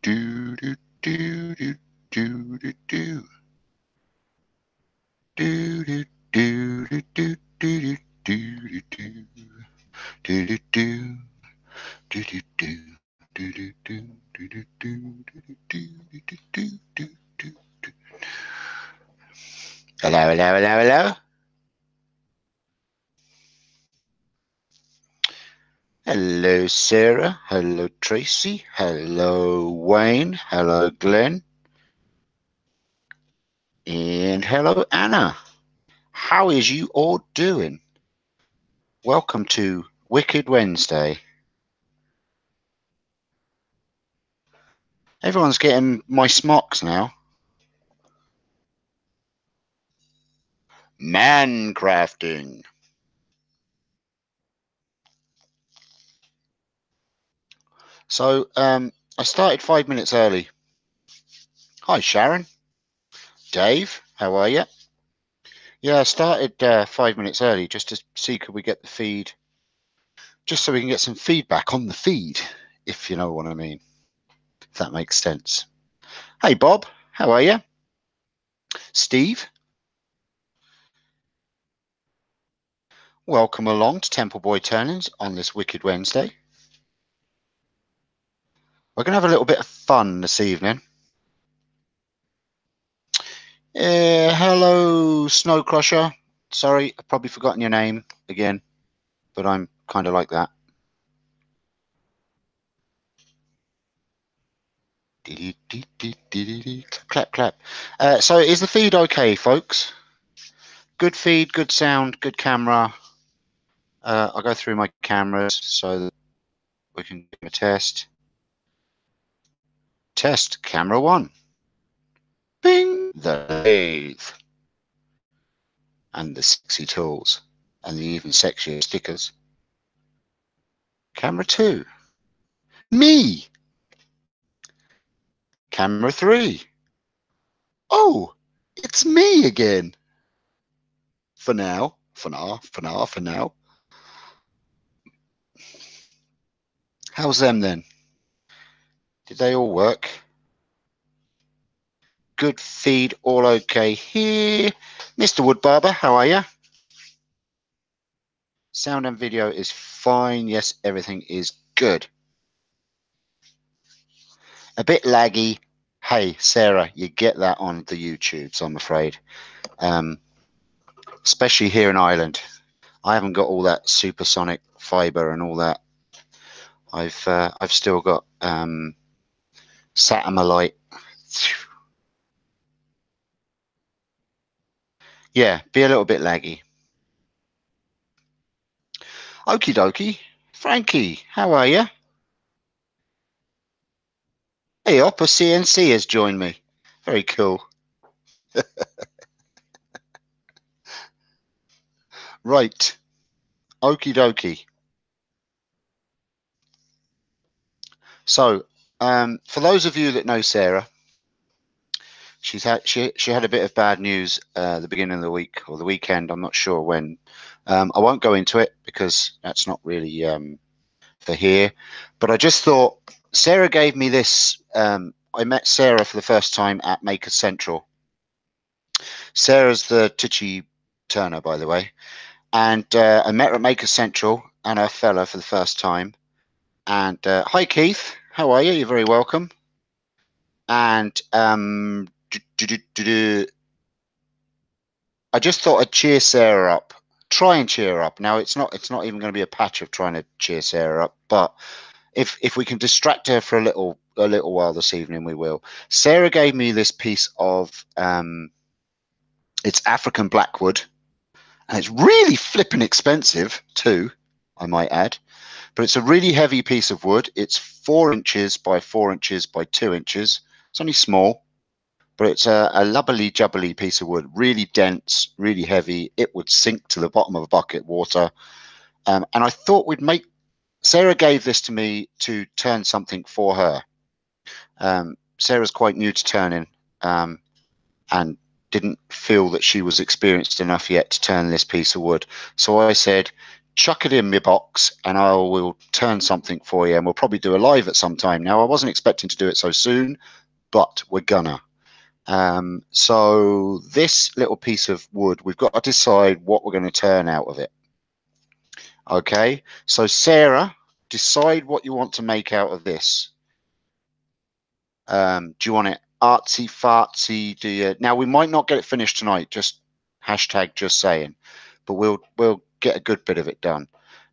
do do do do do do do do do do do do do do do do Hello, hello, hello, hello. Hello, Sarah. Hello, Tracy. Hello, Wayne. Hello, Glenn. And hello, Anna. How is you all doing? Welcome to Wicked Wednesday. Everyone's getting my smocks now. Man crafting. So I started 5 minutes early. Hi, Sharon. Dave, how are you? Yeah, I started 5 minutes early just to see could we get the feed, just so we can get some feedback on the feed, if you know what I mean, if that makes sense. Hey, Bob, how are you? Steve, welcome along to Temple Boy Turnings on this Wicked Wednesday. We're going to have a little bit of fun this evening. Hello, Snow Crusher. Sorry, I've probably forgotten your name again, but I'm kind of like that. Clap, clap. So is the feed okay, folks? Good feed, good sound, good camera. I'll go through my cameras so that we can give a test. Test camera 1. Bing! The lathe. And the sexy tools. And the even sexier stickers. Camera 2. Me! Camera 3. Oh! It's me again! For now. For now. How's them then? Did they all work? Good feed, all okay here. Mr. Woodbarber, how are you? Sound and video is fine. Yes, everything is good. A bit laggy. Hey, Sarah, you get that on the YouTubes, I'm afraid. Especially here in Ireland. I haven't got all that supersonic fiber and all that. I've still got Satamolite. Yeah, be a little bit laggy. Okie dokie. Frankie, how are you? Hey, Oppa CNC has joined me. Very cool. Right. Okie dokie. So, for those of you that know Sarah, she had a bit of bad news the beginning of the week or the weekend. I'm not sure when. I won't go into it because that's not really for here. But I just thought Sarah gave me this. I met Sarah for the first time at Maker Central. Sarah's the titchy turner, by the way, and I met her at Maker Central and her fella for the first time. And hi, Keith. How are you? You're very welcome. And I just thought I'd cheer Sarah up. Try and cheer her up. Now it's not even going to be a patch of trying to cheer Sarah up, but if we can distract her for a little while this evening, we will. Sarah gave me this piece of it's African blackwood, and it's really flipping expensive too, I might add. But it's a really heavy piece of wood. It's 4 inches by 4 inches by 2 inches. It's only small, but it's a lubbly jubbly piece of wood, really dense, really heavy. It would sink to the bottom of a bucket water. And I thought we'd make, Sarah gave this to me to turn something for her. Sarah's quite new to turning and didn't feel that she was experienced enough yet to turn this piece of wood. So I said, chuck it in my box and I will turn something for you, and we'll probably do a live at some time. Now, I wasn't expecting to do it so soon, but we're gonna. So this little piece of wood, we've got to decide what we're going to turn out of it. Okay, so Sarah, decide what you want to make out of this. Do you want it artsy fartsy? Do you? Now, we might not get it finished tonight, just hashtag just saying, but we'll get a good bit of it done.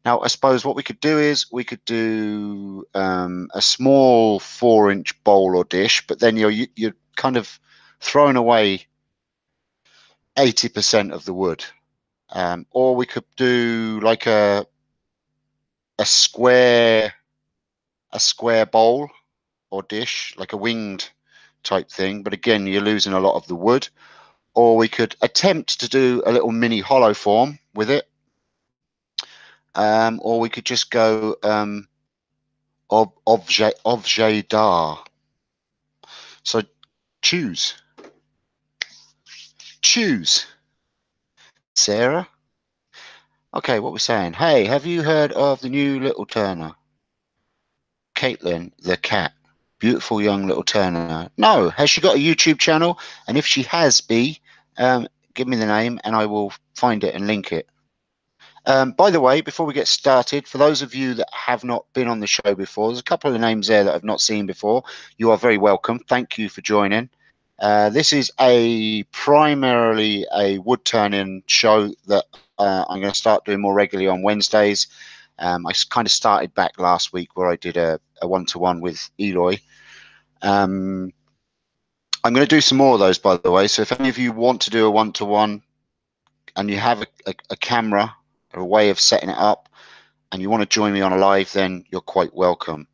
Now, I suppose what we could do is we could do a small 4-inch bowl or dish, but then you're kind of throwing away 80% of the wood. Or we could do like a square bowl or dish, like a winged type thing, but again, you're losing a lot of the wood. Or we could attempt to do a little mini hollow form with it. Or we could just go objet d'art. So choose. Sarah. Okay, what we're saying. Hey, have you heard of the new little Turner? Caitlin the cat. Beautiful young little Turner. No, has she got a YouTube channel? And if she has, give me the name and I will find it and link it. By the way, before we get started, for those of you that have not been on the show before, there's a couple of names there that I've not seen before. You are very welcome. Thank you for joining. This is primarily a wood turning show that I'm going to start doing more regularly on Wednesdays. I kind of started back last week where I did a one-to-one with Eloy. I'm going to do some more of those, by the way. So if any of you want to do a one-to-one and you have a camera or a way of setting it up and you want to join me on a live, then you're quite welcome.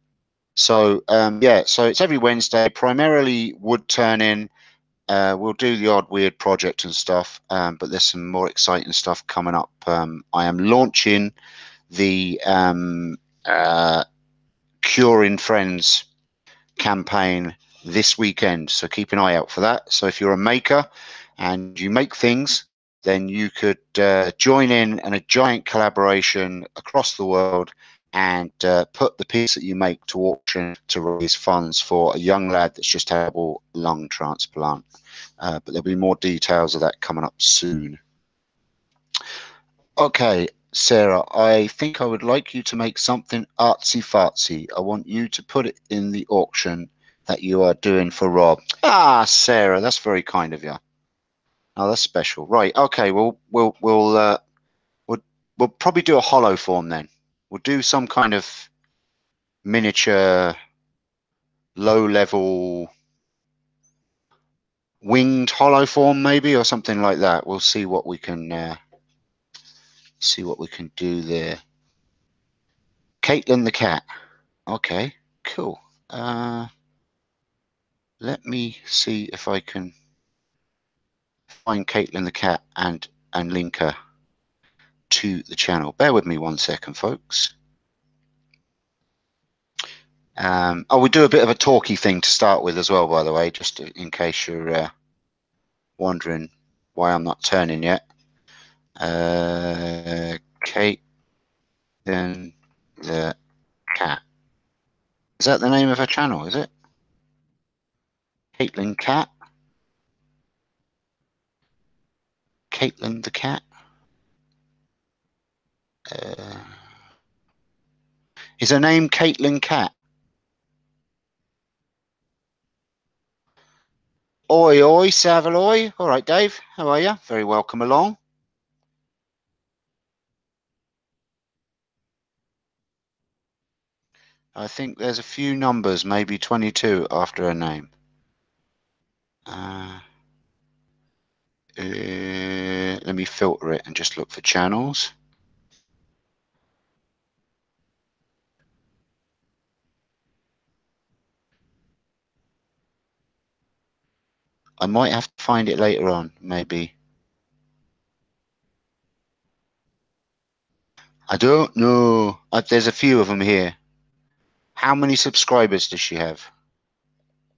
So yeah, so it's every Wednesday, primarily wood turning. We'll do the odd weird project and stuff, but there's some more exciting stuff coming up. I am launching the Curing Friends campaign this weekend, so keep an eye out for that. So if you're a maker and you make things, then you could join in a giant collaboration across the world and put the piece that you make to auction to raise funds for a young lad that's just had a lung transplant. But there'll be more details of that coming up soon. Okay, Sarah, I think I would like you to make something artsy fartsy. I want you to put it in the auction that you are doing for Rob. Ah, Sarah, that's very kind of you. Oh, that's special. Right. Okay. We'll probably do a hollow form then. We'll do some kind of miniature, low level winged hollow form, maybe, or something like that. We'll see what we can do there. Caitlin the cat. Okay. Cool. Let me see if I can find Caitlin the cat and link her to the channel. Bear with me 1 second, folks. We'll do a bit of a talky thing to start with as well, by the way, just in case you're wondering why I'm not turning yet. Caitlin the cat. Is that the name of her channel, is it? Caitlin Cat? Caitlin the cat? Is her name Caitlin Cat? Oi, oi, Savaloy. All right, Dave. How are you? Very welcome along. I think there's a few numbers, maybe 22 after her name. Let me filter it and just look for channels. I might have to find it later on, maybe. I don't know. There's a few of them here. How many subscribers does she have?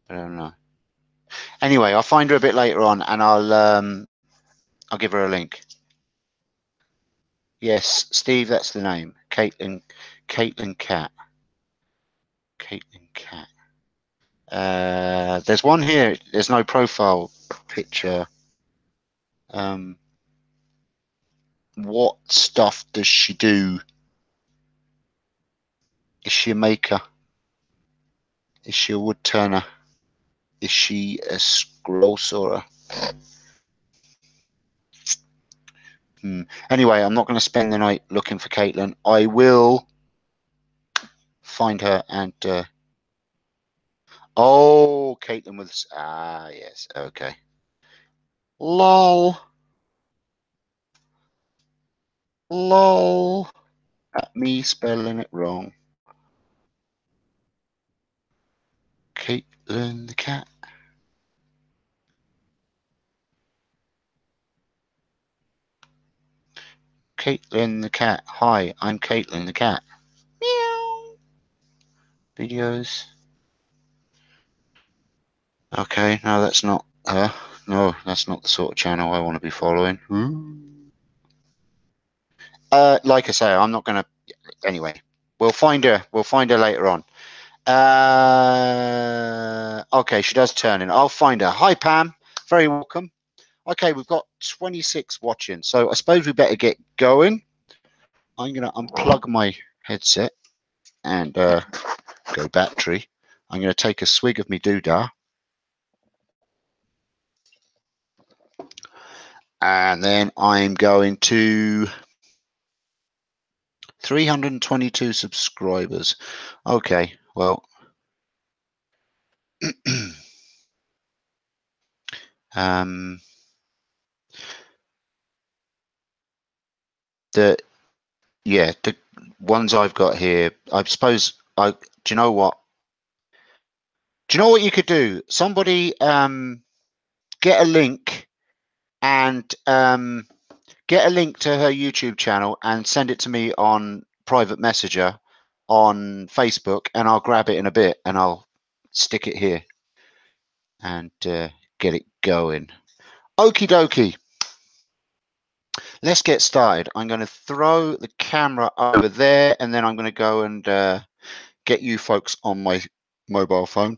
I don't know. Anyway, I'll find her a bit later on, and I'll give her a link. Yes, Steve, that's the name. Caitlin Cat. Caitlin Cat. There's one here. There's no profile picture. What stuff does she do? Is she a maker? Is she a wood turner? Is she a scroll sawer? Anyway, I'm not going to spend the night looking for Caitlin. I will find her and. Oh, Caitlin was. Ah, yes. Okay. Lol. Lol. At me spelling it wrong. Caitlin the cat. Caitlin the cat. Hi, I'm Caitlin the cat. Meow. Videos. Okay, no, that's not her. No, that's not the sort of channel I want to be following. Like I say, I'm not going to. Anyway, we'll find her. We'll find her later on. Okay, she does turn in. I'll find her. Hi, Pam. Very welcome. Okay, we've got 26 watching, so I suppose we better get going. I'm going to unplug my headset and go battery. I'm going to take a swig of me doodah. And then I'm going to 322 subscribers. Okay, well, the ones I've got here, I suppose do you know what? Do you know what you could do? Somebody get a link and get a link to her YouTube channel and send it to me on private messenger on Facebook, and I'll grab it in a bit and I'll stick it here and get it going. Okie dokie. Let's get started. I'm going to throw the camera over there, and then I'm going to go and get you folks on my mobile phone.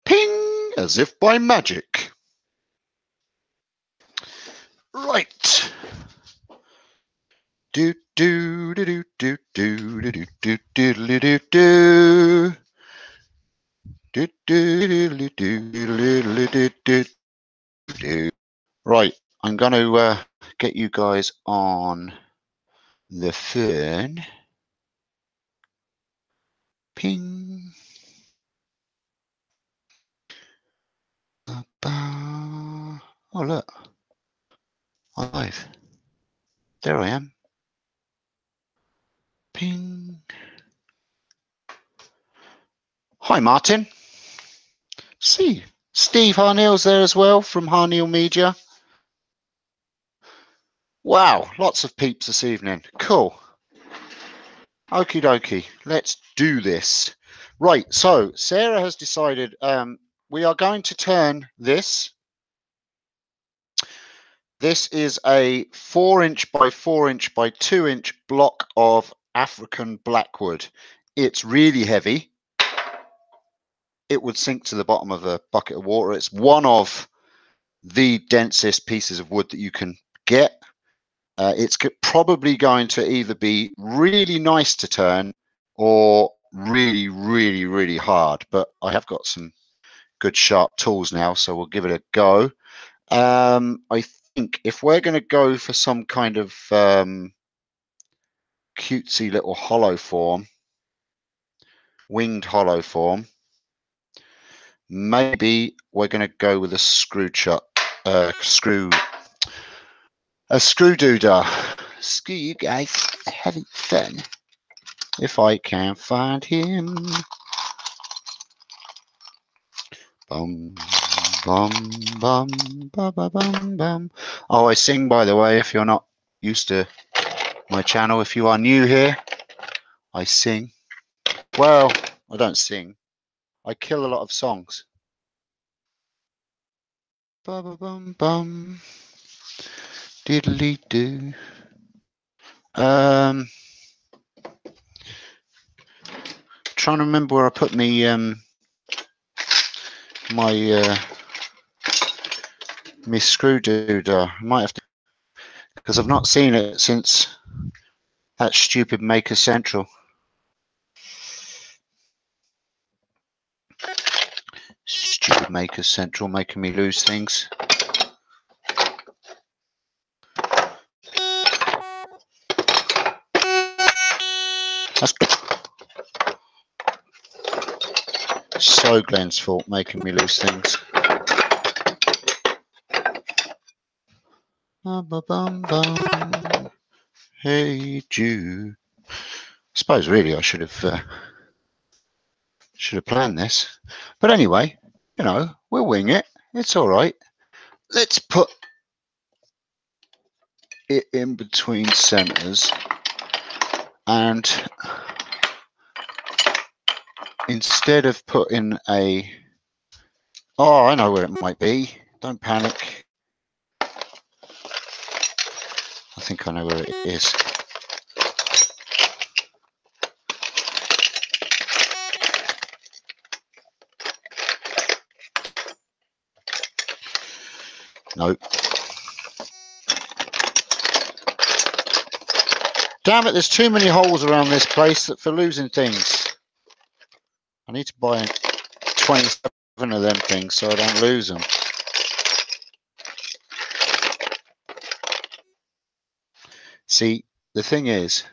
Ping, as if by magic. Right. Do do do do do do do do do do do do do. Right, I'm going to get you guys on the phone. Ping. Oh, look. I'm live. There I am. Ping. Hi, Martin. See, Steve Harneil's there as well from Harneil Media. Wow, lots of peeps this evening. Cool. Okie dokie, let's do this. Right, so Sarah has decided we are going to turn this. This is a 4-inch by 4-inch by 2-inch block of African blackwood. It's really heavy. It would sink to the bottom of a bucket of water. It's one of the densest pieces of wood that you can get. It's probably going to either be really nice to turn or really, really, really hard. But I have got some good sharp tools now, so we'll give it a go. I think if we're going to go for some kind of cutesy little hollow form, winged hollow form, maybe we're going to go with a screw doodah. Screw you guys, having fun. If I can find him. Bum, bum, bum, ba, ba, bum, bum. Oh, I sing, by the way, if you're not used to my channel. If you are new here, I sing. Well, I don't sing. I kill a lot of songs. Ba, ba, bum, bum. Diddly do. Trying to remember where I put me my my screw doodah. I might have to, because I've not seen it since that stupid Maker Central. Stupid Maker Central making me lose things. That's so Glenn's fault, making me lose things. Hey Jude. I suppose really I should have planned this, but anyway, you know, we'll wing it. It's all right. Let's put it in between centers, and instead of putting a, oh, I know where it might be. Don't panic. I think I know where it is. Nope. Damn it, there's too many holes around this place for losing things. I need to buy 27 of them things so I don't lose them. See, the thing is,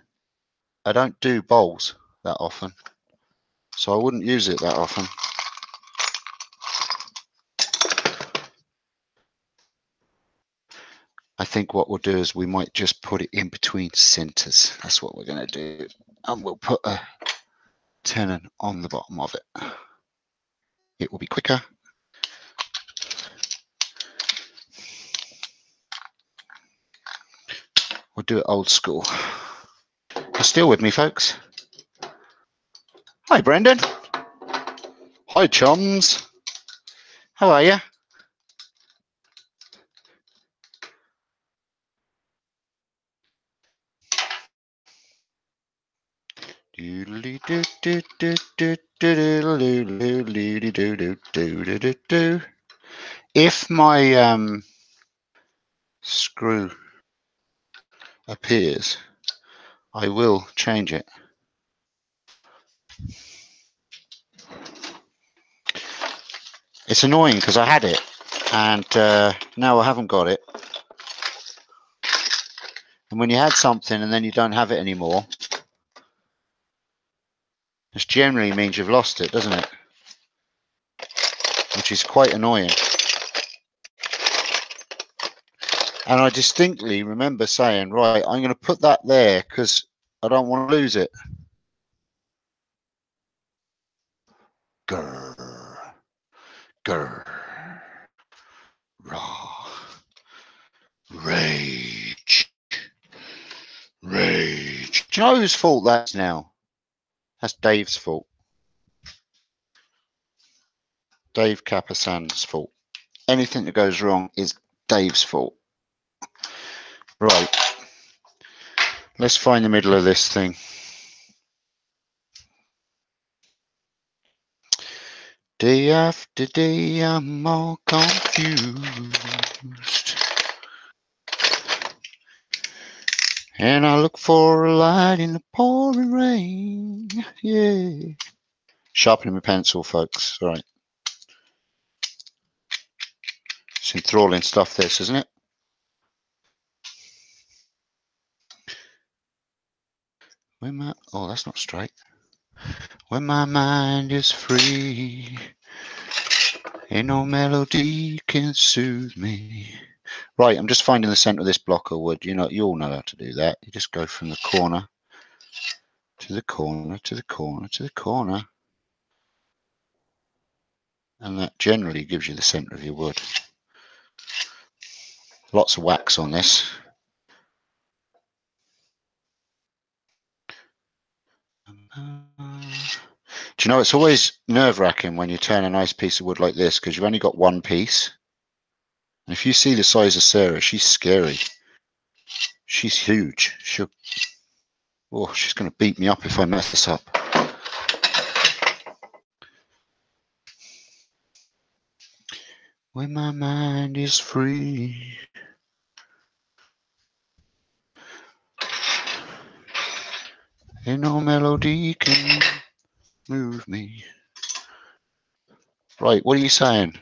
I don't do bowls that often, so I wouldn't use it that often. I think what we'll do is we might just put it in between centers. That's what we're going to do. And we'll put a tenon on the bottom of it. It will be quicker. We'll do it old school. You're still with me, folks? Hi, Brendan. Hi, chums. How are you? If my screw appears, I will change it. It's annoying because I had it and now I haven't got it. And when you had something and then you don't have it anymore, this generally means you've lost it, doesn't it? Which is quite annoying. And I distinctly remember saying, right, I'm going to put that there because I don't want to lose it. Grr, grr, raw, rage, rage. Do you know whose fault that's now? That's Dave's fault. Dave Capasan's fault. Anything that goes wrong is Dave's fault. Right. Let's find the middle of this thing. Day after day, I'm all confused. And I look for a light in the pouring rain. Yeah. Sharpening my pencil, folks. All right. It's enthralling stuff, this, isn't it? When my, oh, that's not straight. When my mind is free, ain't no melody can soothe me. Right, I'm just finding the center of this block of wood. You know, you all know how to do that. You just go from the corner to the corner to the corner to the corner. And that generally gives you the center of your wood. Lots of wax on this. Do you know, it's always nerve-wracking when you turn a nice piece of wood like this because you've only got one piece. And if you see the size of Sarah, she's scary. She's huge. She's going to beat me up if I mess this up. When my mind is free. And no melody can move me. Right, what are you saying?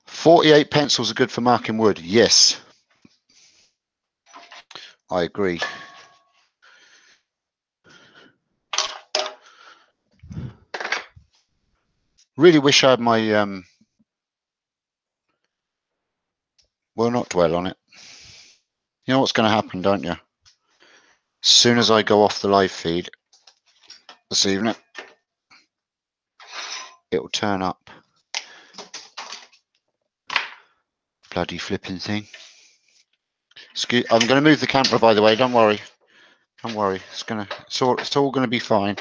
48 pencils are good for marking wood. Yes. I agree. Really wish I had my will not dwell on it. You know what's going to happen, don't you? As soon as I go off the live feed this evening, it will turn up. Bloody flipping thing. I'm going to move the camera, by the way. Don't worry. Don't worry. It's all going to be fine.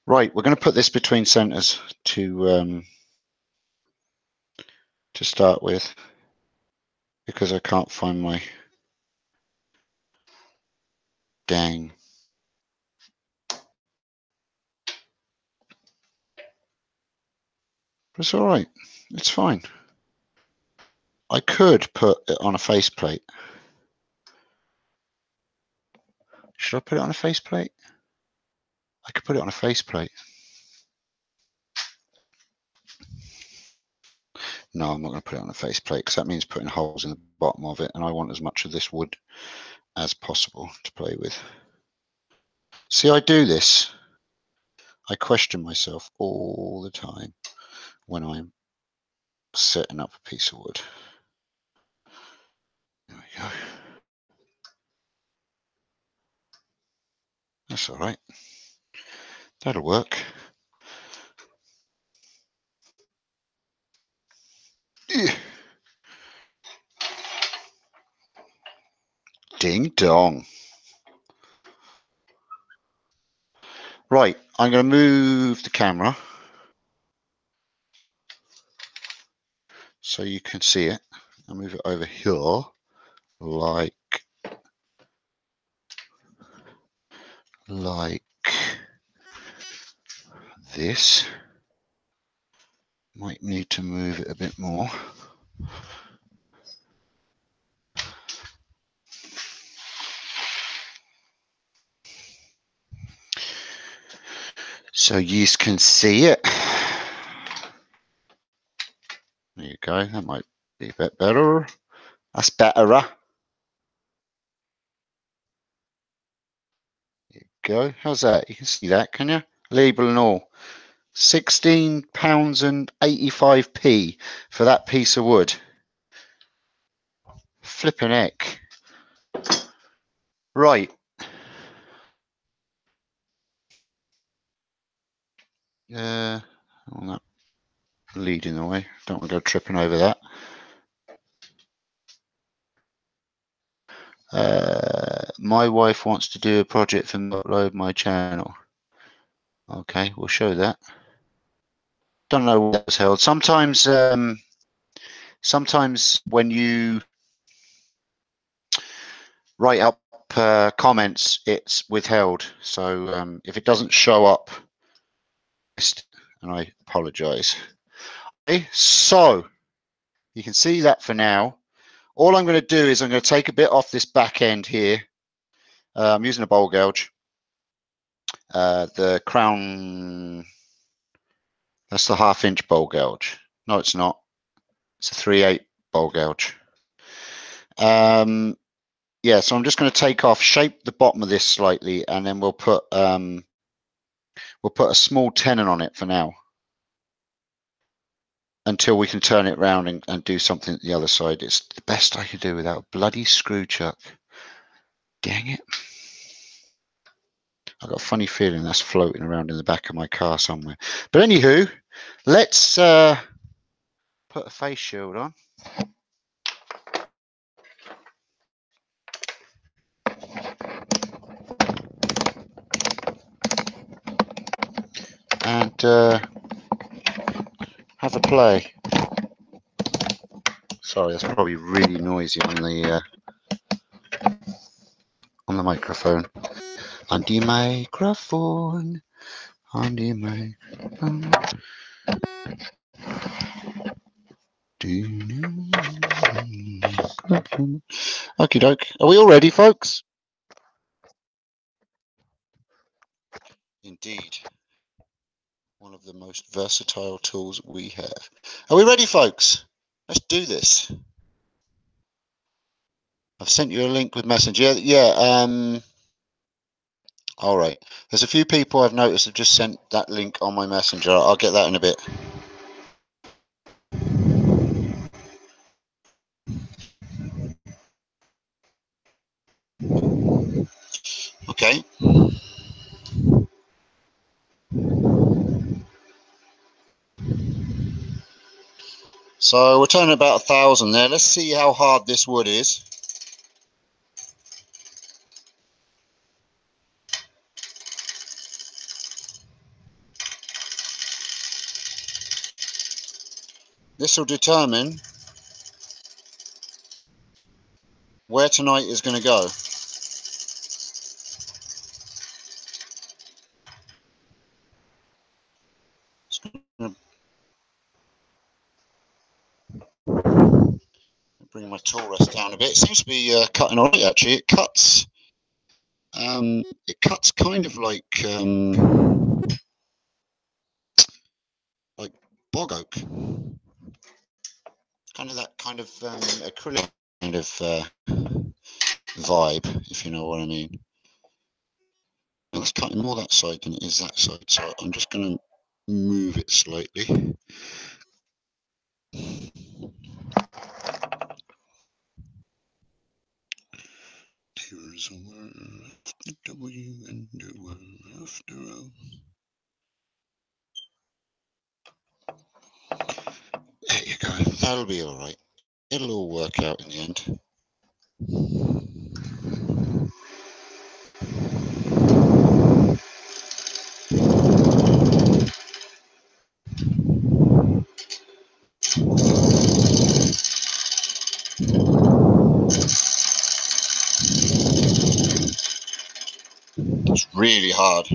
Right, we're going to put this between centers to start with, because I can't find my dang. But it's all right. It's fine. I could put it on a faceplate. Should I put it on a faceplate? I could put it on a faceplate. No, I'm not going to put it on a faceplate, because that means putting holes in the bottom of it, and I want as much of this wood as possible to play with. See, I do this. I question myself all the time when I'm setting up a piece of wood. There we go. That's all right. That'll work. Ding dong. Right, I'm going to move the camera so you can see it. I'll move it over here like this. Might need to move it a bit more. So you can see it. There you go. That might be a bit better. That's better. There you go. How's that? You can see that, can you? Label and all. £16 and 85p for that piece of wood. Flipping heck. Right. I'm not leading the way. Don't want to go tripping over that. My wife wants to do a project and upload my channel. Okay, we'll show that. Don't know what that was held. Sometimes when you write up comments, it's withheld. So if it doesn't show up, and I apologize. Okay, so you can see that for now. All I'm going to do is I'm going to take a bit off this back end here. I'm using a bowl gouge. The crown, that's the 1/2 inch bowl gouge. No, it's not. It's a 3/8 bowl gouge. Yeah, so I'm just going to take off, shape the bottom of this slightly, and then we'll put a small tenon on it for now, until we can turn it around and do something at the other side. It's the best I could do without a bloody screw chuck. Dang it. I've got a funny feeling that's floating around in the back of my car somewhere. But anywho, let's put a face shield on. have a play. Sorry, that's probably really noisy on the microphone. On the microphone. On the microphone. Okie doke. Are we all ready, folks? Indeed. One of the most versatile tools we have. Are we ready, folks? Let's do this. I've sent you a link with Messenger. Yeah. All right. There's a few people I've noticed have just sent that link on my Messenger. I'll get that in a bit. Okay. So we're turning about 1,000 there. Let's see how hard this wood is. This will determine where tonight is going to go. Bring my tool rest down a bit. It seems to be cutting all right, actually. It cuts kind of like bog oak, kind of that kind of acrylic kind of vibe, if you know what I mean. Now it's cutting more that side than it is that side, so I'm just going to move it slightly. There is a word, a W and a word after all. There you go. That'll be all right. It'll all work out in the end. It's really hard.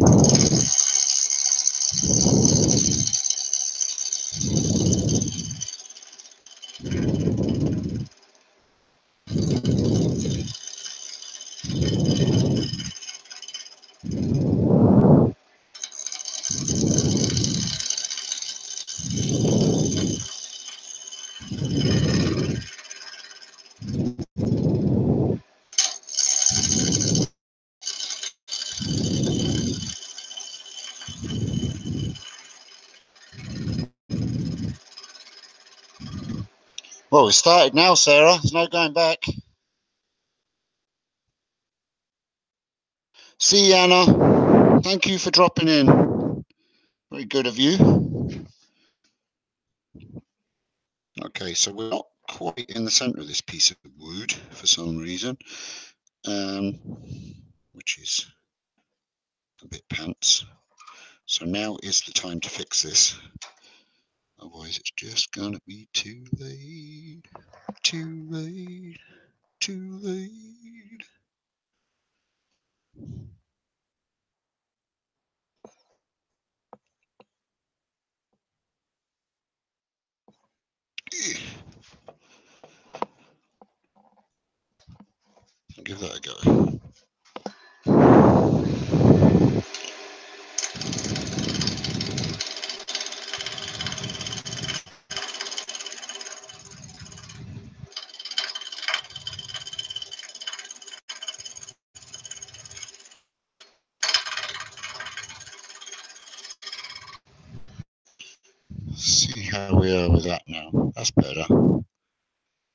Well, we started now, Sarah. There's no going back. See you, Anna. Thank you for dropping in. Very good of you. Okay, so we're not quite in the centre of this piece of wood for some reason, which is a bit pants. So now is the time to fix this. Otherwise, it's just gonna be too late. Too late. Too late. I'll give that a go. See how we are with that now. That's better.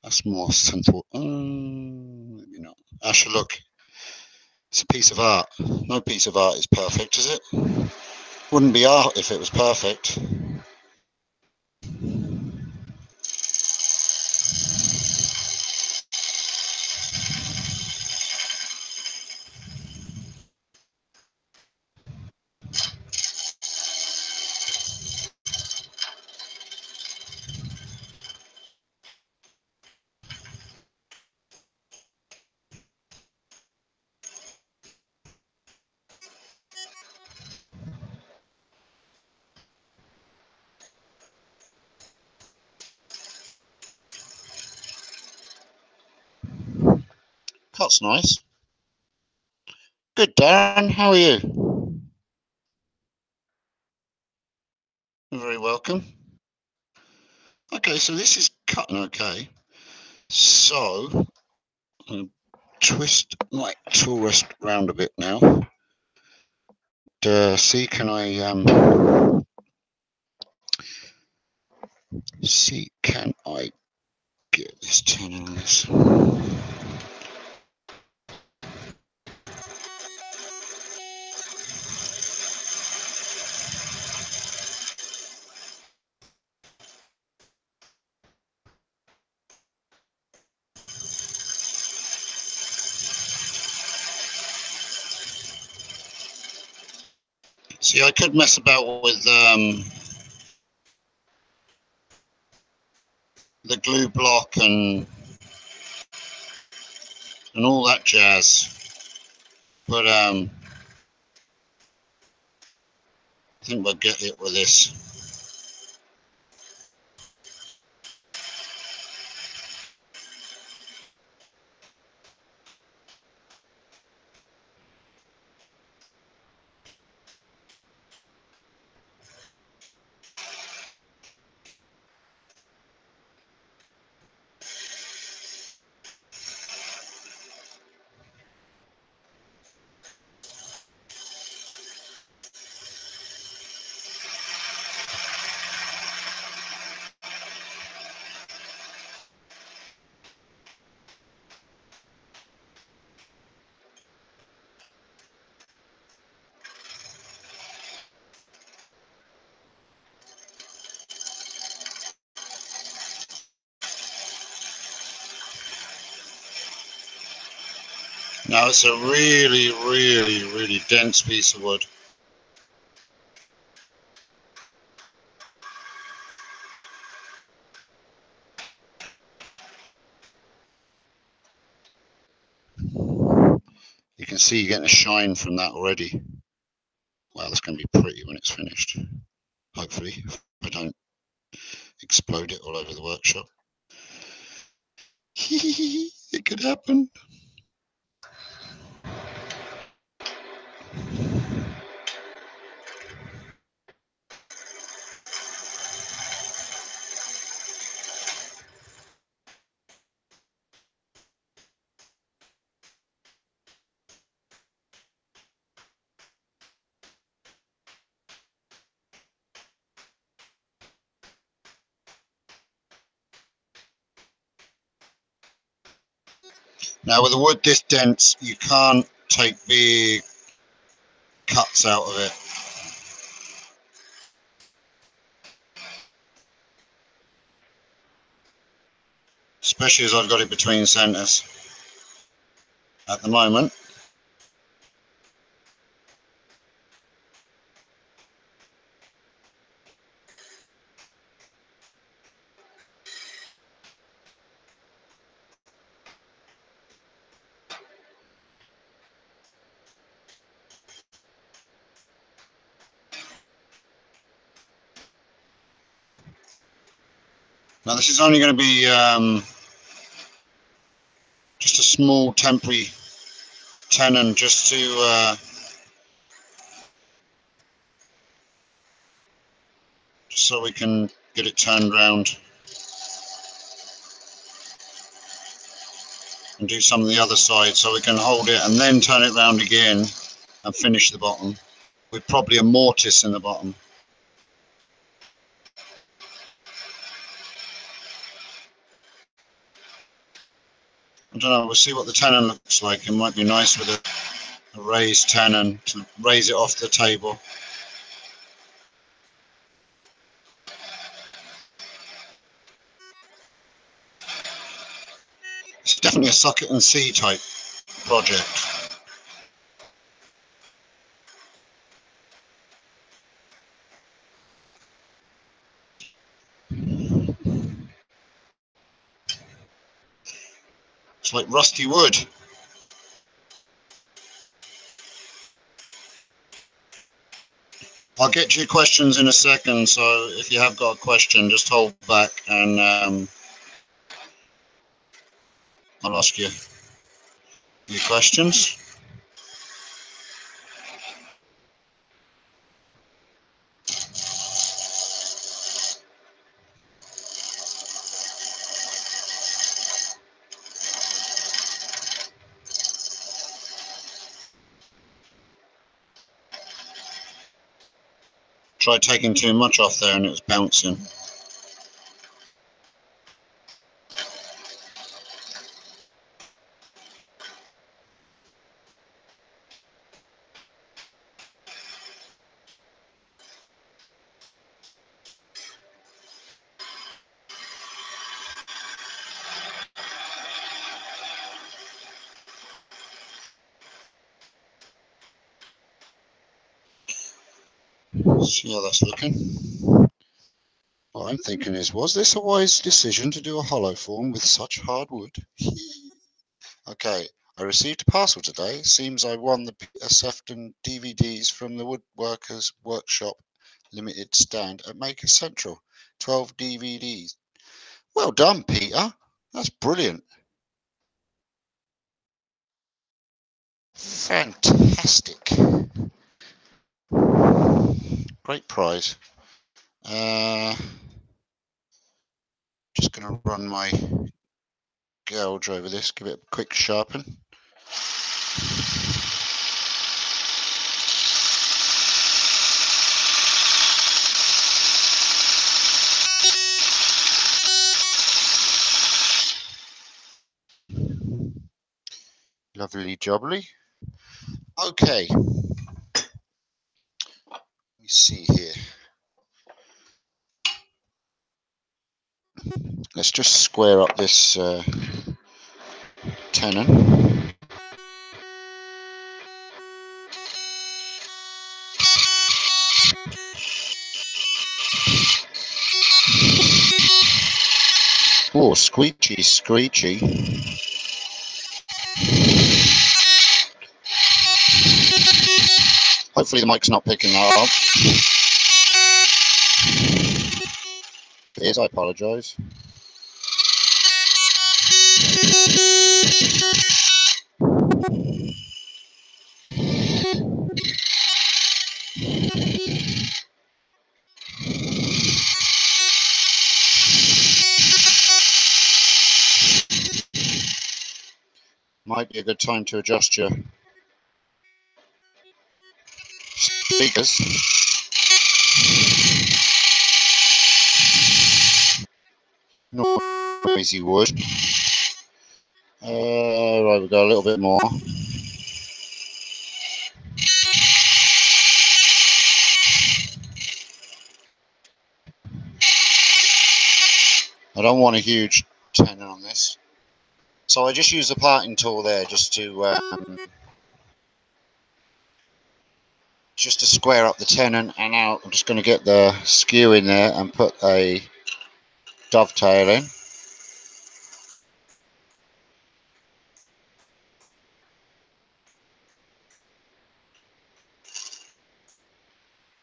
That's more central. Maybe not. Actually, look, it's a piece of art. No piece of art is perfect, is it? Wouldn't be art if it was perfect. Cut's nice. Good, Darren. How are you? You're very welcome. Okay, so this is cutting okay. So I'm going to twist my tool rest round a bit now. See, can I get this turning on this? See, I could mess about with the glue block and all that jazz, but I think we'll get it with this. Now it's a really, really, really dense piece of wood. You can see you're getting a shine from that already. Wow, that's going to be pretty when it's finished. Hopefully, if I don't explode it all over the workshop. It could happen. Now with a wood this dense, you can't take big cuts out of it. Especially as I've got it between centres at the moment. Now this is only going to be just a small temporary tenon just to just so we can get it turned round and do some of the other side so we can hold it and then turn it round again and finish the bottom with probably a mortise in the bottom. I don't know, we'll see what the tenon looks like. It might be nice with a raised tenon to raise it off the table. It's definitely a socket and see type project. It's like rusty wood. I'll get to your questions in a second, so if you have got a question, just hold back and I'll ask you. Any questions? Tried taking too much off there and it was bouncing. See how that's looking. What I'm thinking is, was this a wise decision to do a hollow form with such hard wood? Okay, I received a parcel today. Seems I won the Peter Sefton DVDs from the Woodworkers Workshop Limited stand at Maker Central. 12 DVDs. Well done, Peter. That's brilliant. Fantastic. Great prize. Just going to run my gouge over this, give it a quick sharpen. Lovely jubbly. Okay. Let me see here. Let's just square up this tenon. Oh, screechy, screechy. Hopefully the mic's not picking that up. If it is, I apologise. Might be a good time to adjust your speakers. Noisy wood. Right, we've got a little bit more. I don't want a huge tenon on this. So I just use the parting tool there just to square up the tenon, and now I'm just going to get the skew in there and put a dovetail in.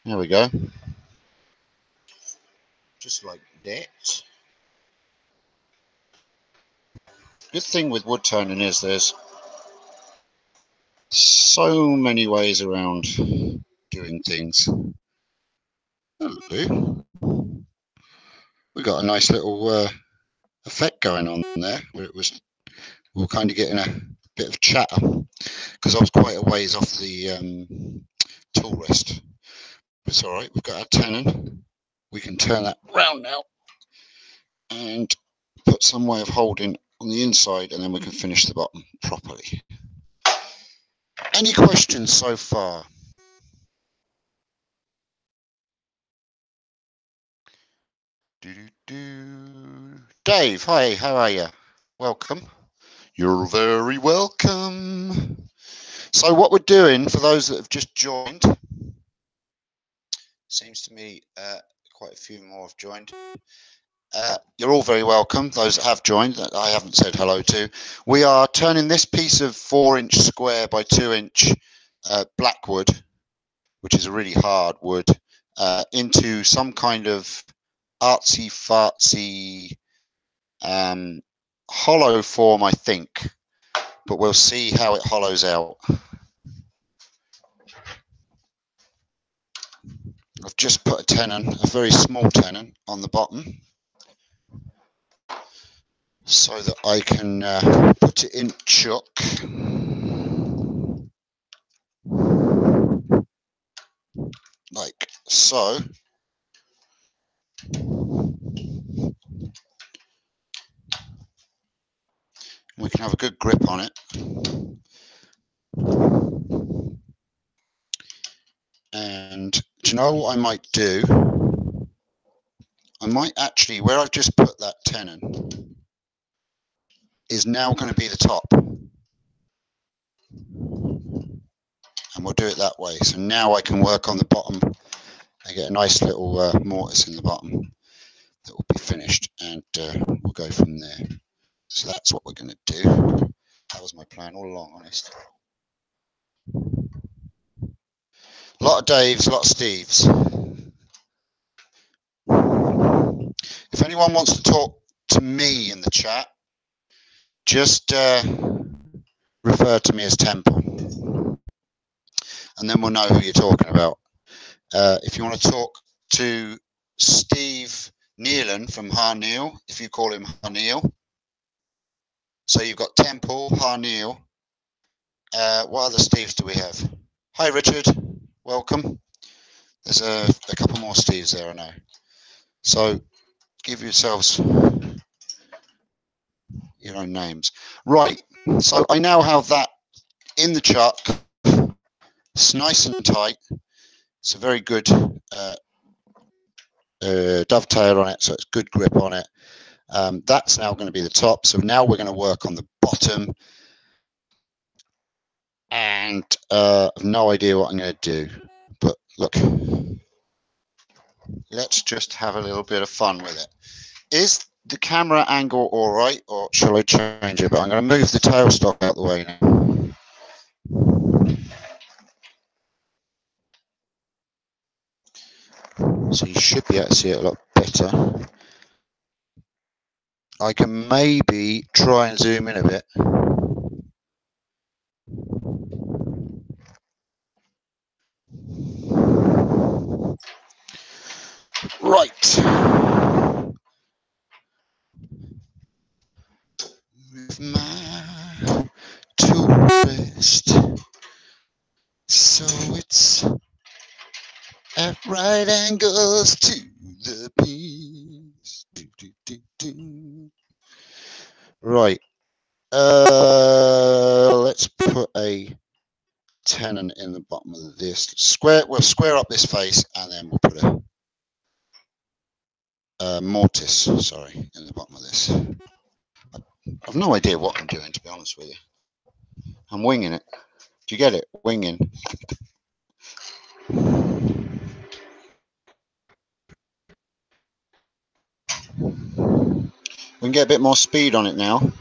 There we go. Just like that. Good thing with wood turning is there's so many ways around doing things. Hello. We got a nice little effect going on there where we were kind of getting a bit of chatter because I was quite a ways off the tool rest. It's all right. We've got our tenon. We can turn that round now and put some way of holding on the inside, and then we can finish the bottom properly. Any questions so far? Dave, hi, how are you? Welcome. You're very welcome. So what we're doing, for those that have just joined, seems to me quite a few more have joined. You're all very welcome, those that have joined that I haven't said hello to. We are turning this piece of 4-inch square by 2-inch blackwood, which is a really hard wood, into some kind of artsy fartsy hollow form, I think. but we'll see how it hollows out. I've just put a tenon, a very small tenon, on the bottom so that I can put it in chuck. Like so. We can have a good grip on it. And do you know what I might do? I might actually, where I've just put that tenon, is now going to be the top. And we'll do it that way. So now I can work on the bottom. I get a nice little mortise in the bottom that will be finished, and we'll go from there. So that's what we're going to do. That was my plan all along, honest. A lot of Daves, a lot of Steves. If anyone wants to talk to me in the chat, just refer to me as Temple, and then we'll know who you're talking about. If you want to talk to Steve Nealon from Harneal, if you call him Harneal. So you've got Temple, Harneal. What other Steves do we have? Hi, Richard. Welcome. There's a couple more Steves there, I know. So give yourselves your own names. Right. So I now have that in the chuck. It's nice and tight. It's a very good dovetail on it, so it's good grip on it. That's now going to be the top. So now we're going to work on the bottom. And I've no idea what I'm going to do. But look, let's just have a little bit of fun with it. Is the camera angle all right, or shall I change it? But I'm going to move the tailstock out the way now. So you should be able to see it a lot better. I can maybe try and zoom in a bit. Right. With my tourist, so it's at right angles to the piece. Right. Let's put a tenon in the bottom of this. We'll square up this face, and then we'll put a mortise, sorry, in the bottom of this. I've no idea what I'm doing, to be honest with you. I'm winging it. Do you get it? Winging. We can get a bit more speed on it now.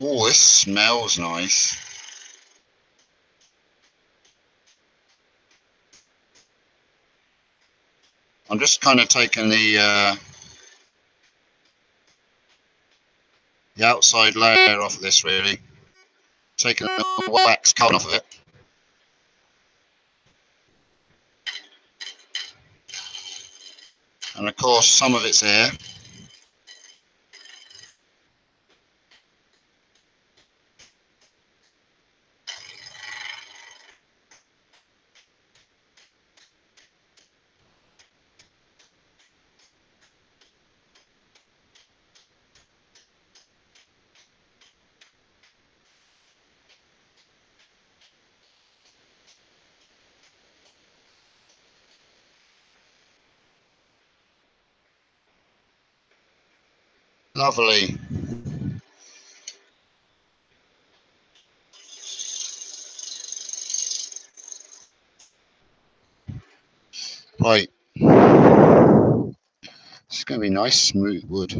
Oh, this smells nice. I'm just kind of taking the outside layer off of this, really. Taking the wax coat off of it. And of course, some of it's air. Lovely. Right. It's going to be nice, smooth wood.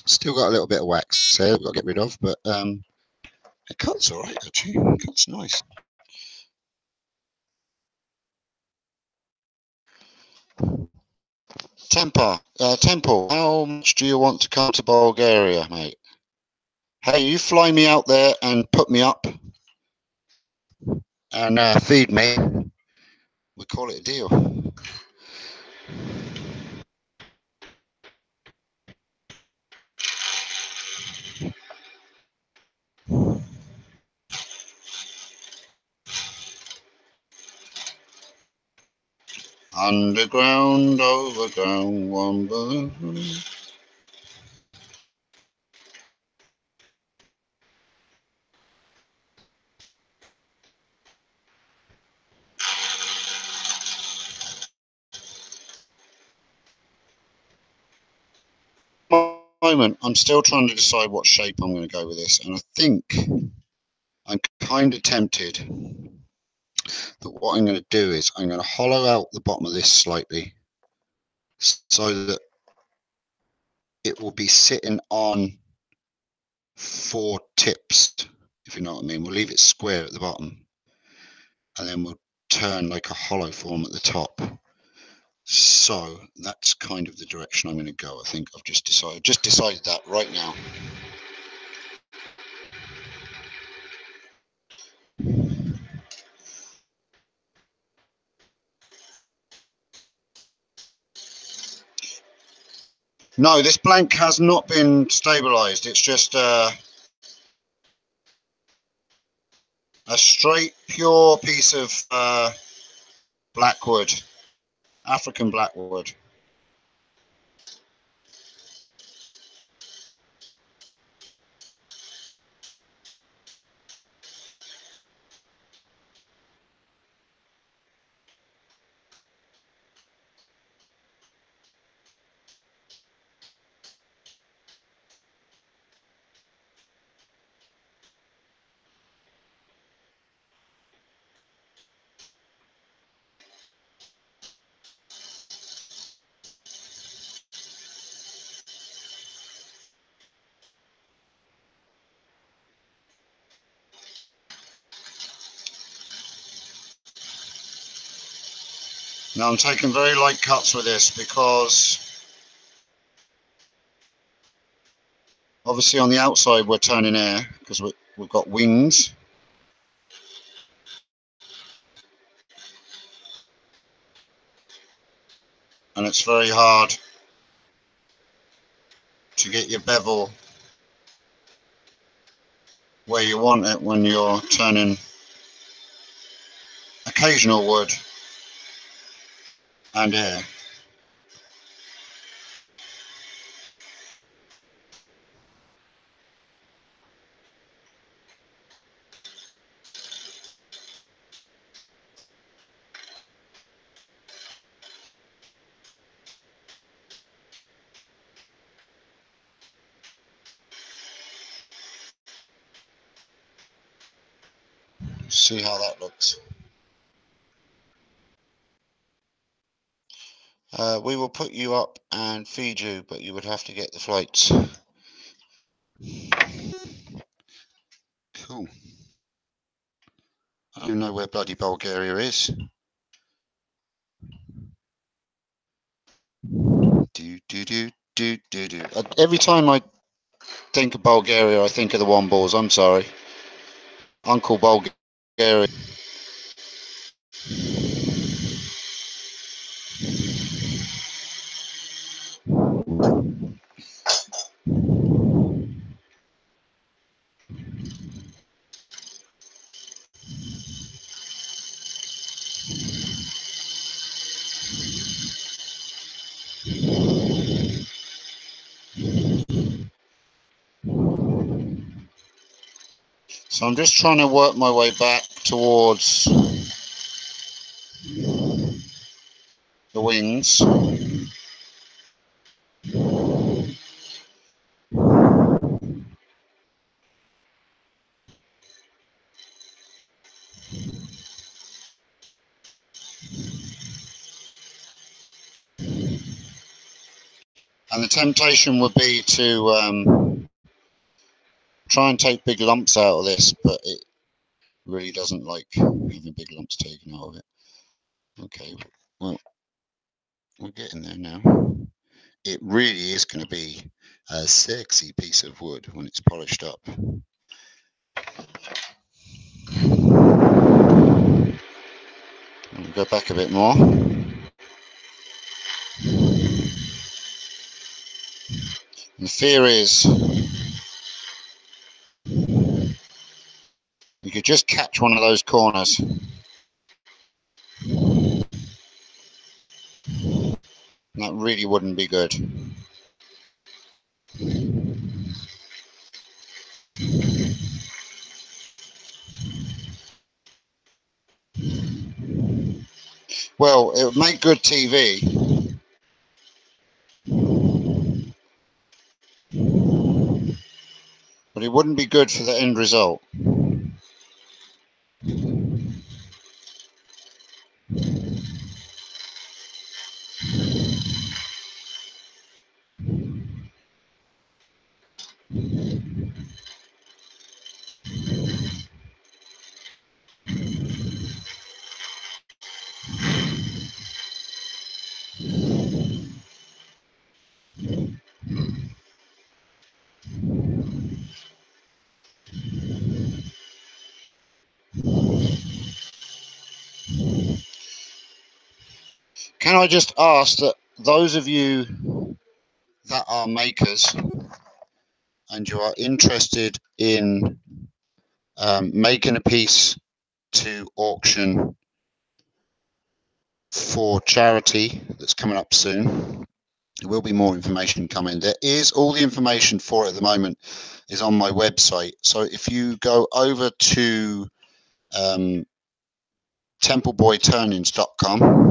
Still got a little bit of wax there we've got to get rid of, but it cuts all right actually. It cuts nice. Temple, how much do you want to come to Bulgaria, mate? Hey, you fly me out there and put me up and feed me. We call it a deal. Underground, overground, one balloon. Moment, I'm still trying to decide what shape I'm going to go with this, and I think I'm kind of tempted that what I'm going to do is I'm going to hollow out the bottom of this slightly so that it will be sitting on 4 tips, if you know what I mean. We'll leave it square at the bottom and then we'll turn like a hollow form at the top. So that's kind of the direction I'm going to go. I think I've just decided that right now. No, this blank has not been stabilized. It's just a straight, pure piece of blackwood, African blackwood. Now I'm taking very light cuts with this because obviously on the outside we're turning air because we've got wings. And it's very hard to get your bevel where you want it when you're turning occasional wood and air. See how that looks. We will put you up and feed you, but you would have to get the flights. Cool. I don't even know where bloody Bulgaria is. Every time I think of Bulgaria, I think of the Wombles. I'm sorry. Uncle Bulgaria. So I'm just trying to work my way back towards the wings. And the temptation would be to try and take big lumps out of this, but it really doesn't like having big lumps taken out of it. Okay, well, we're getting there now. It really is going to be a sexy piece of wood when it's polished up. I'll go back a bit more. The fear is you could just catch one of those corners. That really wouldn't be good. Well, it would make good TV. But it wouldn't be good for the end result. Can I just ask that those of you that are makers and you are interested in making a piece to auction for charity that's coming up soon, there will be more information coming. There is all the information for it at the moment is on my website. So if you go over to templeboyturnings.com,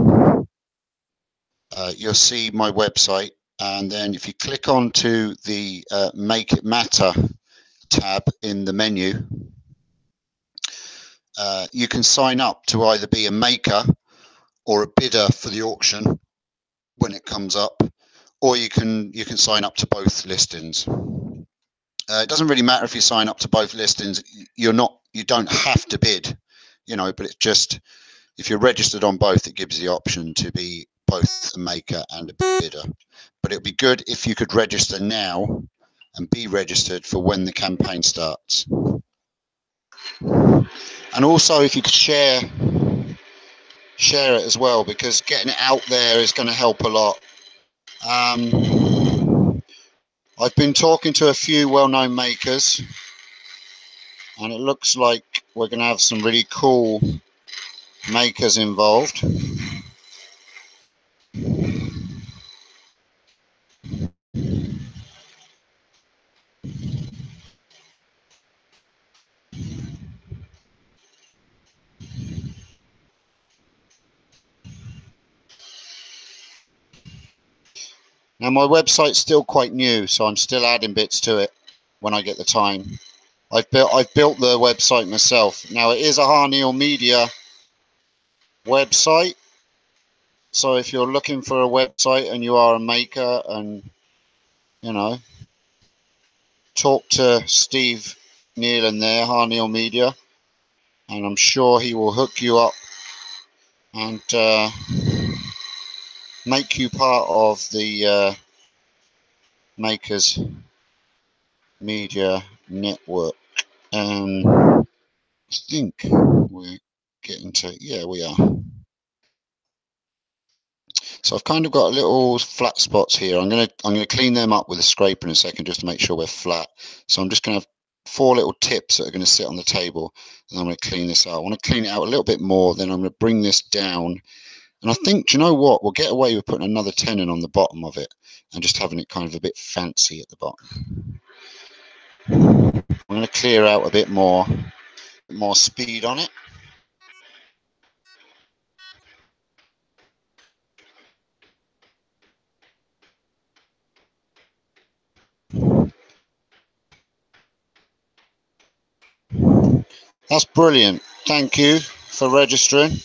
you'll see my website, and then if you click onto the Make It Matter tab in the menu, you can sign up to either be a maker or a bidder for the auction when it comes up, or you can sign up to both listings. It doesn't really matter if you sign up to both listings. You don't have to bid, but it's just if you're registered on both, it gives you the option to be both a maker and a bidder. But it'd be good if you could register now and be registered for when the campaign starts. And also if you could share it as well, because getting it out there is going to help a lot. I've been talking to a few well-known makers, and it looks like we're going to have some really cool makers involved. Now my website's still quite new, so I'm still adding bits to it when I get the time. I've built the website myself. Now it is a Harneal Media website, so if you're looking for a website and you are a maker, and talk to Steve Nealon there, Harneal Media, and I'm sure he will hook you up and make you part of the Makers Media Network. I think we're getting to, yeah, we are. So I've kind of got little flat spots here. I'm gonna clean them up with a scraper in a second just to make sure we're flat. So I'm just gonna have 4 little tips that are gonna sit on the table, and I'm gonna clean this out. I want to clean it out a little bit more, then I'm gonna bring this down. And I think, do you know what? We'll get away with putting another tenon on the bottom of it and just having it kind of a bit fancy at the bottom. I'm gonna clear out a bit more speed on it. That's brilliant. Thank you for registering.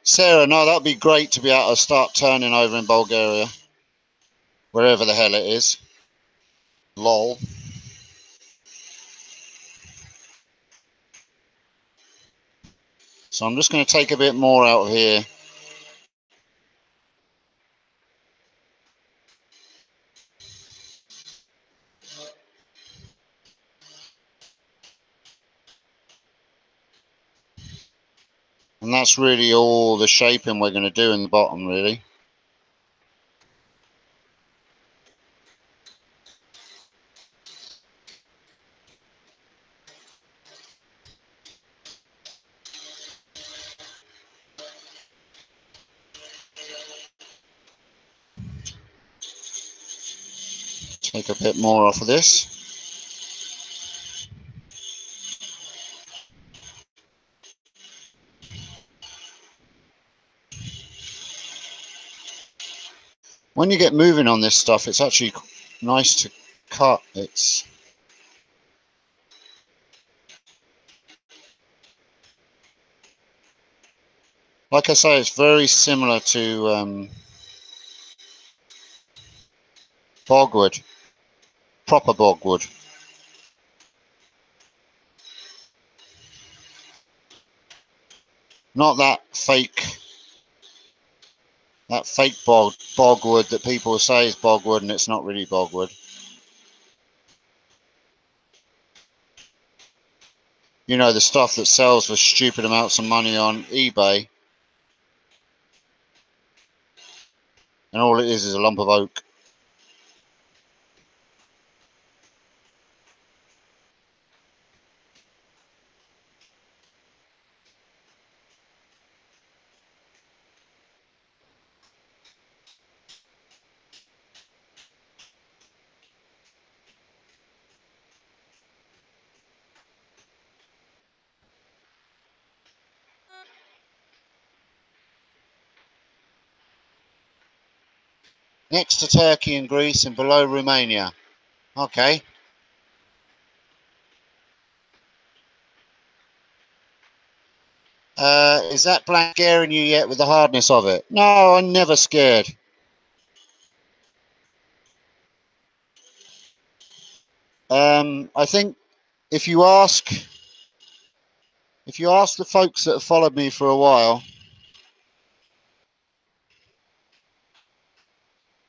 Sarah, no, that'd be great to be able to start turning over in Bulgaria. wherever the hell it is. Lol. So I'm just going to take a bit more out of here. And that's really all the shaping we're going to do in the bottom, really. Take a bit more off of this. When you get moving on this stuff, it's actually nice to cut. It's like I say, it's very similar to bogwood, proper bogwood. Not that fake bogwood that people say is bogwood and it's not really bogwood. You know, the stuff that sells for stupid amounts of money on eBay, and all it is a lump of oak. Next to Turkey and Greece and below Romania. Okay. Is that blank scaring you yet with the hardness of it? No, I'm never scared. I think if you ask the folks that have followed me for a while,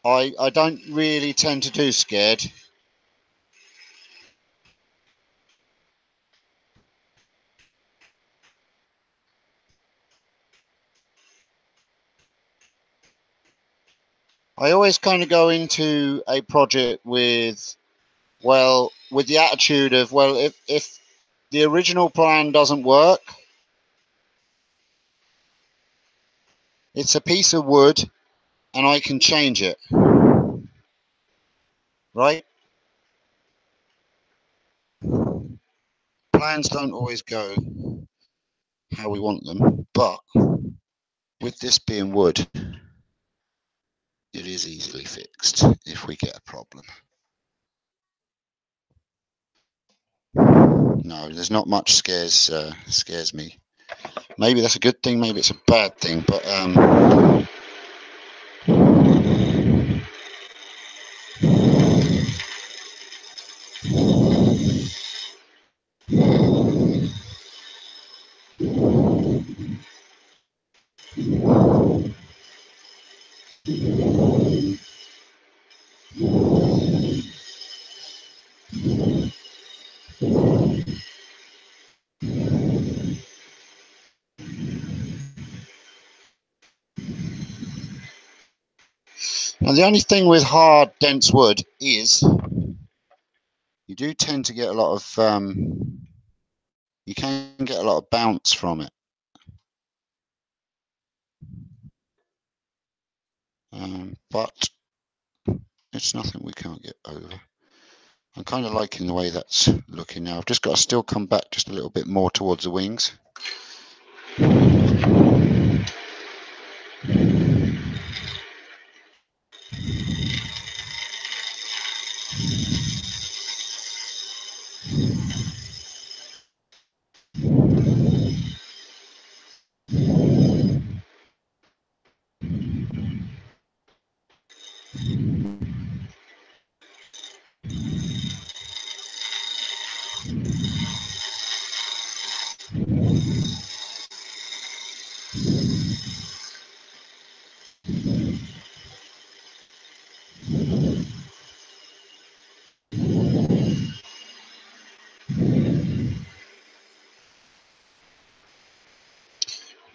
I don't really tend to do scared. I always kind of go into a project with the attitude of, well, if the original plan doesn't work, it's a piece of wood and I can change it, right? Plans don't always go how we want them, but with this being wood, it is easily fixed if we get a problem. No, there's not much scares me. Maybe that's a good thing, maybe it's a bad thing, but now the only thing with hard, dense wood is you do tend to get a lot of you can get a lot of bounce from it. But it's nothing we can't get over. I'm kind of liking the way that's looking now. I've just got to still come back just a little bit more towards the wings.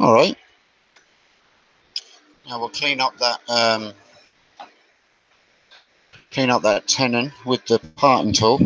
All right. Now we'll clean up that tenon with the parting tool.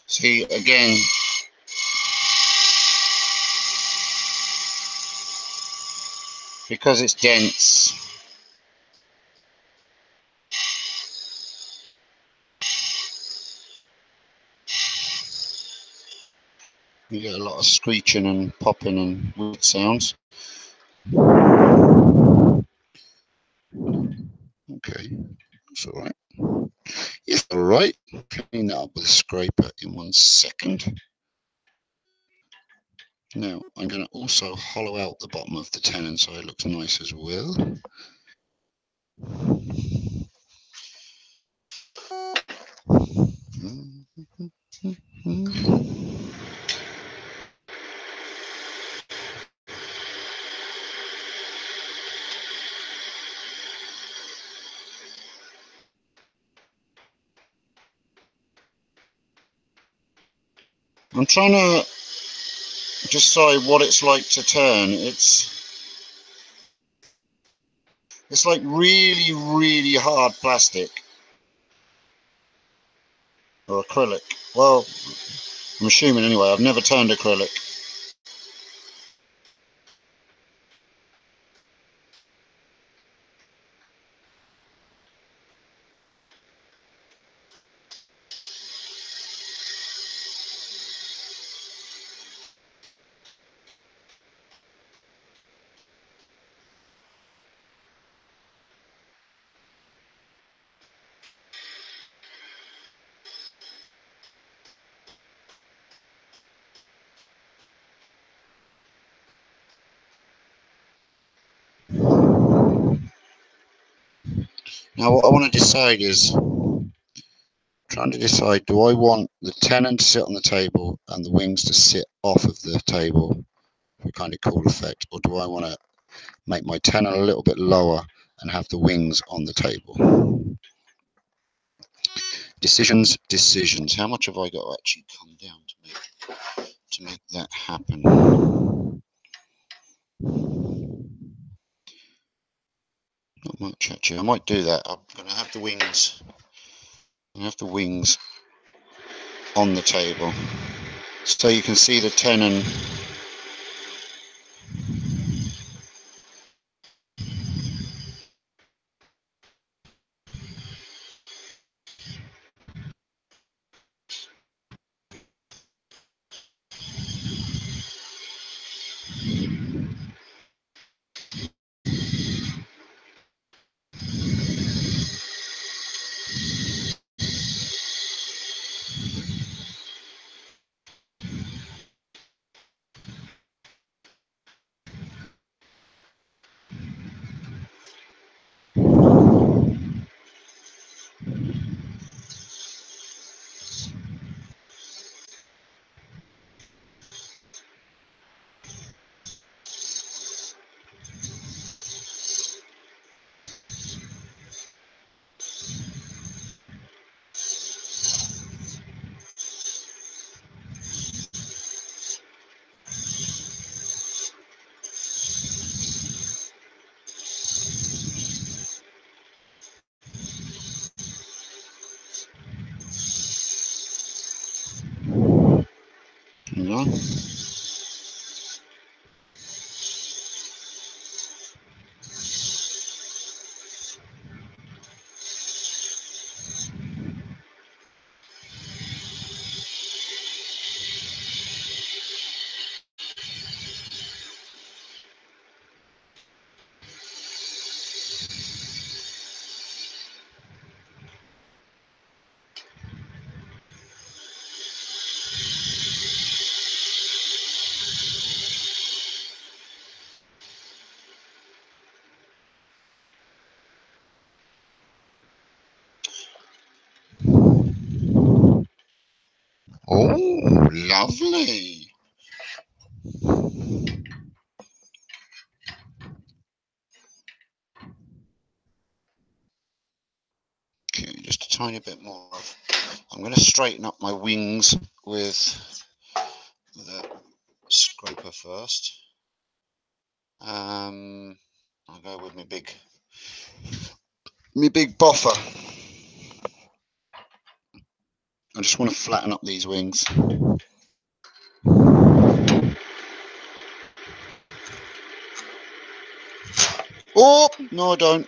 See, again, because it's dense, you get a lot of screeching and popping and weird sounds. Okay, that's all right. Yes, all right. Clean that up with a scraper in 1 second. Now, I'm going to also hollow out the bottom of the tenon so it looks nice as well. I'm trying to decide what it's like to turn. It's like really, really hard plastic or acrylic. Well, I'm assuming anyway. I've never turned acrylic. Now, what I want to decide is trying to decide: do I want the tenon to sit on the table and the wings to sit off of the table for a kind of cool effect, or do I want to make my tenon a little bit lower and have the wings on the table? Decisions. How much have I got to actually come down to make that happen? Not much actually. I might do that. I'm going to have the wings. On the table, so you can see the tenon. You know? Oh, lovely. Okay, just a tiny bit more. I'm going to straighten up my wings with the scraper first. I'll go with my big buffer. I just want to flatten up these wings. Oh, no I don't.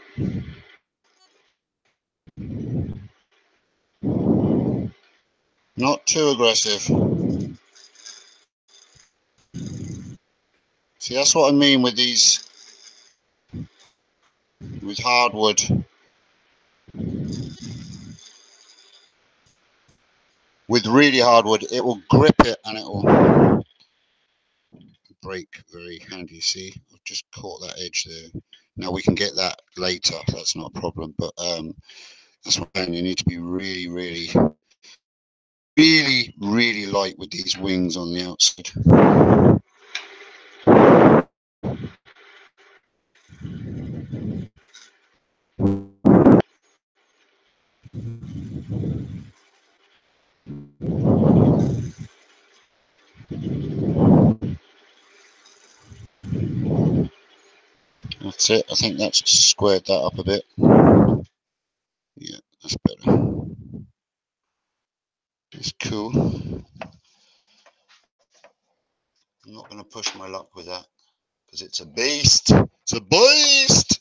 Not too aggressive. See, that's what I mean with these, with hardwood. With really hardwood, it will grip it and it will break very handy. See, I've just caught that edge there. Now we can get that later. That's not a problem. But that's what I'm saying. You need to be really, really, really, really light with these wings on the outside. That's it. I think that's squared that up a bit. Yeah, that's better. It's cool. I'm not going to push my luck with that because it's a beast. It's a beast.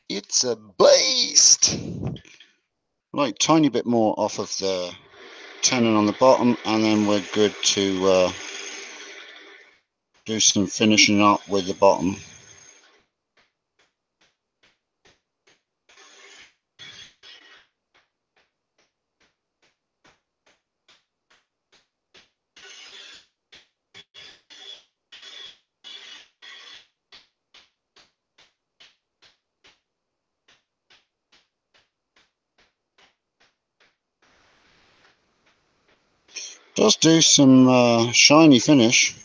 It's a beast. Right, tiny bit more off of the tenon on the bottom, and then we're good to do some finishing up with the bottom. Does do some shiny finish.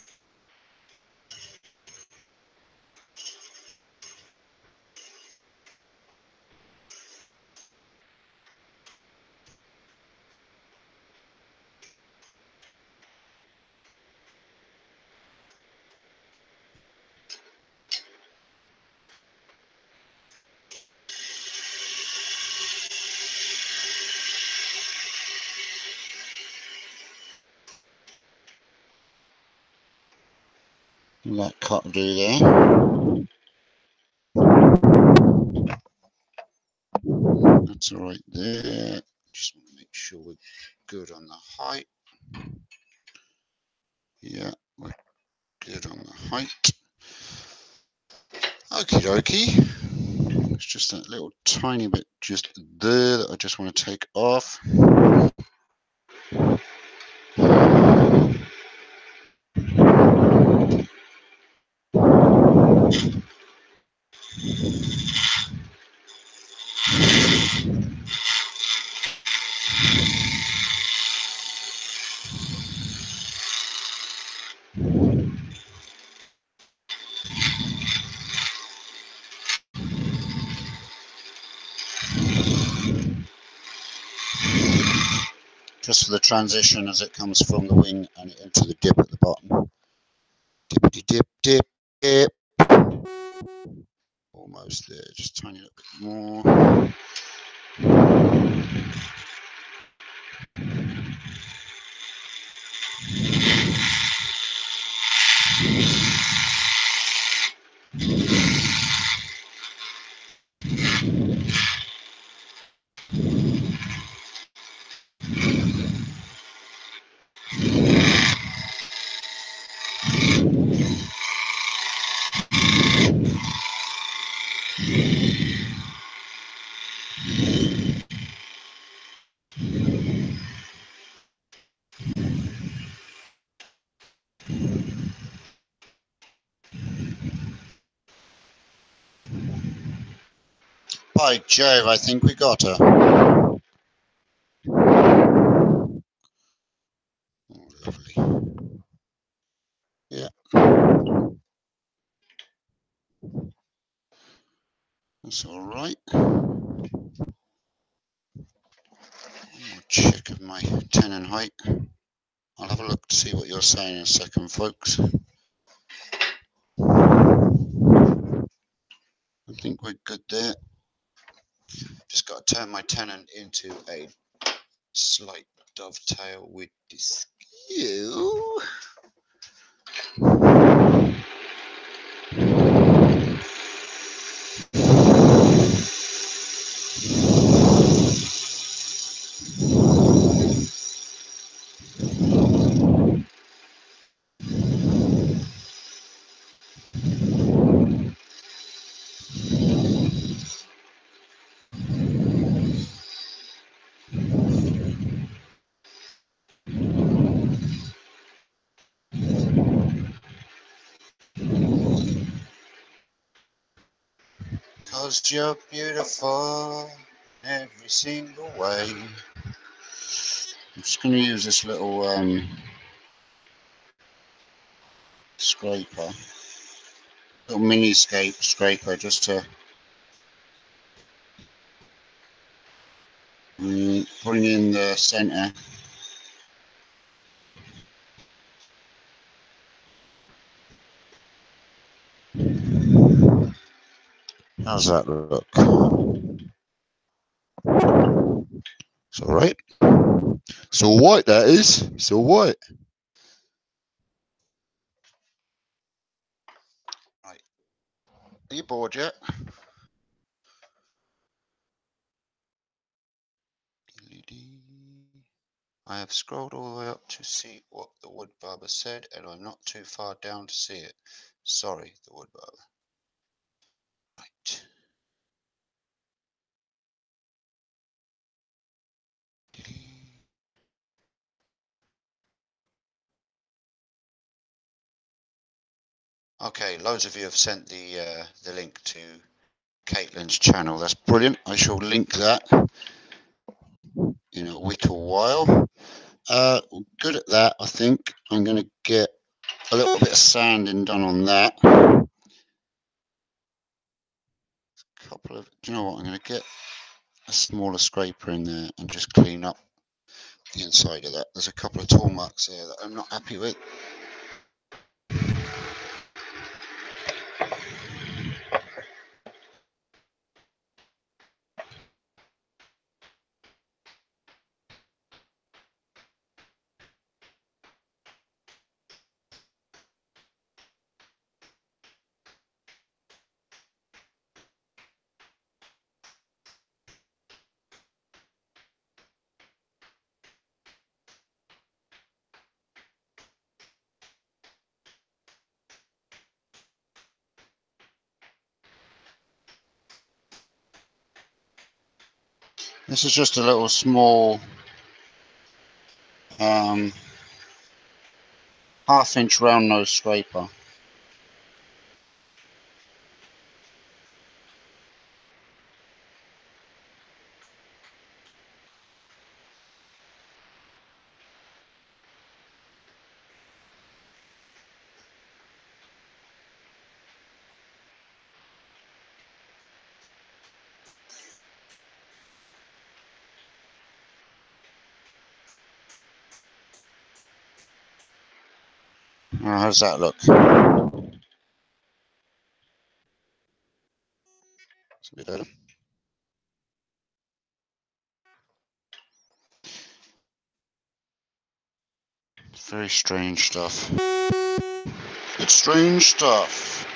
That cut will do there. That's all right there. Just want to make sure we're good on the height. Yeah, we're good on the height. Okie dokie. It's just that little tiny bit just there that I just want to take off. Just for the transition as it comes from the wing and into the dip at the bottom. Dippity dip, dip, dip. Almost there, just a tiny little bit more. By Jove, I think we got her. That's all right. Check of my tenon height. I'll have a look to see what you're saying in a second, folks. I think we're good there. Just got to turn my tenon into a slight dovetail with the skew. Cause you're beautiful every single way. I'm just going to use this little scraper, little mini scraper, just to bring in the center. How's that look? It's all right. It's all white, that is. It's all white. Right. Are you bored yet? I have scrolled all the way up to see what the wood barber said, and I'm not too far down to see it. Sorry, the wood barber. Right. Okay, loads of you have sent the link to Caitlin's channel. That's brilliant. I shall link that in a little while. Good at that, I think. I'm going to get a little bit of sanding done on that. Couple of, do you know what? I'm going to get a smaller scraper in there and just clean up the inside of that. There's a couple of tool marks there that I'm not happy with. This is just a little small half-inch round nose scraper. How does that look? It's a bit better. Very strange stuff. It's strange stuff.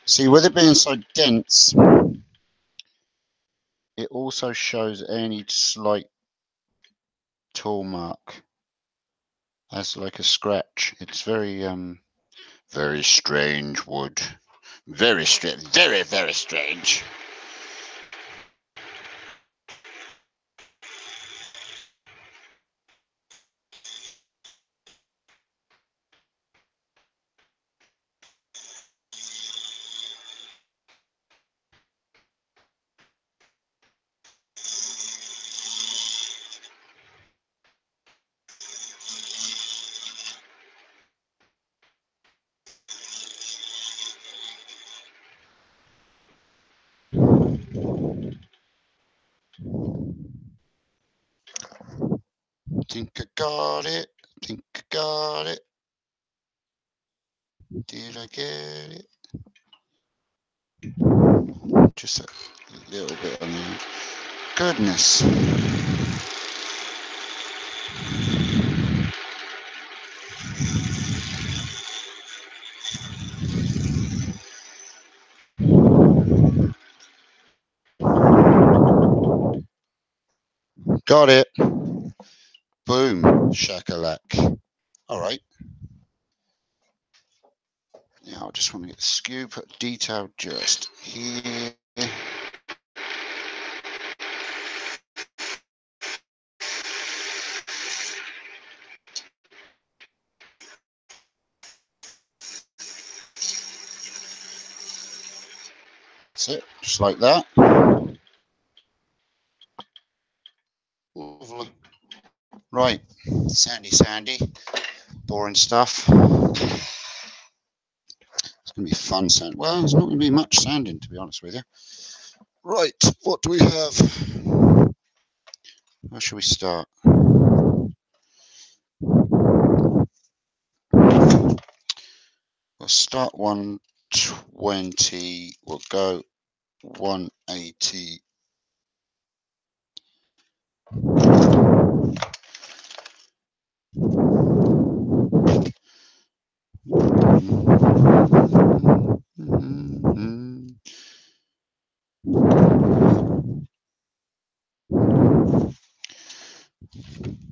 See, with it being so dense, it also shows any slight tool mark as like a scratch. It's very very strange wood. Very strange. Very, very strange. Think I got it. Think I got it. Did I get it? Just a little bit on the goodness. Got it. Boom. Shakalak. All right. Now I just want to get the skew, put detail just here. That's it. Just like that. Lovely. Right. Sandy. Boring stuff. It's going to be fun sand. Well, there's not going to be much sanding, to be honest with you. Right, what do we have? Where shall we start? We'll start 120. We'll go 180.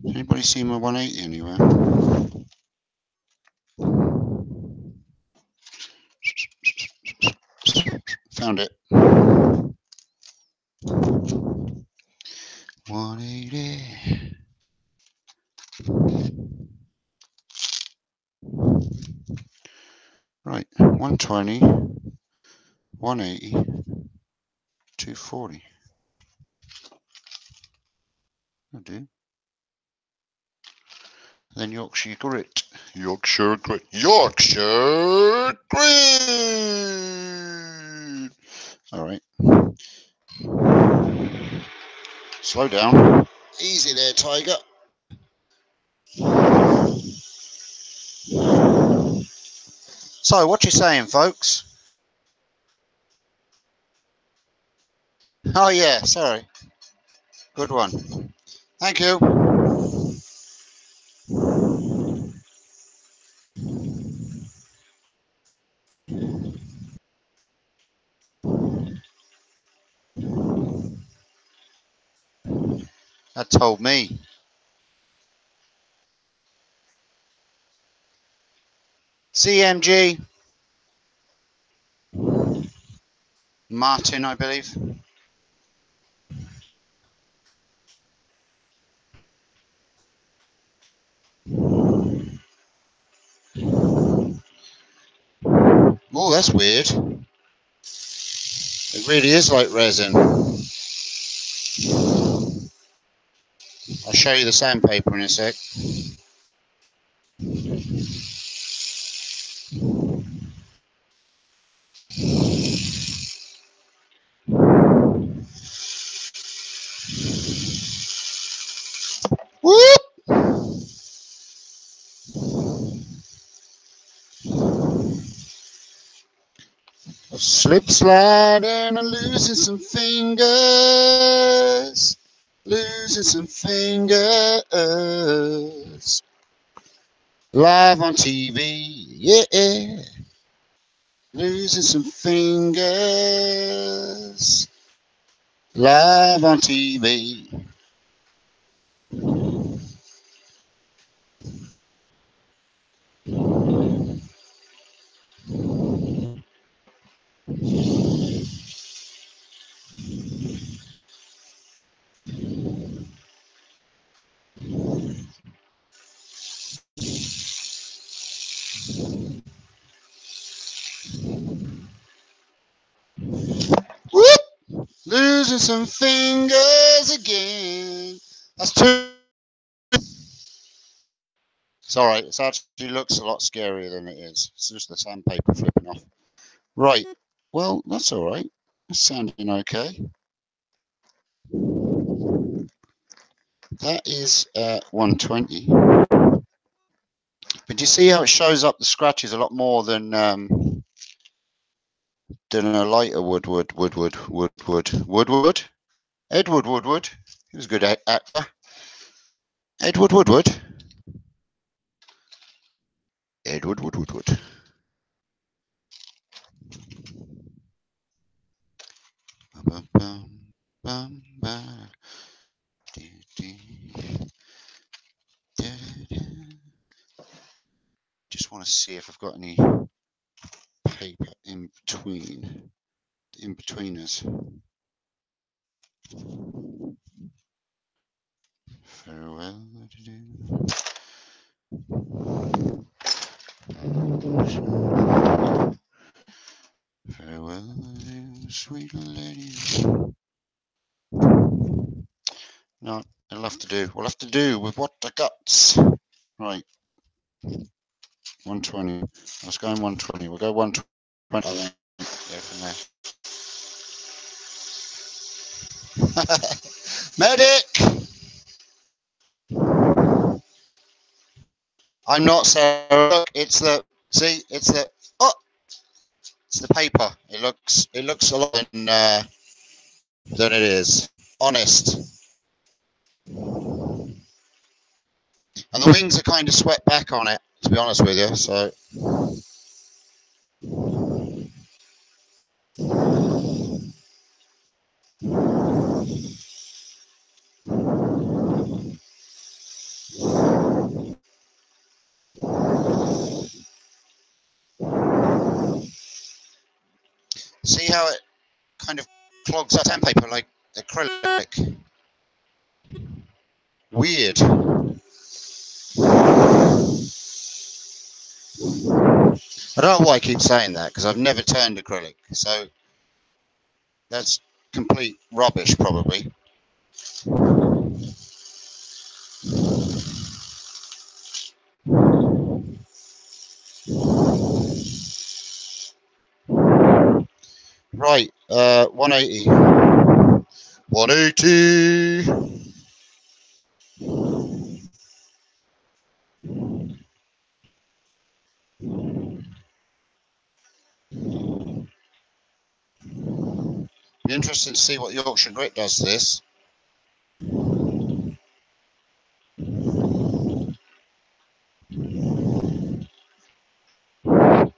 Anybody see my 180 anywhere? Found it. 180. Right, 120, 180, 240. I do. Then Yorkshire grit. Yorkshire grit. Yorkshire grit. All right. Slow down. Easy there, Tiger. So, what you saying, folks? Oh, yeah, sorry. Good one. Thank you. That told me. CMG. Martin, I believe. Oh, that's weird. It really is like resin. I'll show you the sandpaper in a sec. Whoop! Slip sliding and losing some fingers. Losing some fingers. Live on TV, yeah. Losing some fingers. Live on TV. Whoop! Losing some fingers again. That's two. It's alright. It actually looks a lot scarier than it is. It's just the sandpaper flipping off. Right. Well, that's alright. It's sounding okay. That is 120. But do you see how it shows up the scratches a lot more than a lighter Woodwood? Edward Woodward. He was a good actor. Edward Woodward. Edward Woodward. Bum, bum, bum, bum. Just want to see if I've got any paper in betweeners. Farewell. Farewell, sweet lady. No, it'll have to do. We'll have to do with what I got. Right. 120. I was going 120. We'll go 120. I think. Go from there. Medic! I'm not Sarah. Look, it's the it's the paper. It looks a lot than it is. Honest. And the wings are kind of swept back on it, to be honest with you. So see how it kind of clogs up sandpaper like acrylic. Weird. I don't know why I keep saying that because I've never turned acrylic. So that's complete rubbish, probably. Right, 180. 180. Be interested to see what Yorkshire Grit does to this.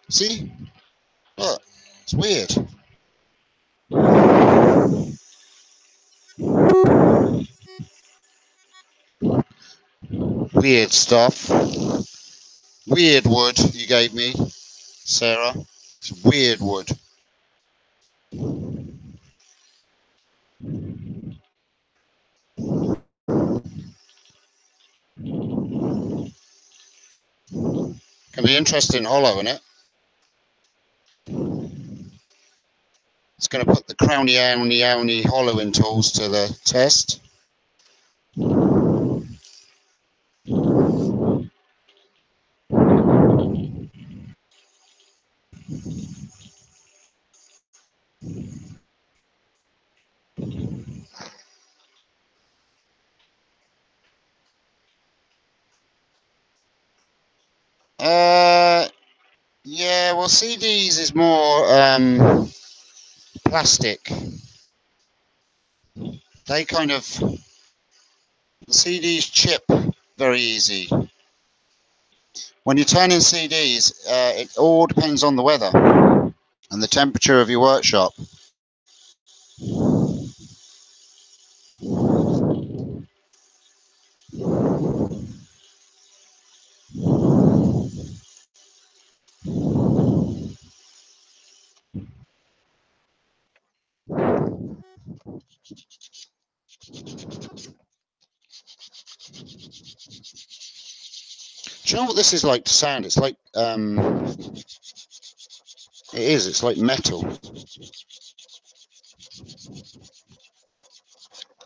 See? Look, it's weird. Weird stuff. Weird wood you gave me, Sarah. It's weird wood. Can be interesting hollow in it. It's going to put the crowny owny hollowing tools to the test. Yeah, well, CDs is more plastic. They kind of the CDs chip very easy. When you turn in CDs, it all depends on the weather. And the temperature of your workshop? Do you know what this is like to sound? It's like, it's like metal.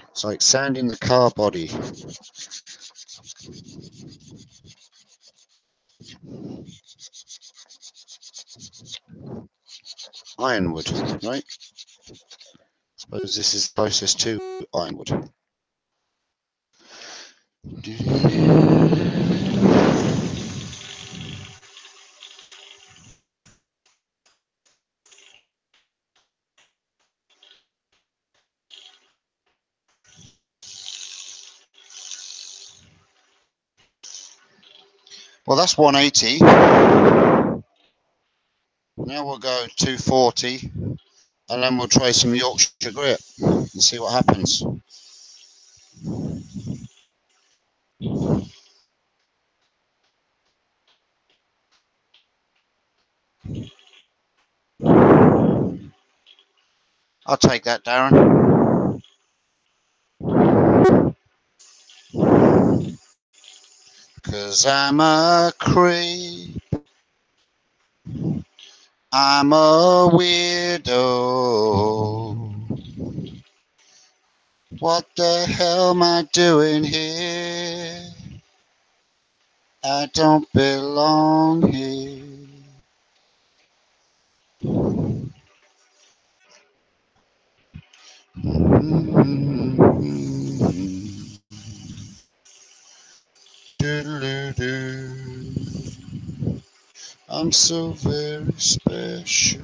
It's like sanding the car body. Ironwood, right? I suppose this is closest to ironwood. Well, that's 180. Now we'll go 240, and then we'll try some Yorkshire grip and see what happens. I'll take that, Darren. Cause I'm a creep. I'm a weirdo. What the hell am I doing here? I don't belong here. I'm so very special.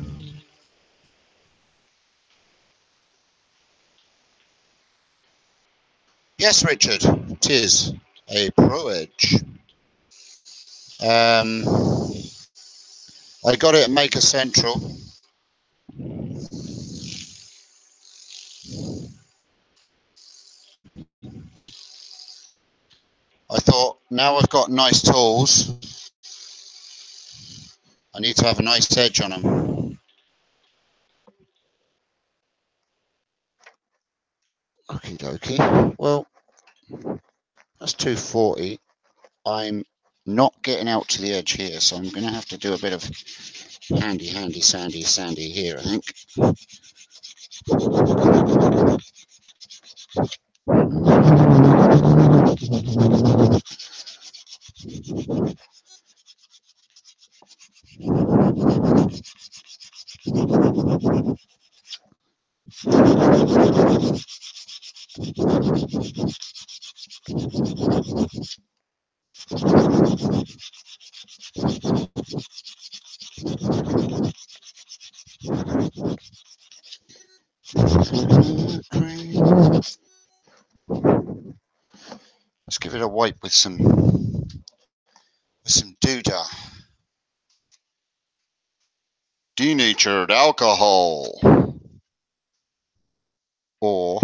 Yes, Richard, 'tis a pro-edge. I got it at Maker Central. I thought, now I've got nice tools, I need to have a nice edge on them. Okie dokie. Well, that's 240. I'm not getting out to the edge here, so I'm going to have to do a bit of handy, sandy here, I think. Let's give it a wipe with some doodah. Denatured alcohol. Or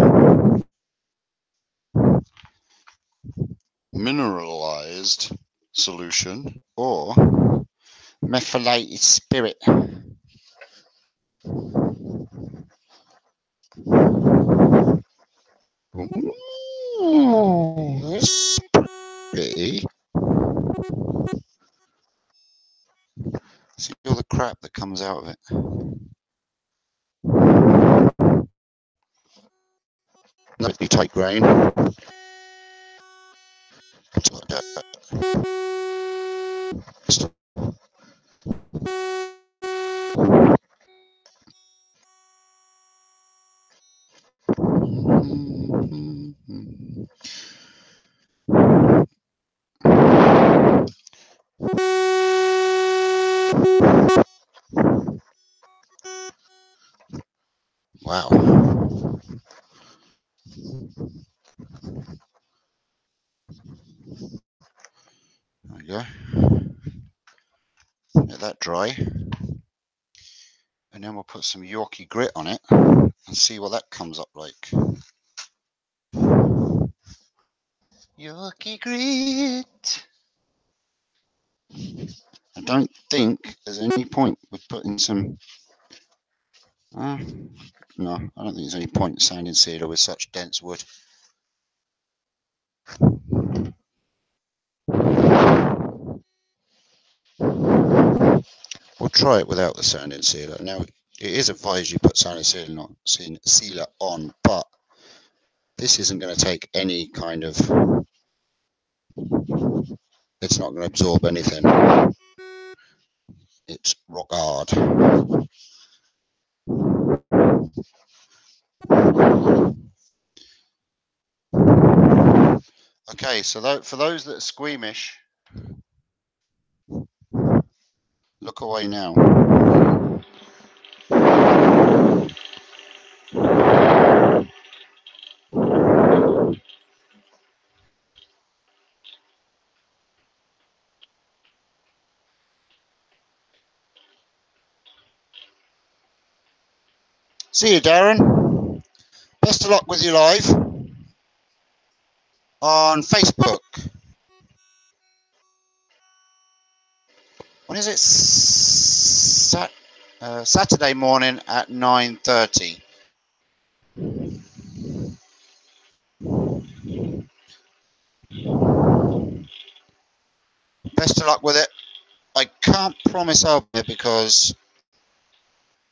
mineralized solution. Or methylated spirit. Ooh, that's pretty. See all the crap that comes out of it. Nice tight grain. Wow. There we go. Let that dry. And then we'll put some Yorkie grit on it and see what that comes up like. Yorkie grit. I don't think there's any point with putting some. No, I don't think there's any point in sanding sealer with such dense wood. We'll try it without the sanding sealer. Now, it is advised you put sanding sealer on, but this isn't going to take any kind of. It's not going to absorb anything. It's rock hard. Okay, so for those that are squeamish, look away now. See you, Darren. Best of luck with your live on Facebook. When is it? Saturday morning at 9:30. Best of luck with it. I can't promise I'll be because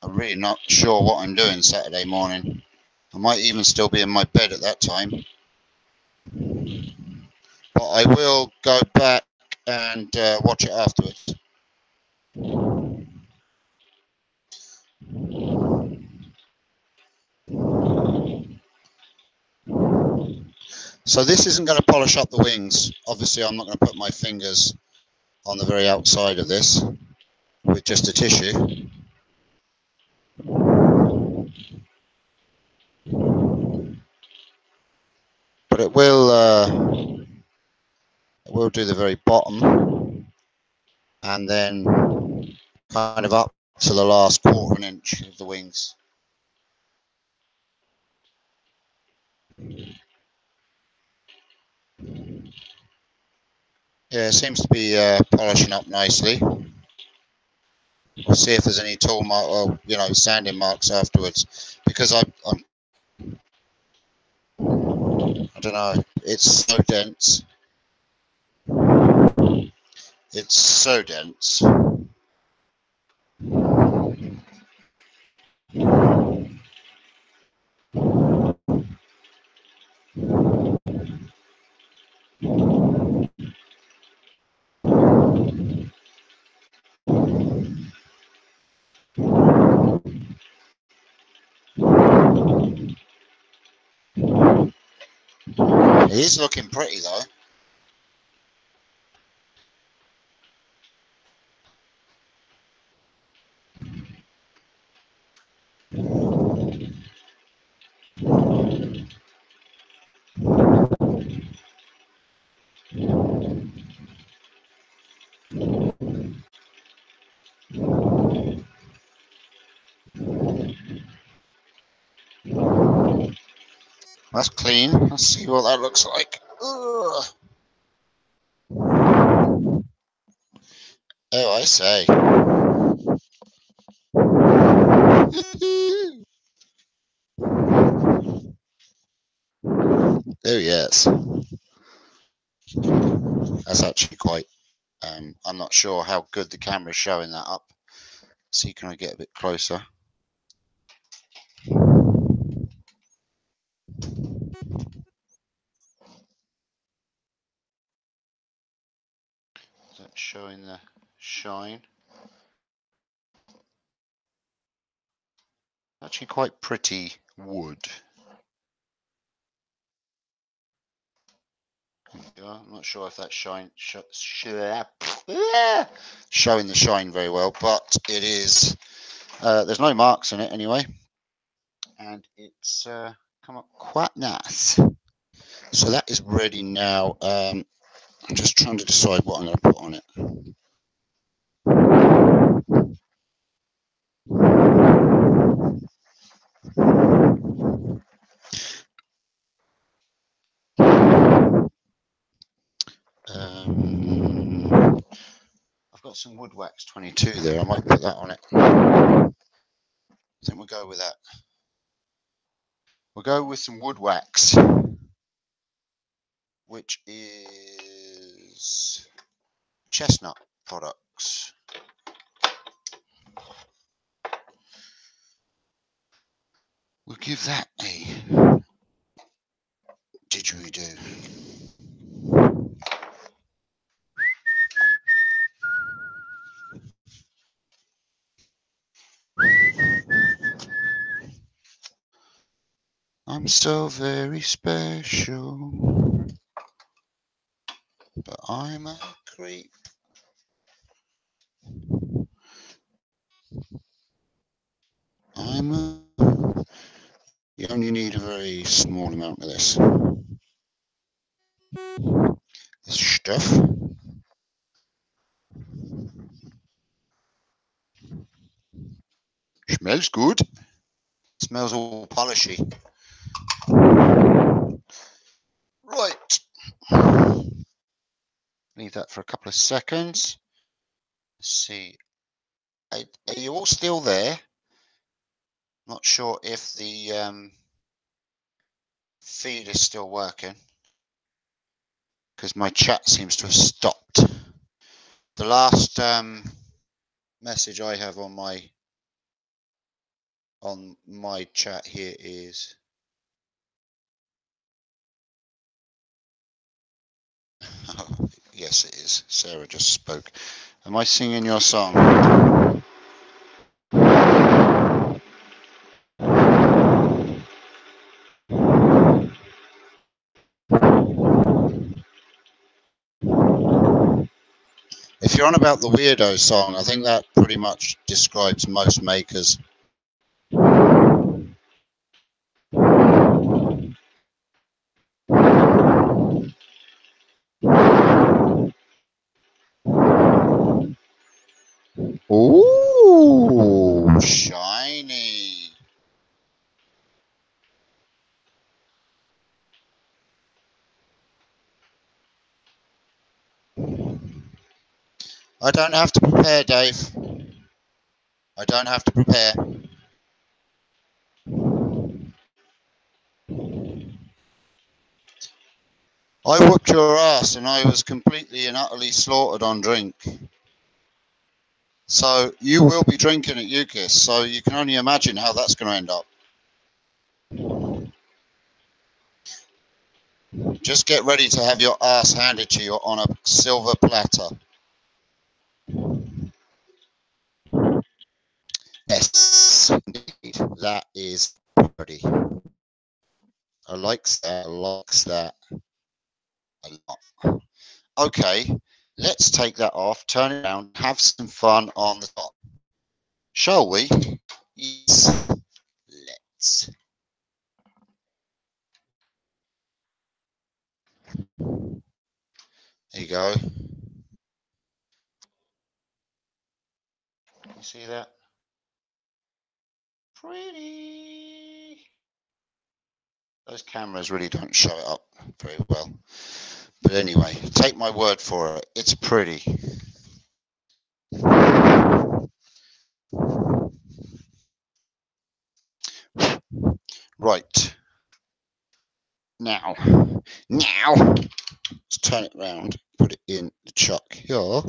I'm really not sure what I'm doing Saturday morning. I might even still be in my bed at that time. But I will go back and watch it afterwards. So this isn't going to polish up the wings. Obviously, I'm not going to put my fingers on the very outside of this with just a tissue. But it will do the very bottom and then kind of up to the last 1/4 inch of the wings. Yeah, it seems to be polishing up nicely. We'll see if there's any tool mark or sanding marks afterwards, because I don't know. It's so dense. It's so dense. It is looking pretty though. That's clean. Let's see what that looks like. Ugh. Oh, I say. Oh, yes. That's actually quite. I'm not sure how good the camera is showing that up. See, can I get a bit closer? Is that showing the shine? Actually, quite pretty wood. I'm not sure if that's showing the shine very well, but it is. There's no marks in it anyway, and it's come up quite nice. So that is ready now. I'm just trying to decide what I'm going to put on it. got some wood wax 22 there. I might put that on it. I think we'll go with that. We'll go with some wood wax, which is chestnut products. We'll give that a didgeridoo. I'm so very special, but I'm a creep. You only need a very small amount of this stuff. Smells good. Smells all polishy. Right. Leave that for a couple of seconds. Let's see. Are you all still there? Not sure if the feed is still working, because my chat seems to have stopped. The last message I have on my chat here is yes, it is. Sarah just spoke. Am I singing your song? If you're on about the weirdo song, I think that pretty much describes most makers. Ooh, shiny. I don't have to prepare, Dave. I don't have to prepare. I whooped your ass and I was completely and utterly slaughtered on drink. So you will be drinking at UKIS, so you can only imagine how that's going to end up. Just get ready to have your ass handed to you on a silver platter. Yes, indeed. That is pretty. I likes that. I likes that a lot. Okay, let's take that off, turn it around, have some fun on the top. Shall we? Yes, let's. There you go. You see that? Pretty. Those cameras really don't show it up very well. But anyway, take my word for it. It's pretty. Right. Now, let's turn it round, put it in the chuck here.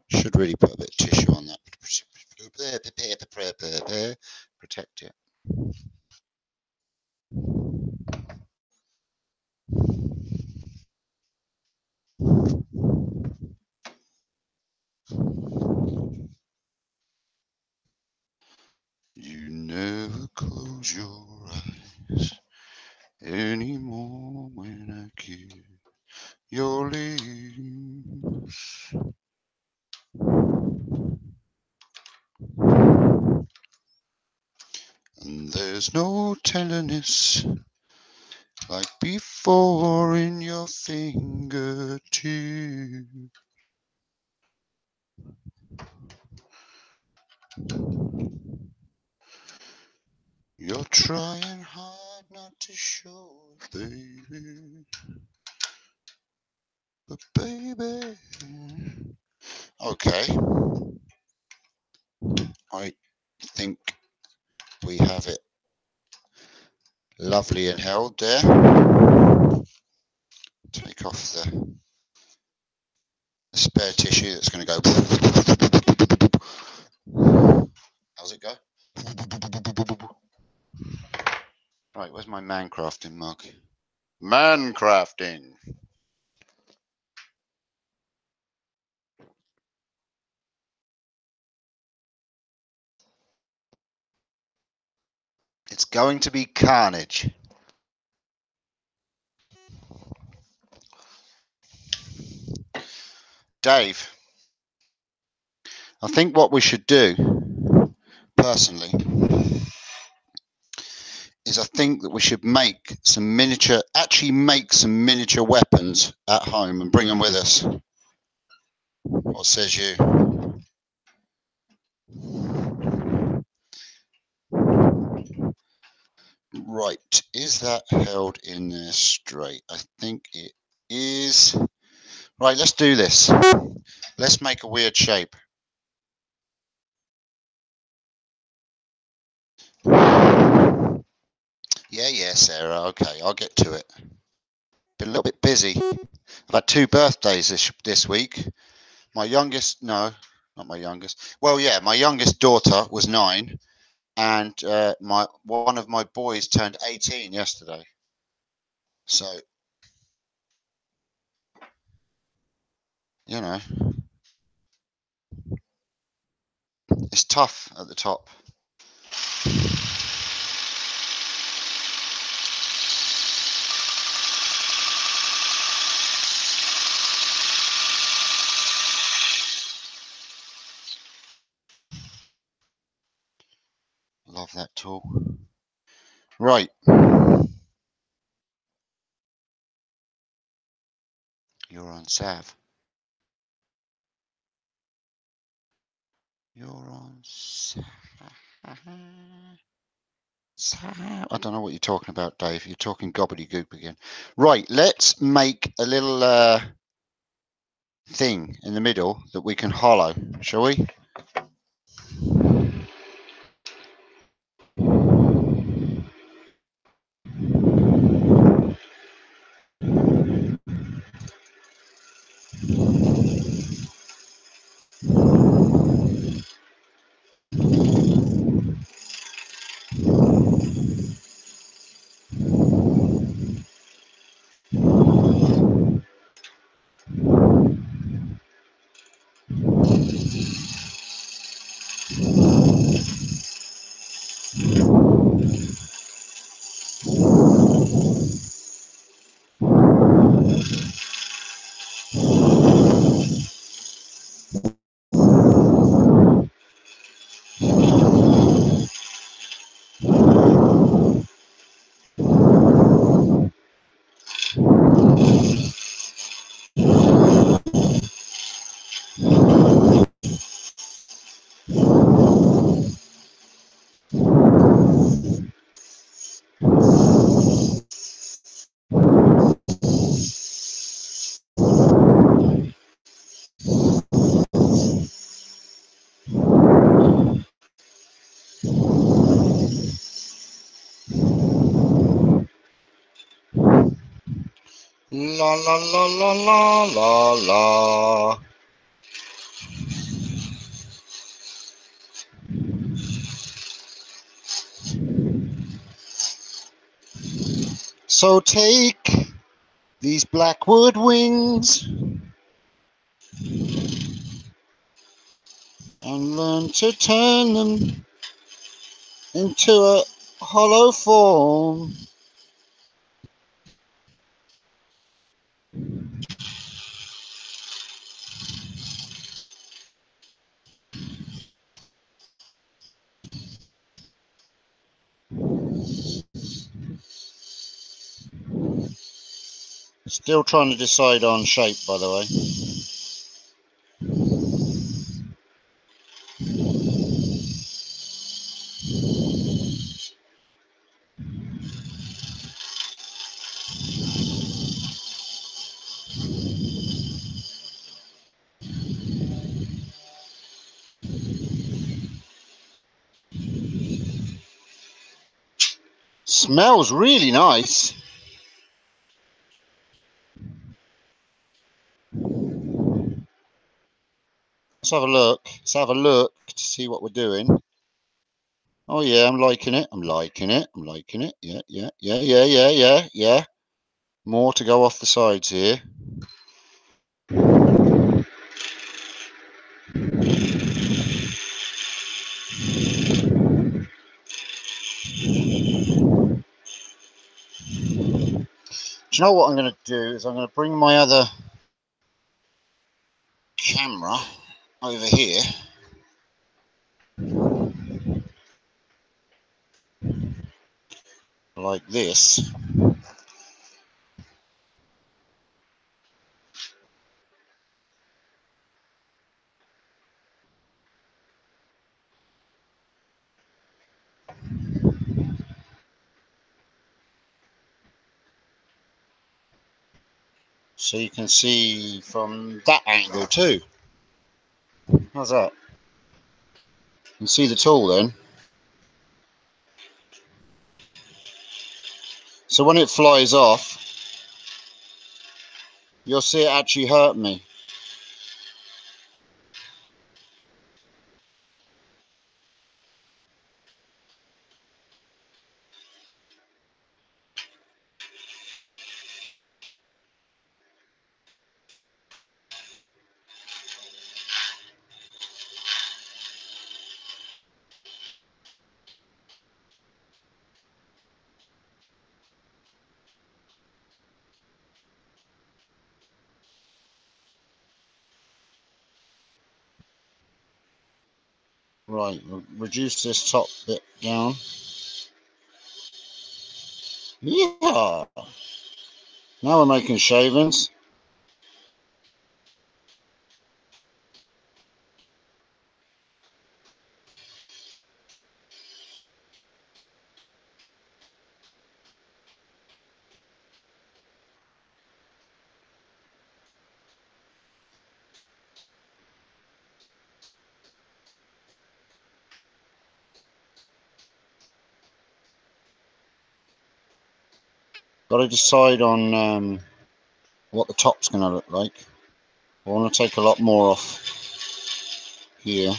Should really put a bit of tissue on that. Protect it. You never close your eyes anymore when I kiss your lips. And there's no tenderness like before in your fingertips. You're trying hard not to show it, baby. But baby, okay, I think we have it lovely and held there. Take off the spare tissue that's going to go. How's it go? Right, where's my man crafting mug? Man crafting. It's going to be carnage. Dave, I think what we should do, personally, is I think that we should make some miniature weapons at home and bring them with us. What says you? Right, is that held in there straight? I think it is. Right, let's do this. Let's make a weird shape. Yeah, Sarah, okay, I'll get to it. Been a little bit busy. I've had 2 birthdays this week. My youngest, no, not my youngest. Well, yeah, my youngest daughter was 9, and one of my boys turned 18 yesterday. So, you know, it's tough at the top. Love that tool. Right. You're on Sav. You're on Sav. I don't know what you're talking about, Dave. You're talking gobbledygook again. Right, let's make a little thing in the middle that we can hollow, shall we? La la la la la la la. So take these blackwood wings and learn to turn them into a hollow form. Still trying to decide on shape, by the way. Smells really nice. Let's have a look. Let's have a look to see what we're doing. Oh yeah, I'm liking it. I'm liking it. I'm liking it. Yeah, yeah, yeah, yeah, yeah, yeah, yeah. More to go off the sides here. Do you know what I'm going to do is I'm going to bring my other camera over here. Like this. So you can see from that angle too. How's that? You can see the tool then. So when it flies off, you'll see it actually hurt me. Right, we'll reduce this top bit down. Yeah. Now we're making shavings. Got to decide on what the top's going to look like. I want to take a lot more off here.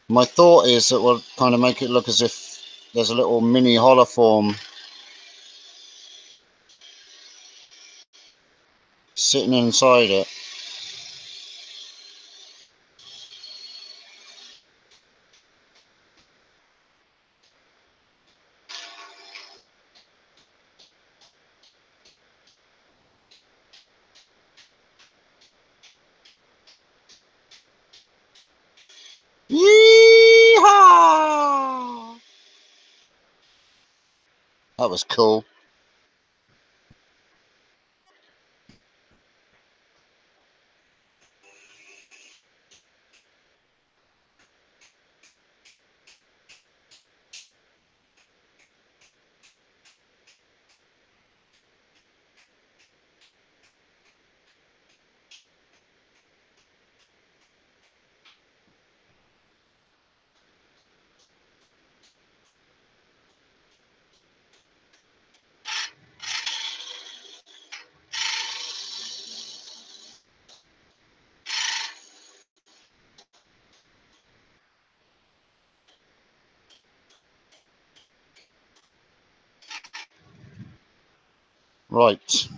My thought is that we'll kind of make it look as if there's a little mini holoform sitting inside it. Yeehaw! That was cool. Right.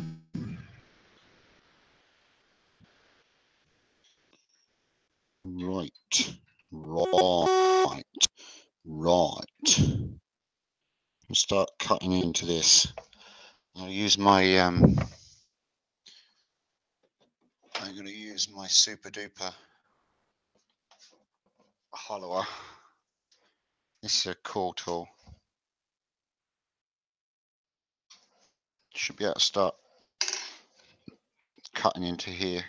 Right. Right. Right. I'll start cutting into this. I'll use my I'm going to use my super duper hollower. This is a cool tool. Should be able to start cutting into here.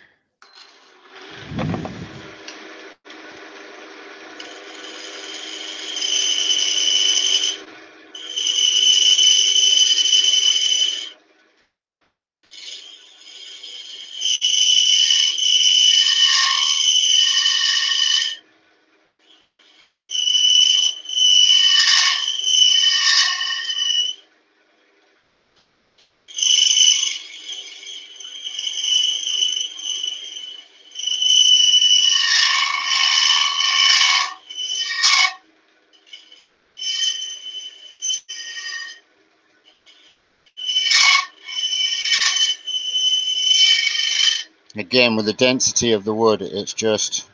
Again, with the density of the wood, it's just...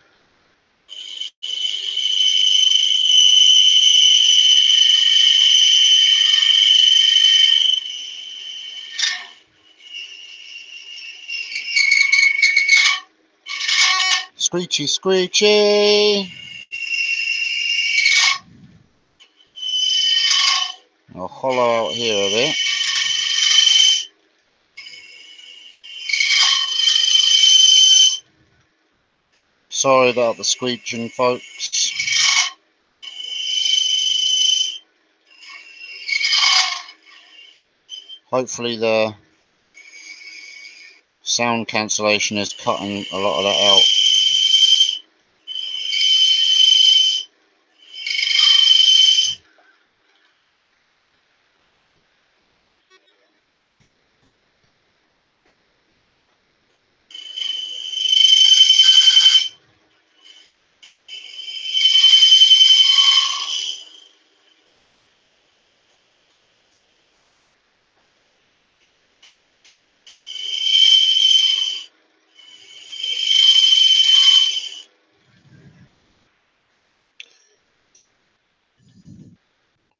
Screechy, screechy! I'll hollow out here a bit. Sorry about the screeching, folks. Hopefully the sound cancellation is cutting a lot of that out.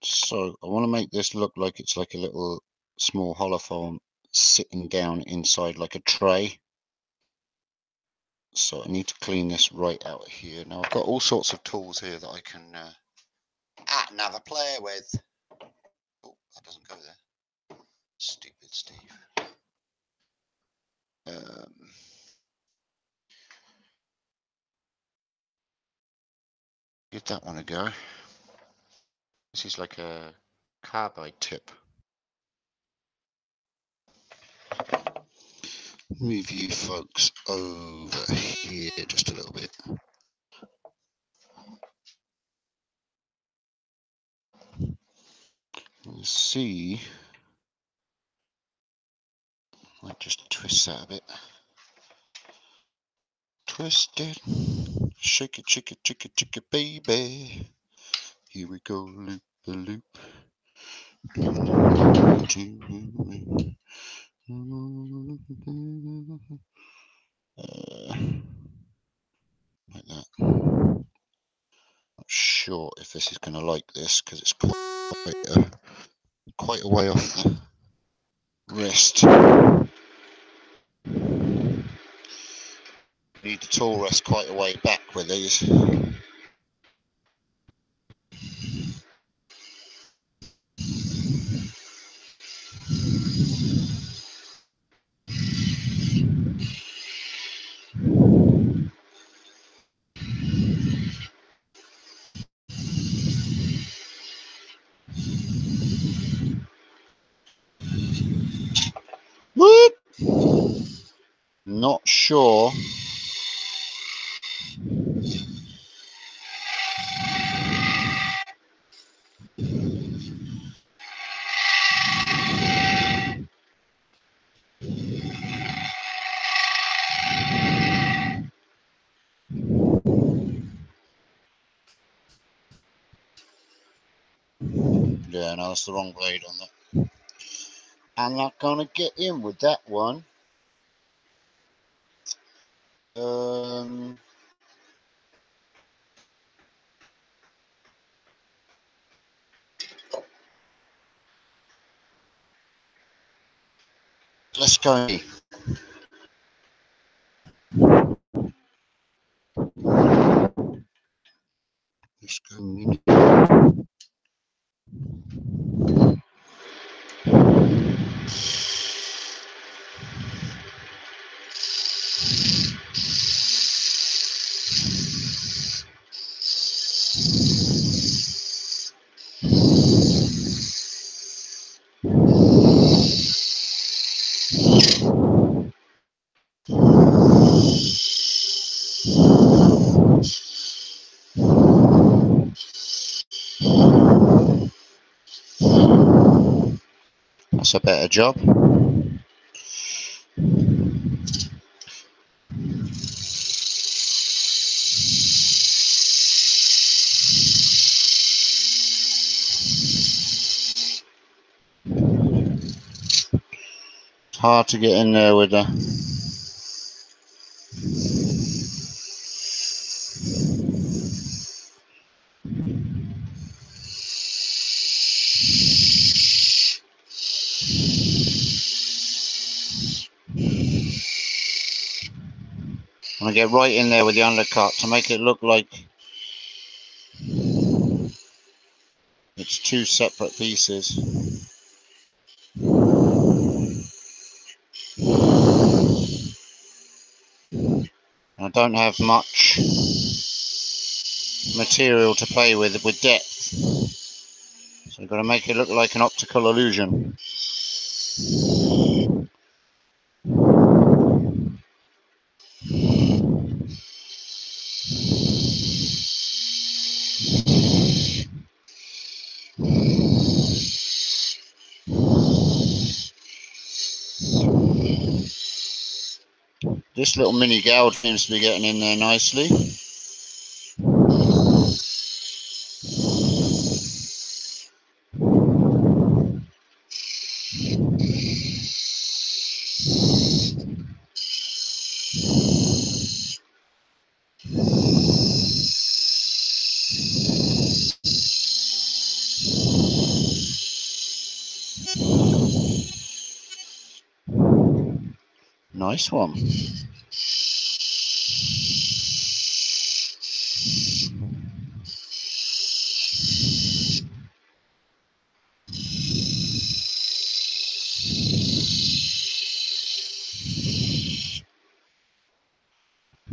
So I want to make this look like it's like a little small holophone sitting down inside like a tray. So I need to clean this right out of here. Now I've got all sorts of tools here that I can never play with. Oh, that doesn't go there. Stupid Steve. Give that one a go. This is like a carbide tip. Move you folks over here just a little bit. Let's see. I just twist that a bit. Twist it. Shake it, shake it, shake it, shake it, baby. Here we go, loop the loop. Like that. Not sure if this is going to like this because it's quite a way off the wrist. Need the tool rest quite a way back with these. What? Not sure. Yeah, no, that's the wrong blade on that. I'm not gonna get in with that one. Let's go. Let's go. That's a better job. Hard to get in there with the I get right in there with the undercut to make it look like it's two separate pieces. I don't have much material to play with depth, so I've got to make it look like an optical illusion. This little mini gouge seems to be getting in there nicely. Nice one.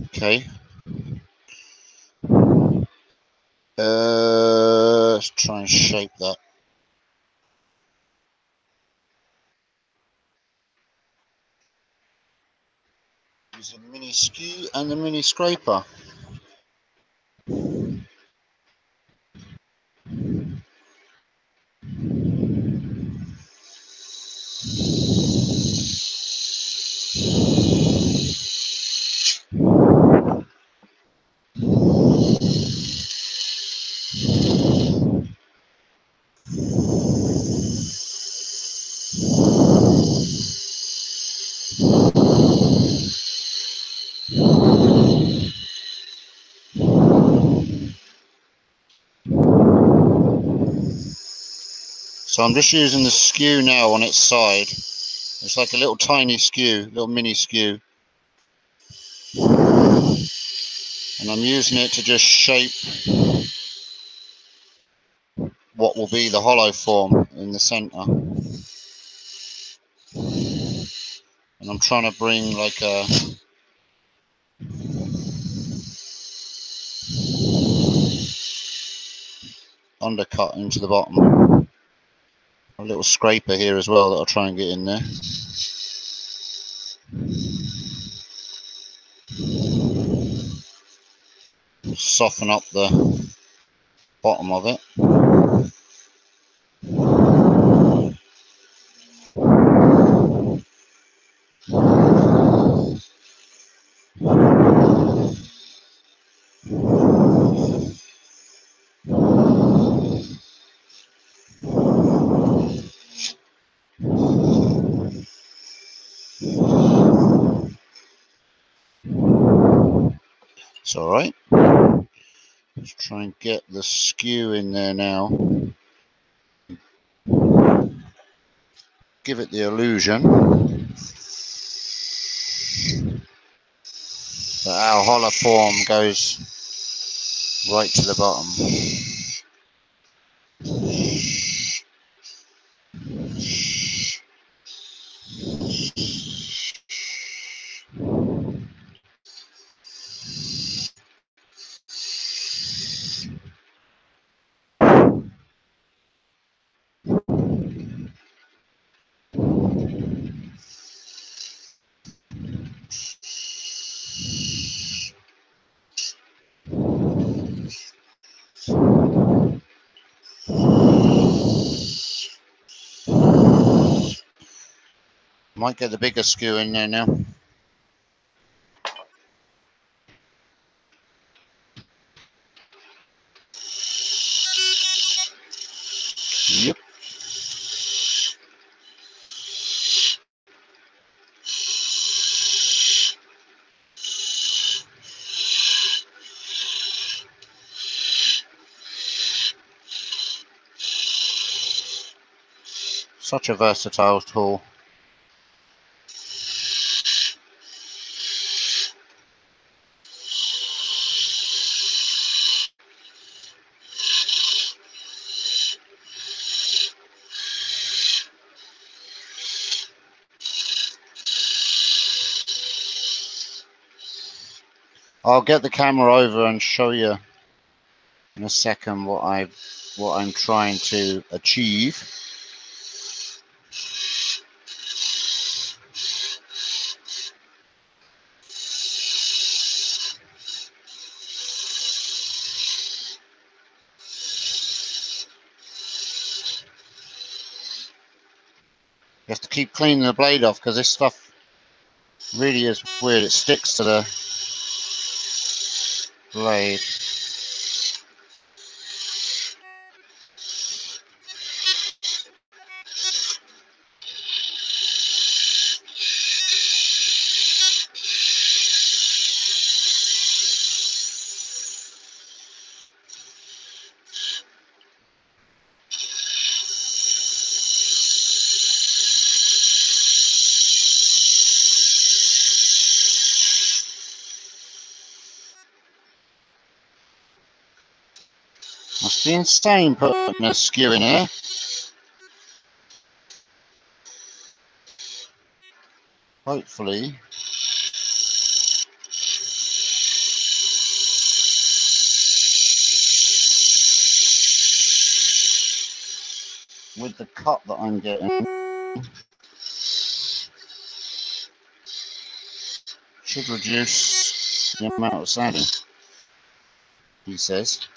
Okay. Let's try and shape that. Use a mini skew and the mini scraper. So I'm just using the skew now on its side. It's like a little tiny skew, little mini skew. And I'm using it to just shape what will be the hollow form in the center. And I'm trying to bring like a undercut into the bottom. A little scraper here as well that I'll try and get in there. Soften up the bottom of it. It's alright. Let's try and get the skew in there now. Give it the illusion that our hollow form goes right to the bottom. Might get the bigger skew in there now. Yep. Such a versatile tool. I'll get the camera over and show you in a second what I'm trying to achieve. You have to keep cleaning the blade off because this stuff really is weird. It sticks to the blade. Must be insane putting a skew in here. Hopefully. With the cut that I'm getting, should reduce the amount of sanding, he says.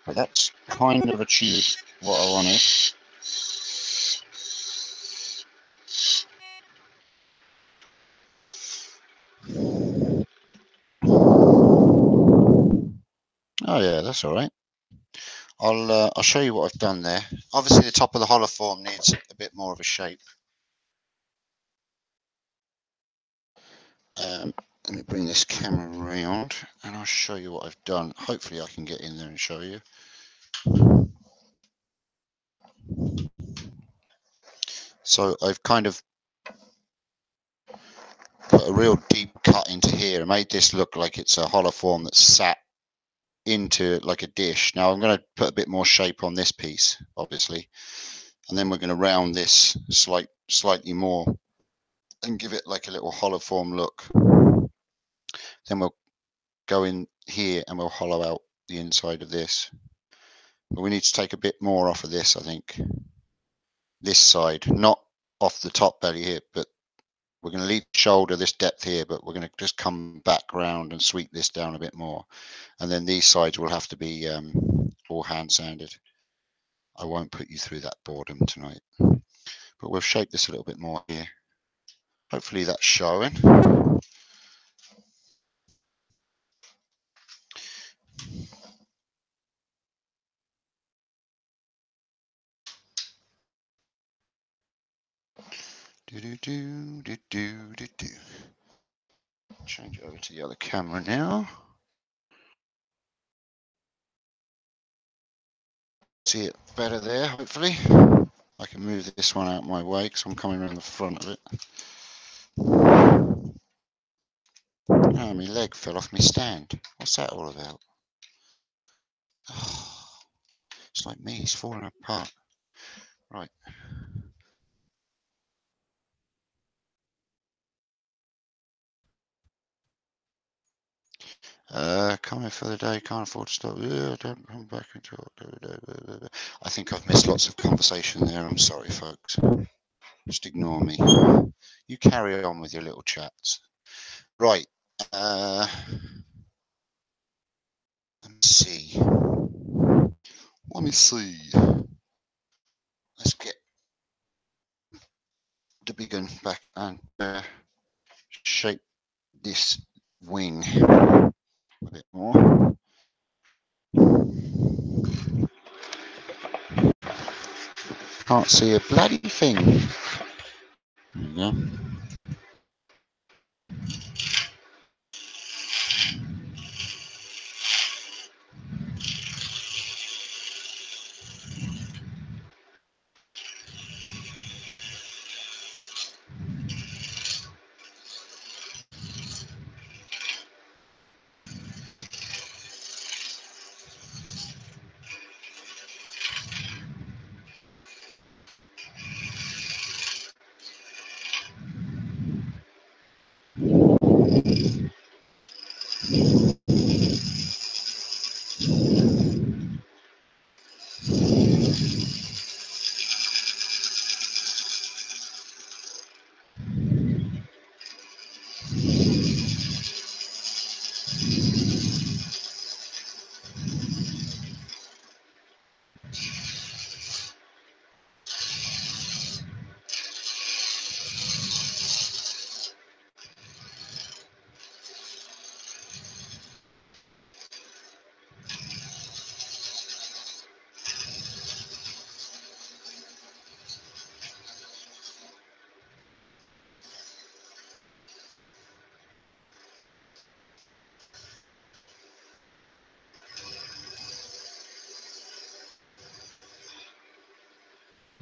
But that's kind of achieved what I wanted. Oh yeah, that's all right. I'll show you what I've done there. Obviously, the top of the hollow form needs a bit more of a shape. Let me bring this camera around and I'll show you what I've done. Hopefully, I can get in there and show you. So I've kind of put a real deep cut into here and made this look like it's a hollow form that's sat into like a dish. Now I'm going to put a bit more shape on this piece, obviously, and then we're going to round this slightly more and give it like a little hollow form look. Then we'll go in here and we'll hollow out the inside of this. But we need to take a bit more off of this, I think. This side, not off the top belly here, but we're going to leave shoulder this depth here, but we're going to just come back round and sweep this down a bit more. And then these sides will have to be all hand sanded. I won't put you through that boredom tonight, but we'll shape this a little bit more here. Hopefully that's showing. Change it over to the other camera now. See it better there, hopefully. I can move this one out of my way because I'm coming around the front of it. Oh, my leg fell off my stand. What's that all about? Oh, it's like me, it's falling apart. Right. Coming for the day, can't afford to stop. Don't come back until. I think I've missed lots of conversation there. I'm sorry, folks. Just ignore me. You carry on with your little chats. Right. Let me see. Let me see. Let's get the big gun back and shape this wing a bit more. Can't see a bloody thing. There we go.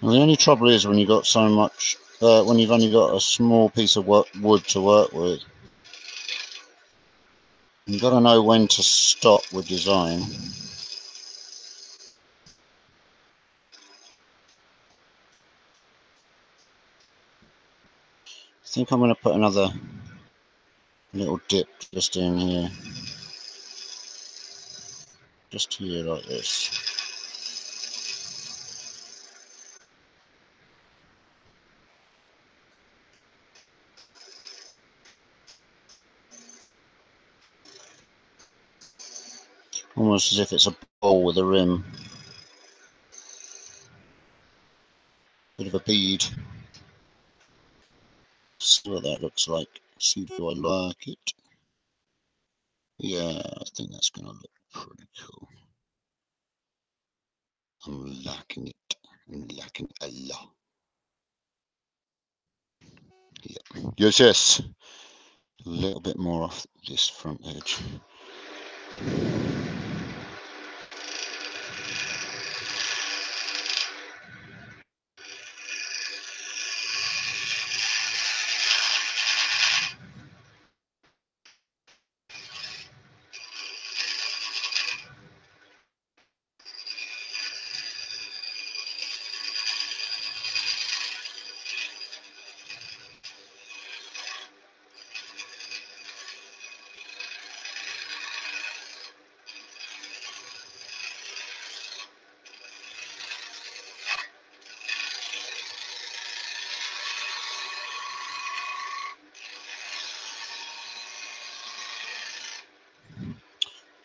Well, the only trouble is when you've got so much, when you've only got a small piece of wood to work with, you've got to know when to stop with design. I think I'm going to put another little dip just in here. Just here like this. Almost as if it's a bowl with a rim. Bit of a bead. See what that looks like. See, do I like it? Yeah, I think that's going to look pretty cool. I'm liking it. I'm liking it a lot. Yeah. Yes, yes. A little bit more off this front edge.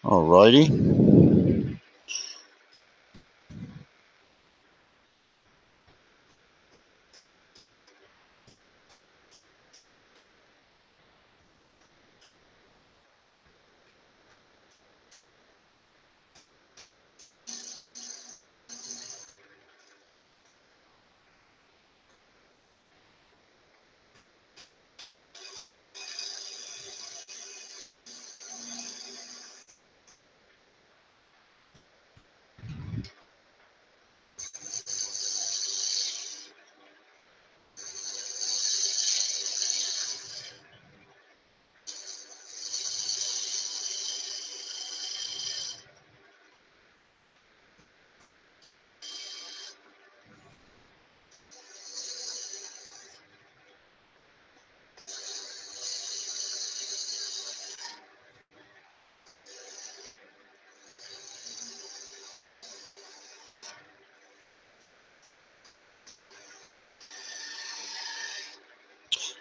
Alrighty.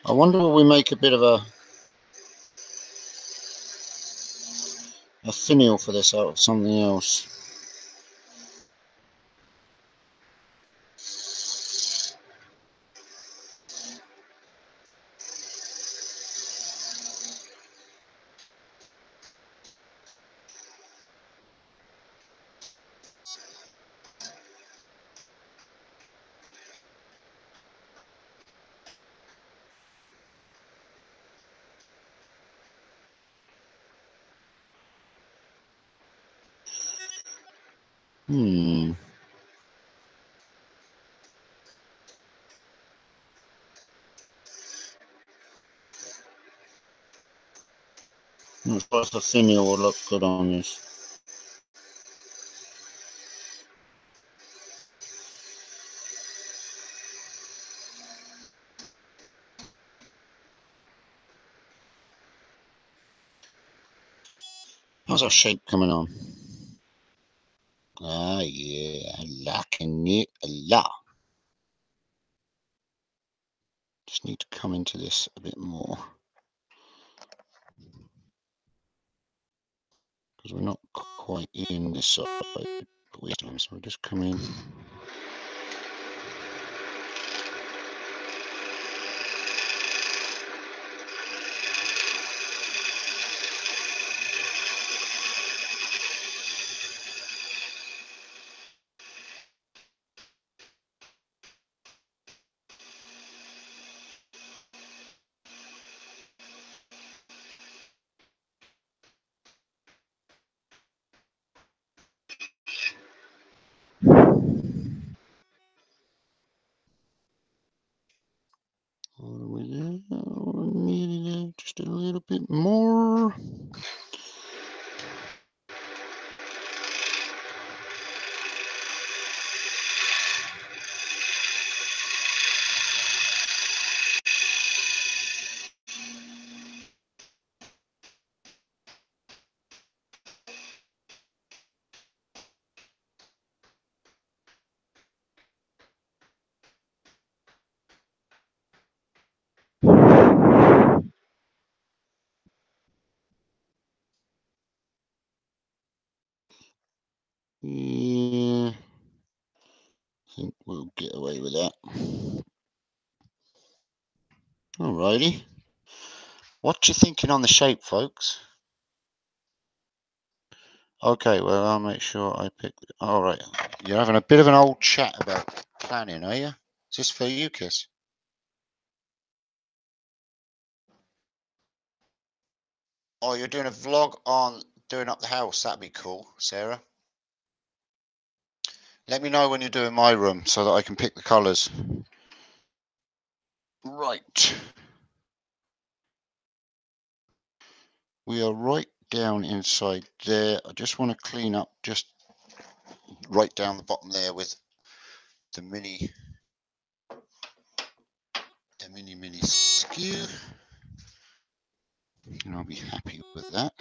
I wonder if we make a bit of a finial for this out of something else. Looks like the finial will look good on this. How's our shape coming on? Ah, yeah, liking it a lot. Just need to come into this a bit more because we're not quite in this side, but we have to, so we'll just come in. All the way there, nearly there, just a little bit more. Yeah, I think we'll get away with that. Alrighty. What you thinking on the shape, folks? Okay, well, I'll make sure I pick. All right, you're having a bit of an old chat about planning, are you? Is this for you, Kiss? Oh, you're doing a vlog on doing up the house. That'd be cool, Sarah. Let me know when you're doing my room so that I can pick the colours. Right. We are right down inside there. I just want to clean up just right down the bottom there with the mini skew. And I'll be happy with that.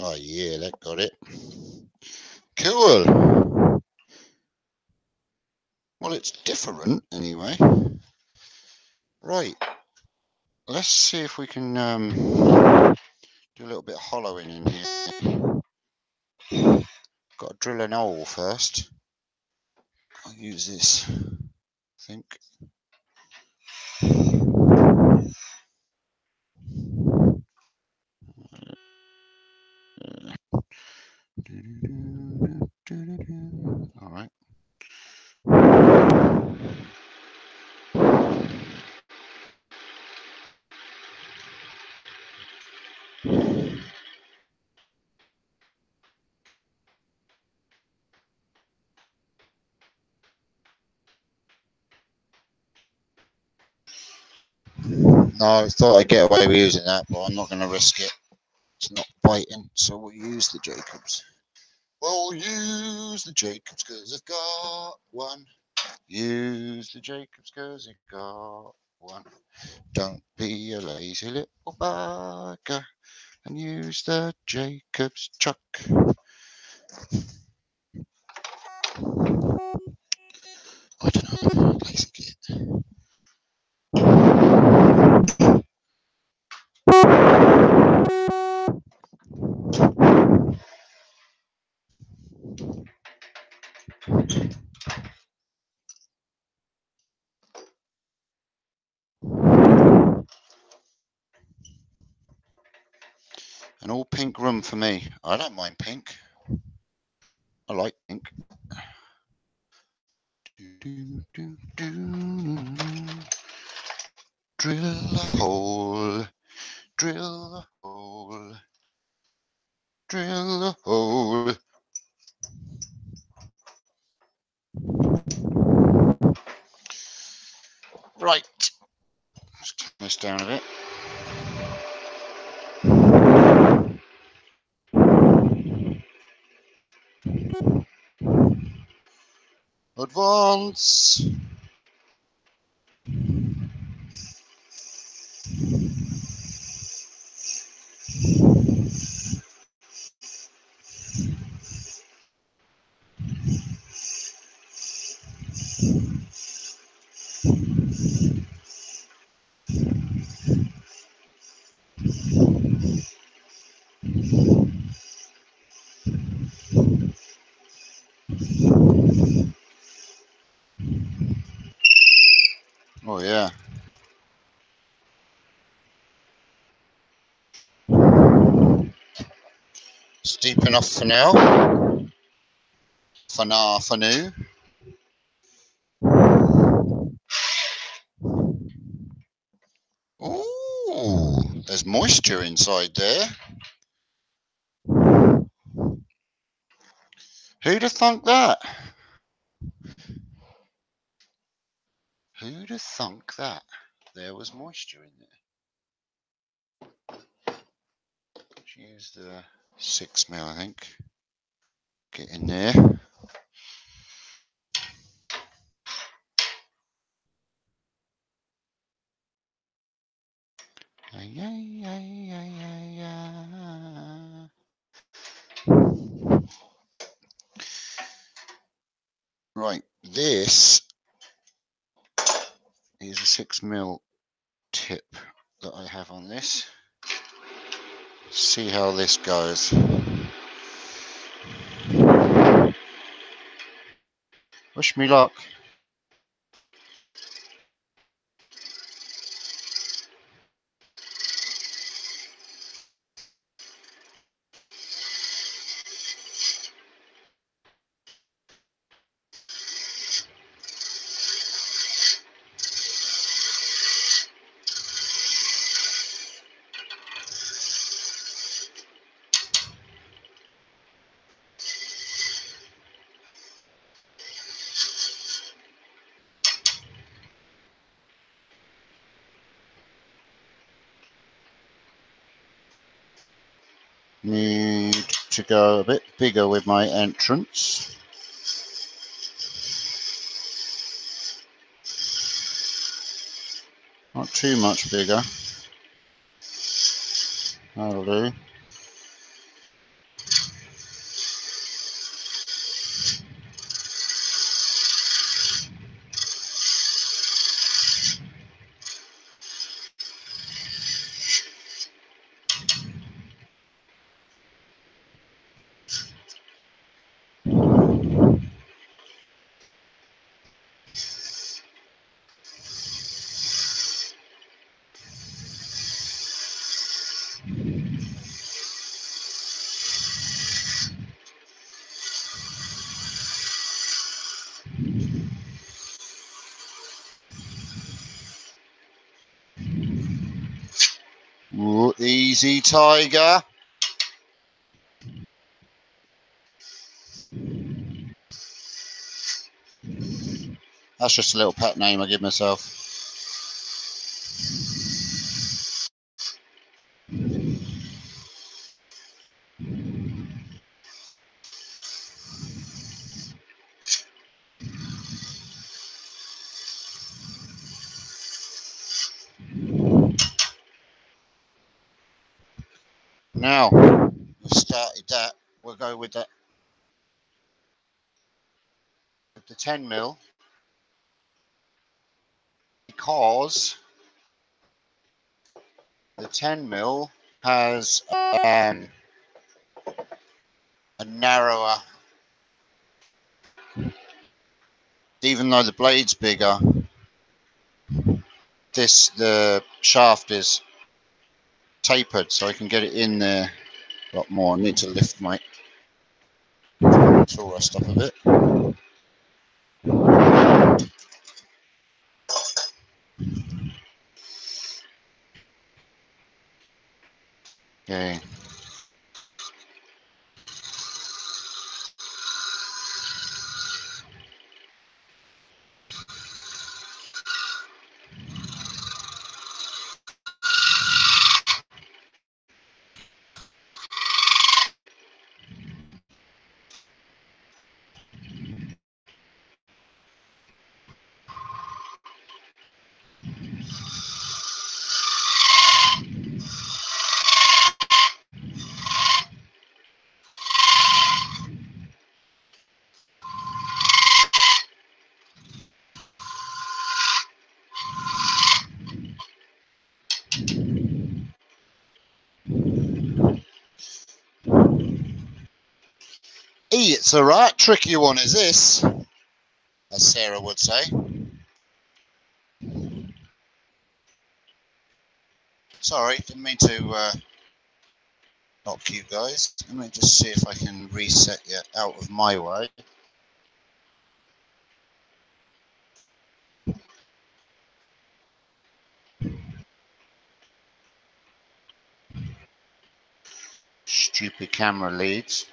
Oh yeah, that got it. Cool. Well, it's different anyway. Right. Let's see if we can do a little bit of hollowing in here. Got to drill an hole first. I'll use this, I think. All right. No, I thought I'd get away with using that, but I'm not going to risk it. It's not biting, so we'll use the Jacobs. We'll use the Jacobs because I've got one. Use the Jacobs because I've got one. Don't be a lazy little bugger and use the Jacobs chuck. I don't know. Lazy kid. An all pink room for me. I don't mind pink. I like pink. Drill a hole. Drill a drill a hole. Right, let's turn this down a bit. Advance. Oh yeah. It's deep enough for now. For now. Ooh, there's moisture inside there. Who'd have thunk that? Who'd have thunk that? There was moisture in there. Let's use the 6mm, I think. Get in there. Right, this is a 6mm tip that I have on this. See how this goes. Wish me luck. Need to go a bit bigger with my entrance. Not too much bigger. That'll do. Ooh, easy, tiger. That's just a little pet name I give myself. Now, we've started that. We'll go with the 10mm because the 10mm has a narrower, even though the blade's bigger, the shaft is tapered, so I can get it in there a lot more. I need to lift my tool rest up a bit. Okay. It's a right tricky one, is this? As Sarah would say. Sorry, didn't mean to knock you guys. Let me just see if I can reset you out of my way. Stupid camera leads.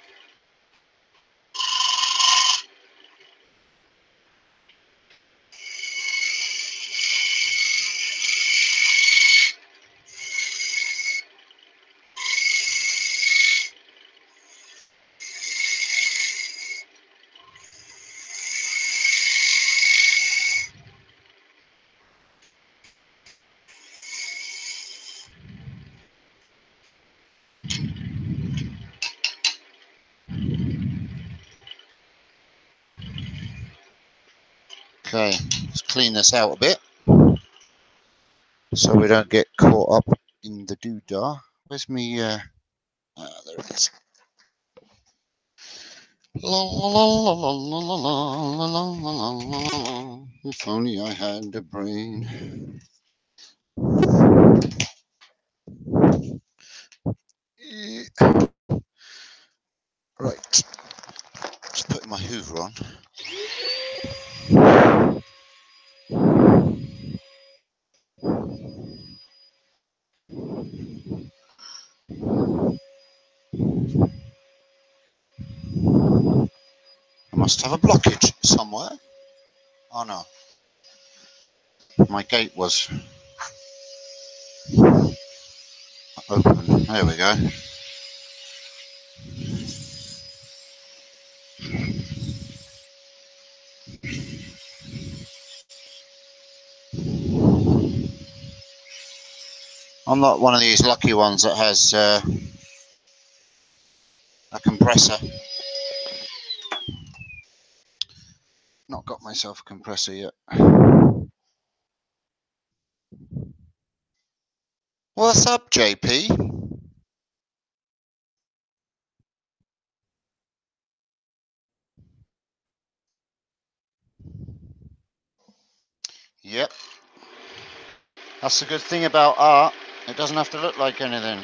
Okay, let's clean this out a bit so we don't get caught up in the doodah. Where's me? There it is. La, la, la, la, la, la, la, la, la, la. If only I had a brain. Right, just putting my Hoover on. I must have a blockage somewhere. Oh no, my gate was open. There we go. I'm not one of these lucky ones that has a compressor. Not got myself a compressor yet. What's up, JP? Yep. That's the good thing about art. It doesn't have to look like anything.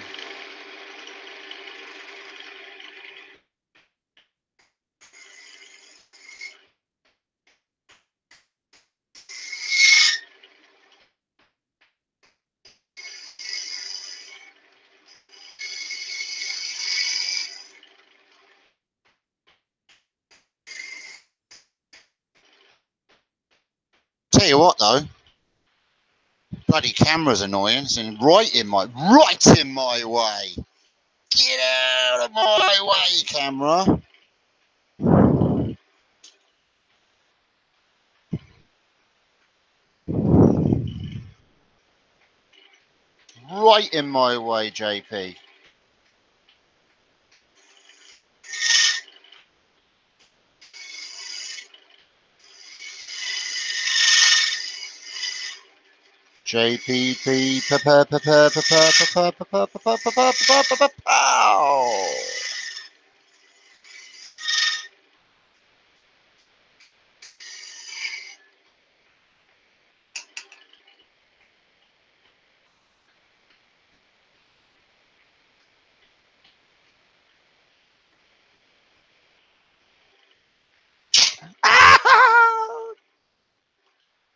Tell you what though, bloody camera's annoying. It's right in my way. Get out of my way, camera. Right in my way, JP. JPP.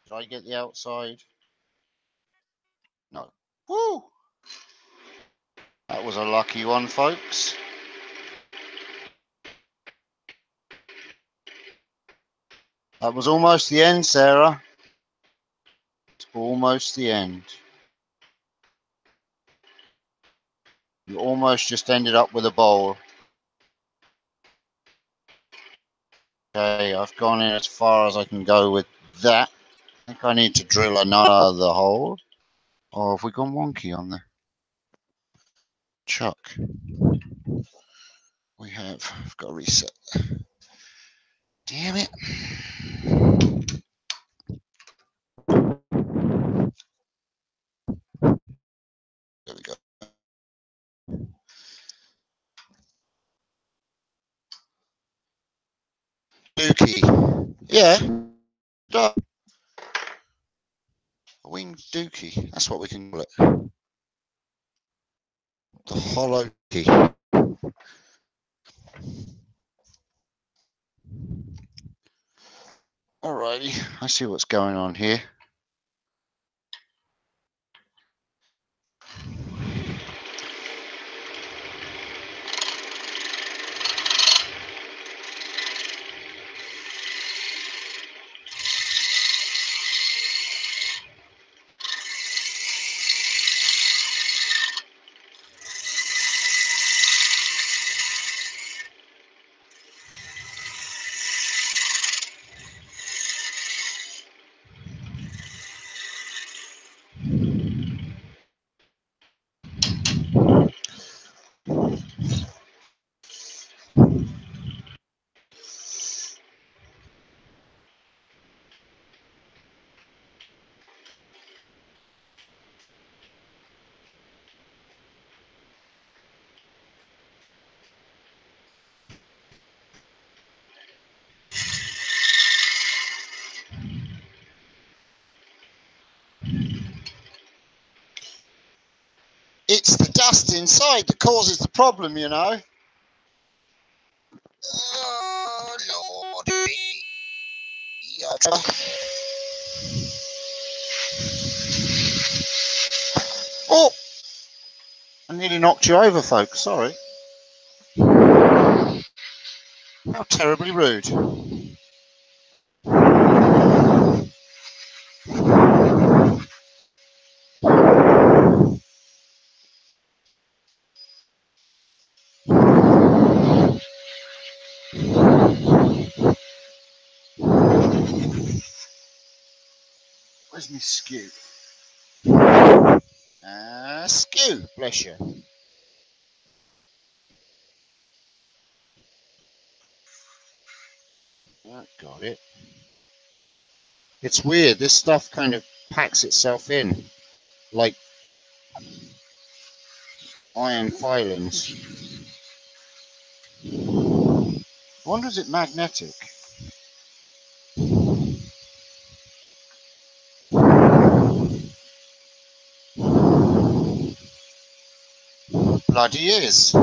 Did I get the outside? No. Woo! That was a lucky one, folks. That was almost the end, Sarah. It's almost the end. You almost just ended up with a bowl. Okay, I've gone in as far as I can go with that. I think I need to drill another hole. Or have we gone wonky on the chuck? We have. I've got to reset. Damn it. There we go. Yeah. A winged dookie. That's what we can call it. The hollow key. Alrighty, I see what's going on here. It's the dust inside that causes the problem, you know. Oh, Lord. Oh! I nearly knocked you over, folks. Sorry. How terribly rude. Where's my skew? Skew, bless you. Oh, got it. It's weird. This stuff kind of packs itself in like iron filings. I wonder, is it magnetic? Bloody is.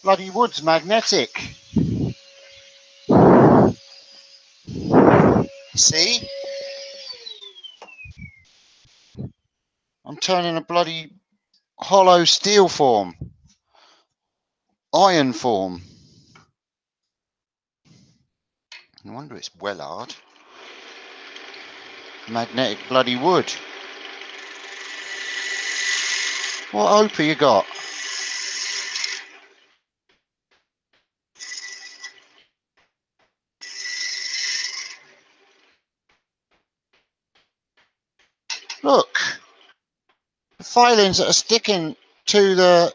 Bloody wood's magnetic. See? I'm turning a bloody hollow steel form. Iron form. No wonder it's Wellard. Magnetic bloody wood. What hope you got? Look. The filings that are sticking to the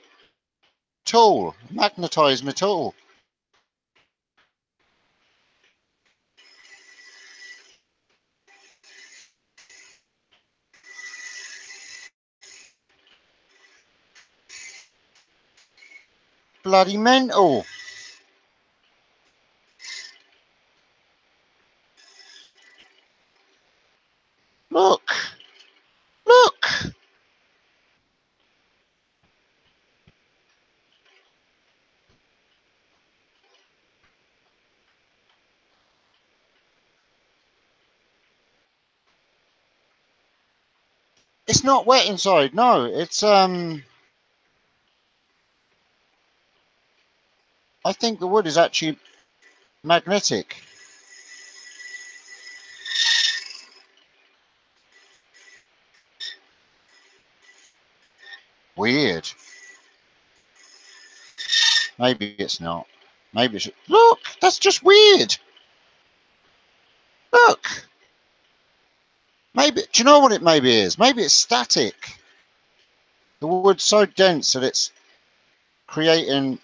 tool. Magnetised my tool. Bloody mental. Look. Look. It's not wet inside. No, it's I think the wood is actually magnetic. Weird. Maybe it's not. Maybe it's... Look, that's just weird. Look. Maybe, do you know what it maybe is? Maybe it's static. The wood's so dense that it's creating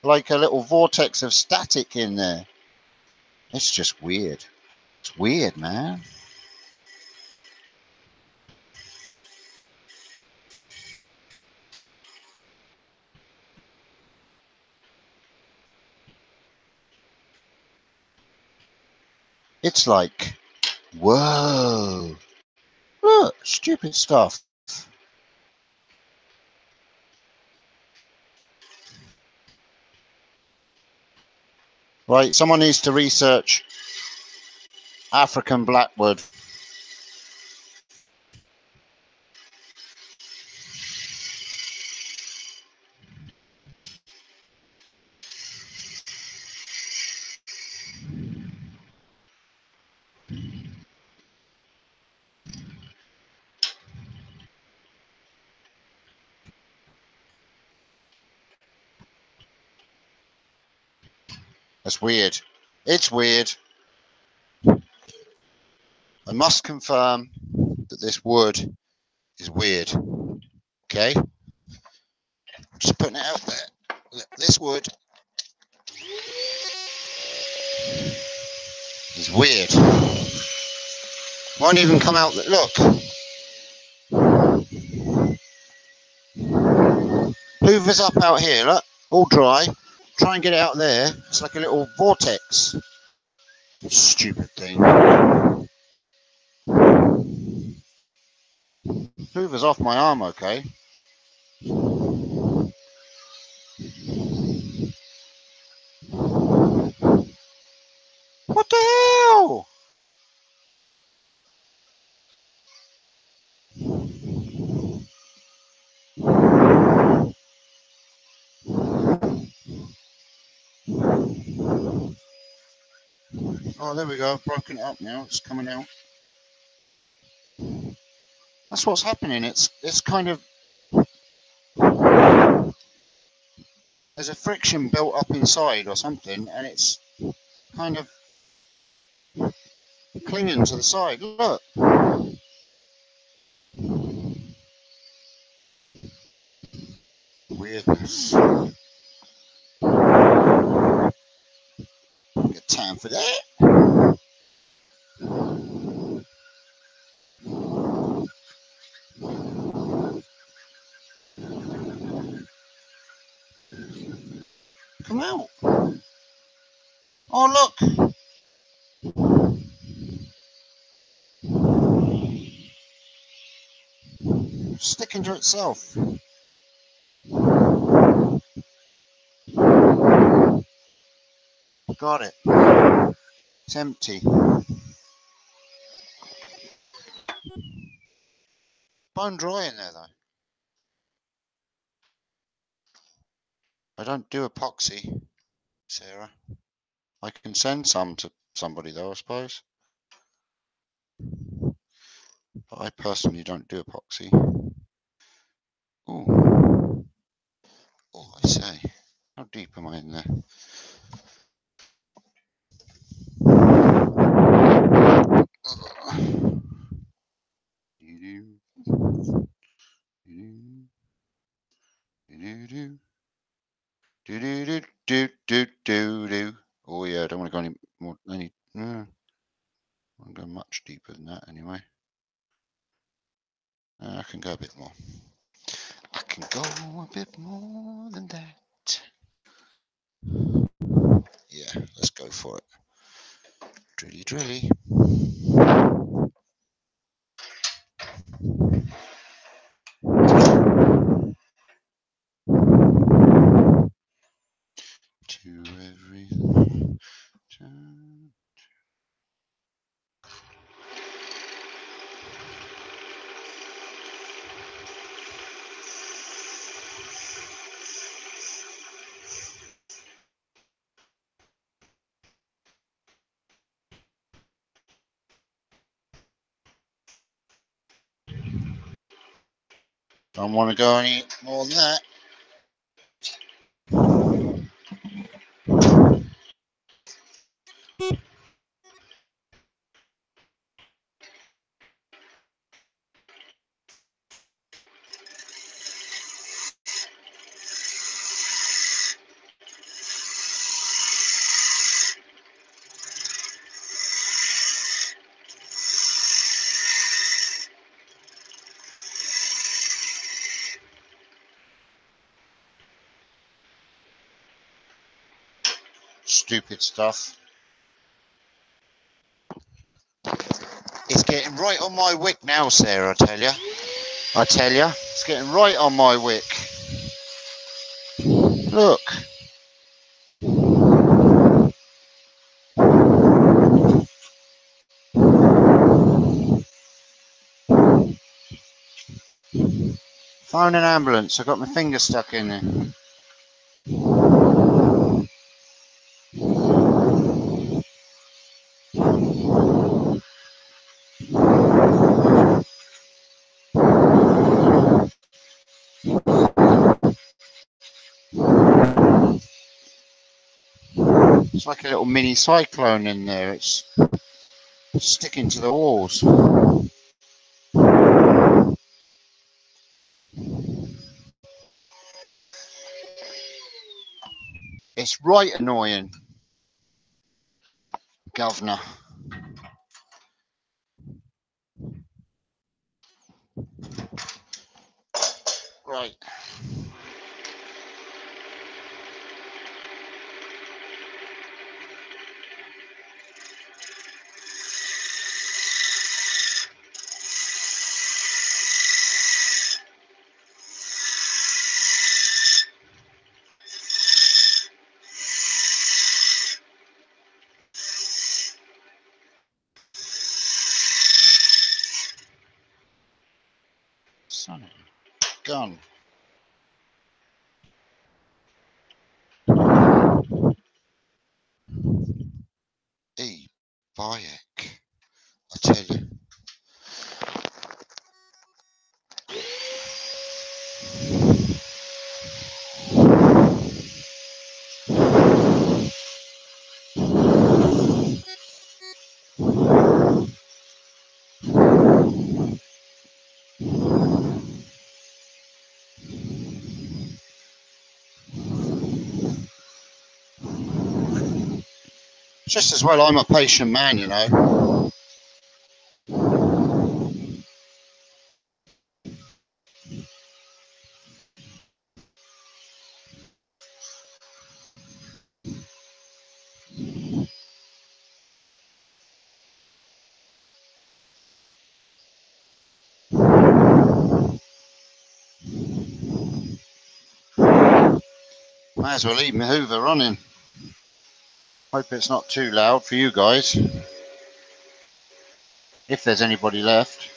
like a little vortex of static in there. It's just weird. It's weird, man. It's like, whoa, look, stupid stuff. Right, someone needs to research African blackwood. That's weird. It's weird. I must confirm that this wood is weird. Okay? Just putting it out there. Look, this wood is weird. Won't even come out. Look. Hoover's up out here, look. All dry. Try and get it out there. It's like a little vortex. Stupid thing. Hoover's off my arm, okay? What the hell? Oh, there we go. I've broken it up now. It's coming out. That's what's happening. It's kind of, there's a friction built up inside or something, and it's kind of clinging to the side. Look. Weirdness. Get time for that. Come out. Oh, look. Sticking to itself. Got it. It's empty. Bone dry in there, though. I don't do epoxy, Sarah. I can send some to somebody, though, I suppose. But I personally don't do epoxy. Oh, oh, I say. How deep am I in there? Oh yeah, I don't want to go any more. I won't go much deeper than that anyway. I can go a bit more. I can go a bit more than that. Yeah, let's go for it. Drilly, drilly. To every time. Don't want to go any more than that. Stupid stuff. getting right on my wick now, Sarah, I tell you. It's getting right on my wick. Look. Phone an ambulance. I got my finger stuck in there. It's like a little mini cyclone in there. It's sticking to the walls. It's right annoying, governor. Right. Son of a gun. Bayek, I tell you. Just as well I'm a patient man, you know. Might as well leave my Hoover running. Hope it's not too loud for you guys. If there's anybody left.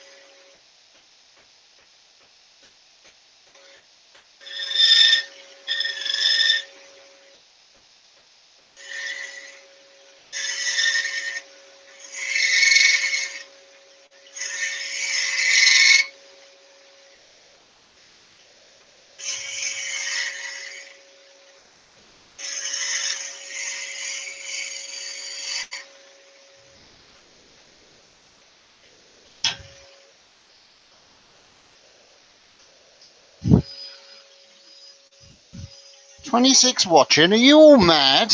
"26 watching? Are you all mad?"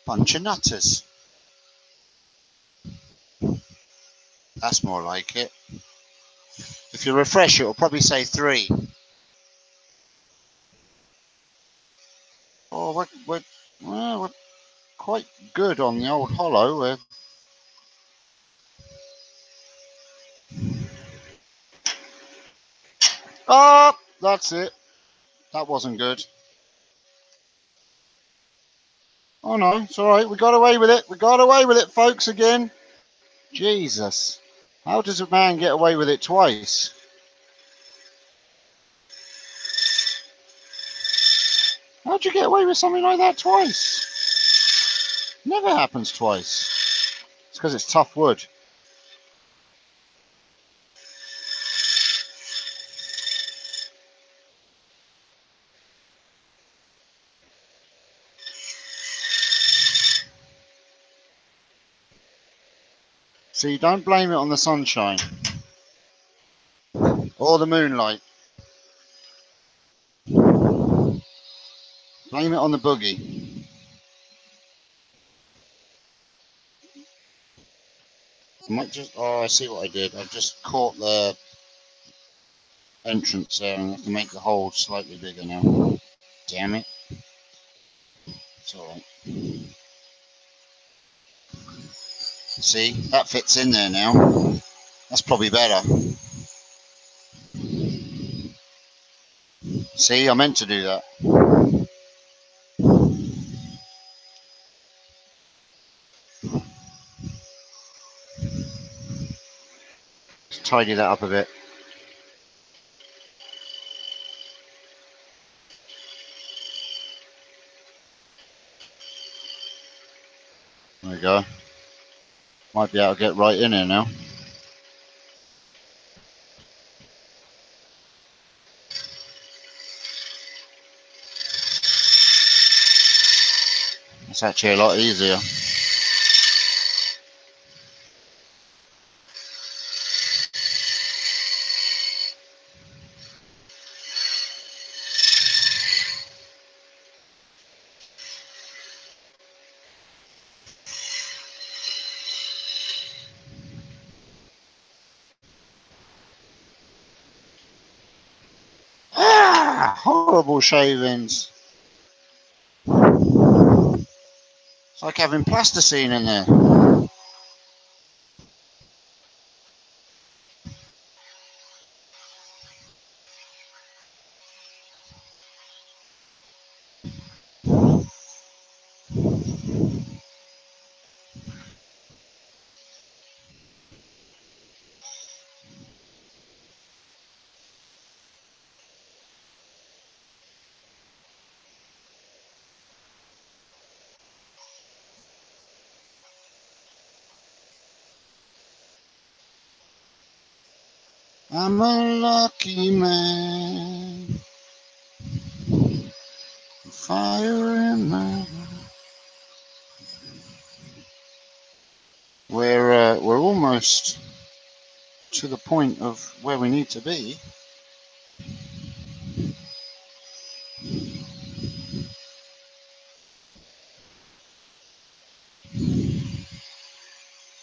Bunch of nutters. That's more like it. If you refresh it, it'll probably say 3. Oh, we're quite good on the old hollow. Oh, that's it. That wasn't good. Oh no, it's all right. We got away with it. We got away with it, folks, again. Jesus. How does a man get away with it twice? How'd you get away with something like that twice? Never happens twice. It's because it's tough wood. See, don't blame it on the sunshine or the moonlight. Blame it on the boogie. I might just. Oh, I see what I did. I've just caught the entrance there, and I have to make the hole slightly bigger now. Damn it. It's alright. See, that fits in there now. That's probably better. See, I meant to do that. Just tidy that up a bit. There we go. Might be able to get right in here now. It's actually a lot easier. Ah, horrible shavings. It's like having plasticine in there. I'm a lucky man. Fire in my. We're almost to the point of where we need to be.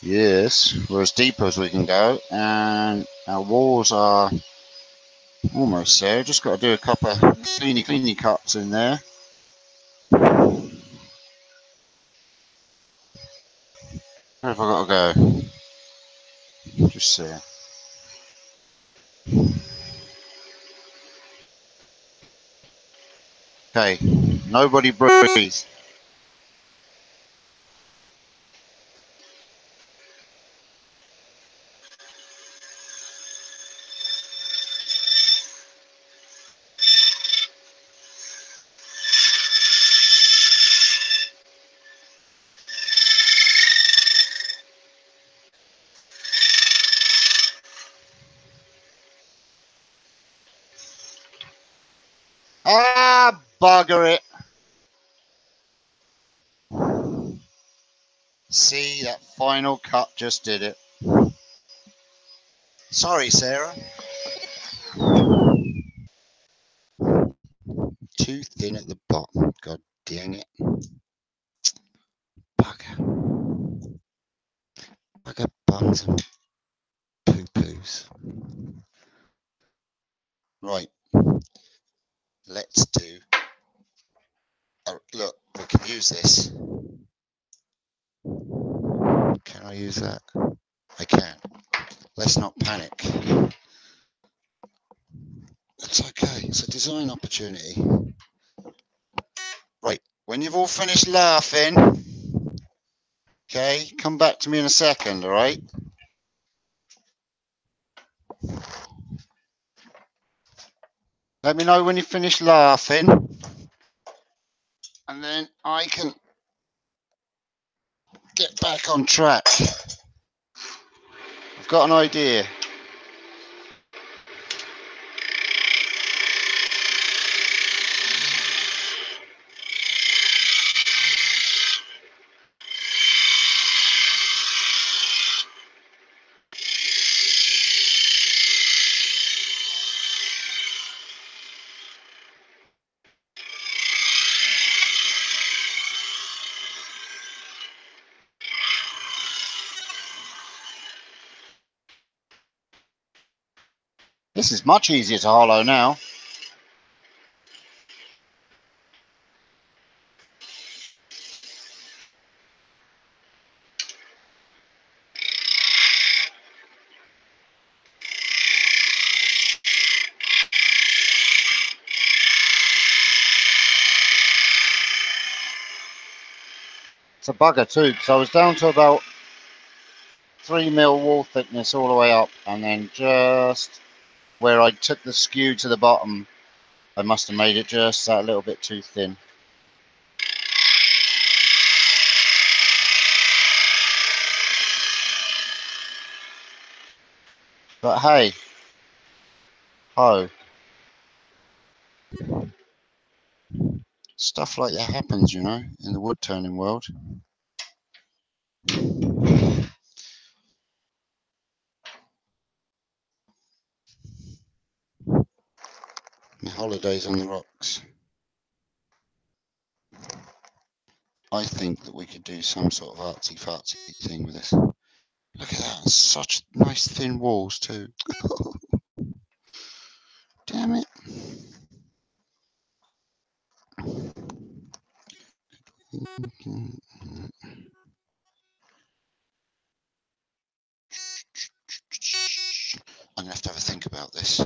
Yes, we're as deep as we can go, and our walls are almost there. Just got to do a couple of cleany cuts in there. Where have I got to go? Just there. Okay, nobody breathe. Ah, bugger it. See, that final cut just did it. Sorry, Sarah. Too thin at the bottom. God dang it. Bugger. Bugger buns and poo-poos. Right. Let's do. Oh, look, we can use this. Can I use that? I can. Let's not panic. It's okay. It's a design opportunity. Right. When you've all finished laughing, okay, come back to me in a second, all right? Let me know when you finish laughing, and then I can get back on track. I've got an idea. This is much easier to hollow now. It's a bugger too, because I was down to about 3 mil wall thickness all the way up, and then just where I took the skew to the bottom, I must have made it just that little bit too thin. But hey, ho, stuff like that happens, you know, in the wood turning world. My holidays on the rocks. I think that we could do some sort of artsy fartsy thing with this. Look at that, such nice thin walls too. Damn it. I'm gonna have to have a think about this.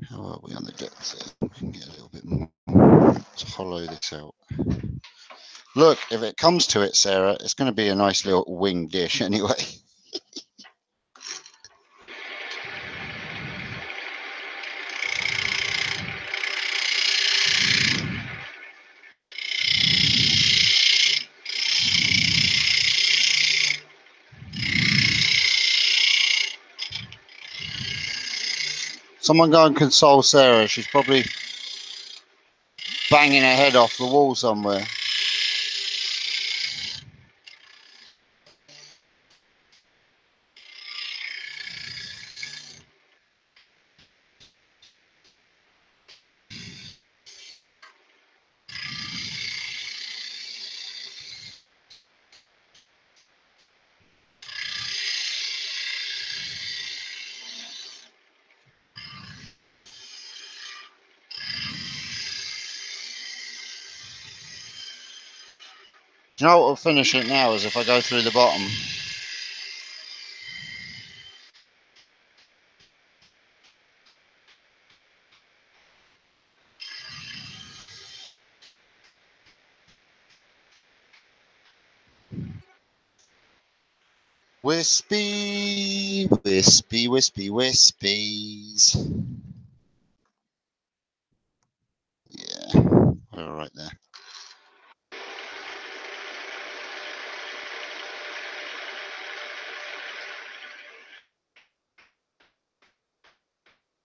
How are we on the depth there? We can get a little bit more. Let's hollow this out. Look, if it comes to it, Sarah, it's going to be a nice little wing dish anyway. Someone go and console Sarah. She's probably banging her head off the wall somewhere. Do you know what will finish it now is if I go through the bottom. Wispy, wispy, wispy, wispies. Yeah, we're all right there.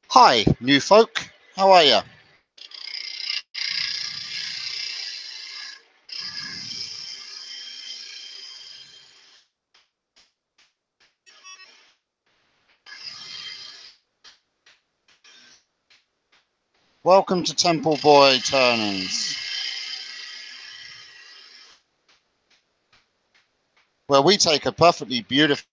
Hi, new folk. How are you? Welcome to Temple Boy Turnings, where we take a perfectly beautiful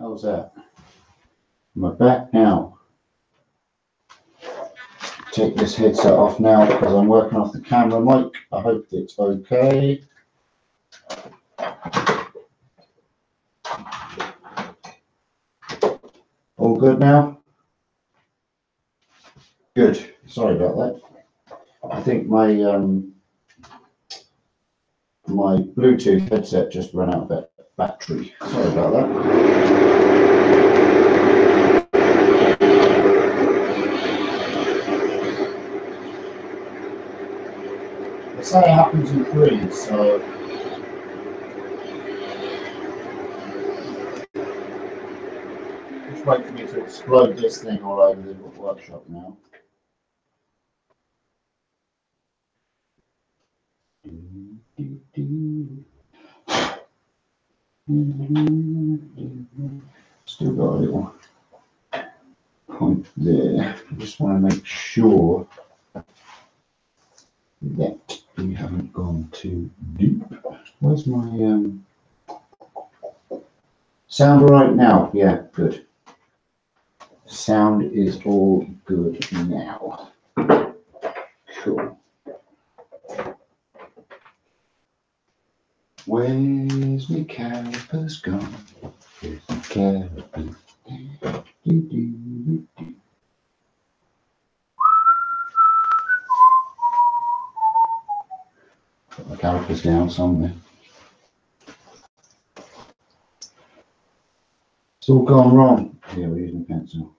How's that? Am I back now? Take this headset off now because I'm working off the camera mic. I hope it's okay. All good now? Good. Sorry about that. I think my my Bluetooth headset just ran out of battery. Sorry about that. They say it happens in threes, so just wait for me to explode this thing all over the workshop now. Still got a little point there. I just want to make sure that we haven't gone too deep. Where's my sound right now? Yeah, good. Sound is all good now. Cool. Where's my calipers gone? Where's my calipers? Put my calipers down somewhere. It's all gone wrong. Yeah, we're using a pencil.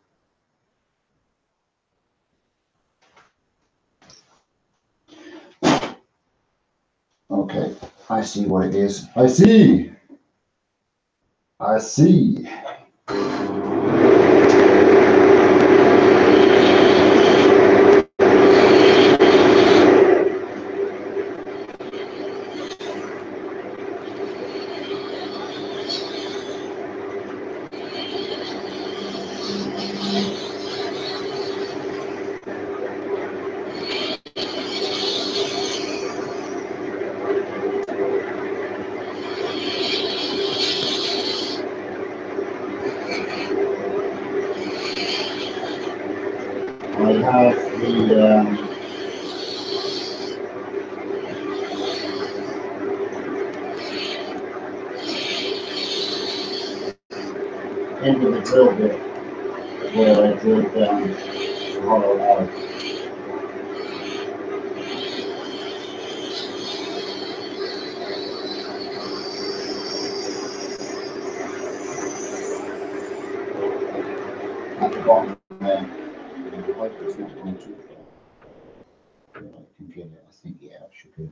Okay, I see what it is. I see. I see. I have the end of the drill bit where I drilled down the hollow out. At the bottom there. I hope it's not going too far. I can get it. I think, yeah, it should be.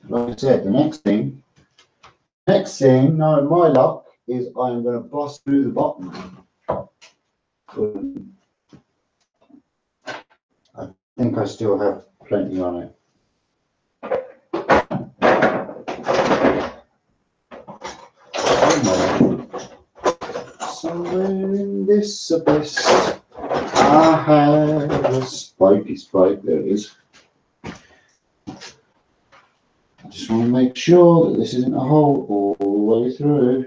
Like I said, the next thing, knowing my luck, is I'm going to bust through the bottom. I think I still have plenty on it. Somewhere in this abyss, I have a spiky spike. There it is. I just want to make sure that this isn't a hole all the way through.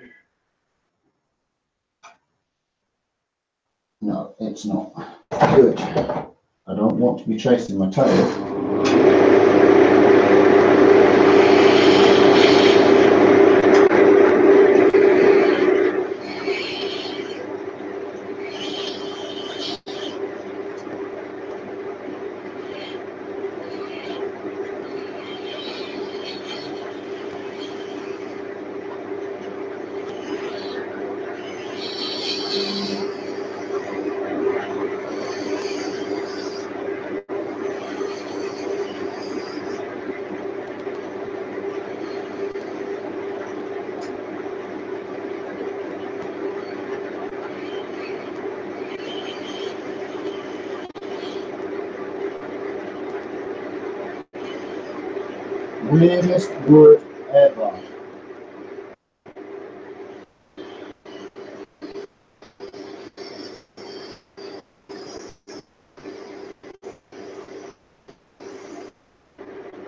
No, it's not. Good. I don't want to be chasing my tail. Weirdest wood ever.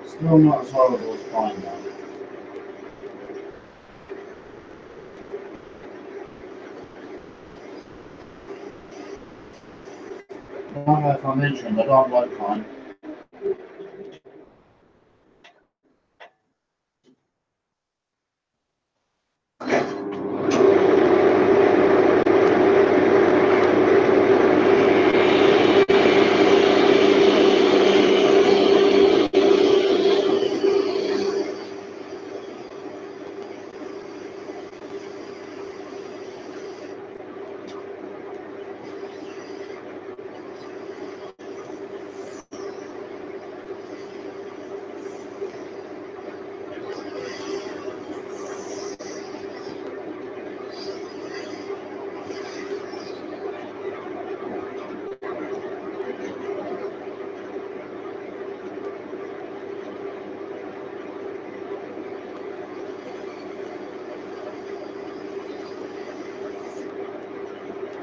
Still not as horrible as pine though. I don't know if I mentioned, I don't like pine.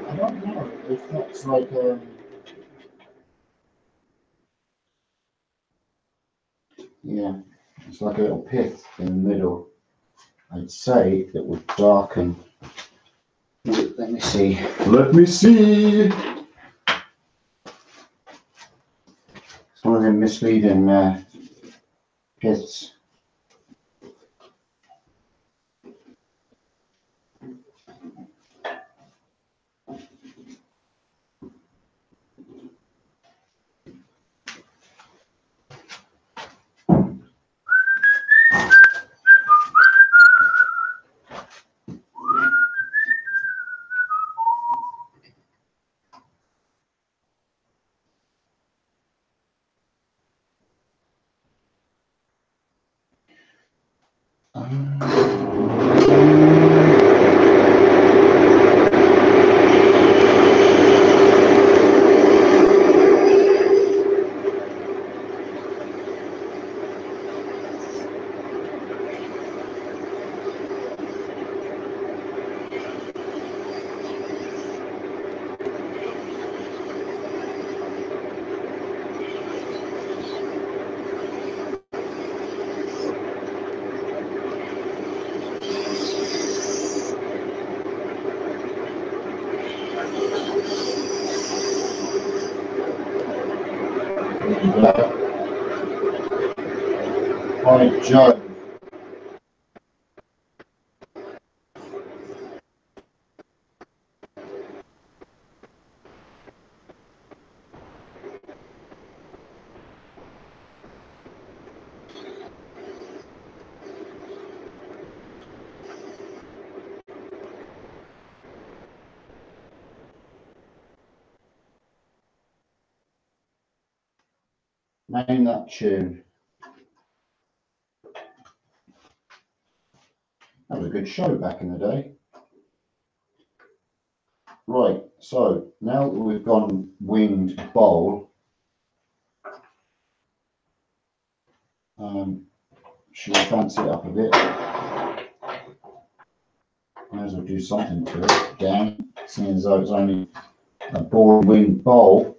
I don't know if that's like yeah, it's like a little pith in the middle. I'd say it would darken. Let me see. Let me see. It's one of them misleading piths. By Joe. Name that tune. That was a good show back in the day. Right, so now that we've gone winged bowl, should we fancy it up a bit? Might as well do something to it, gang, seeing as though it's only a board winged bowl.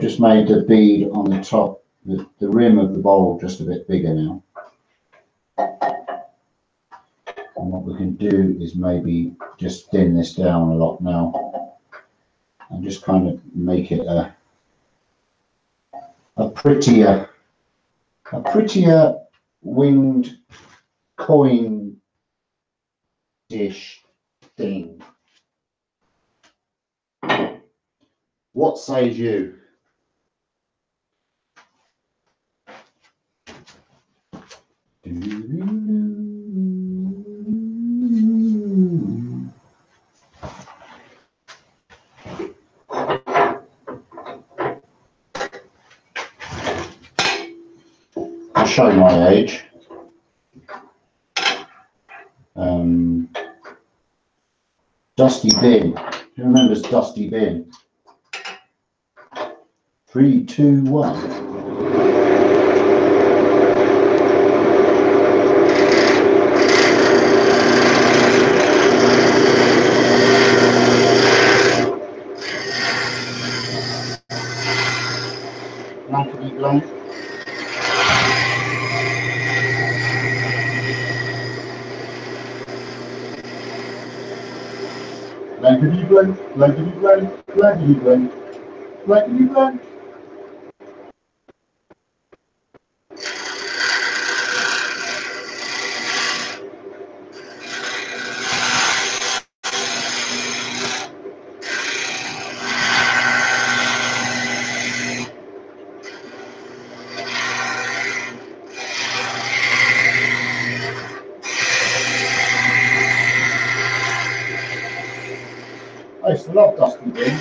just made the bead on the top, the rim of the bowl just a bit bigger now. And what we can do is maybe just thin this down a lot now and just kind of make it a prettier winged coin dish thing. What says you? I'll show my age. Dusty Bin. Who remembers Dusty Bin? 3, 2, 1. Blankety blank. Blankety blank, blankety blank, blankety blank, blankety blank. I used to love Dusty Bin.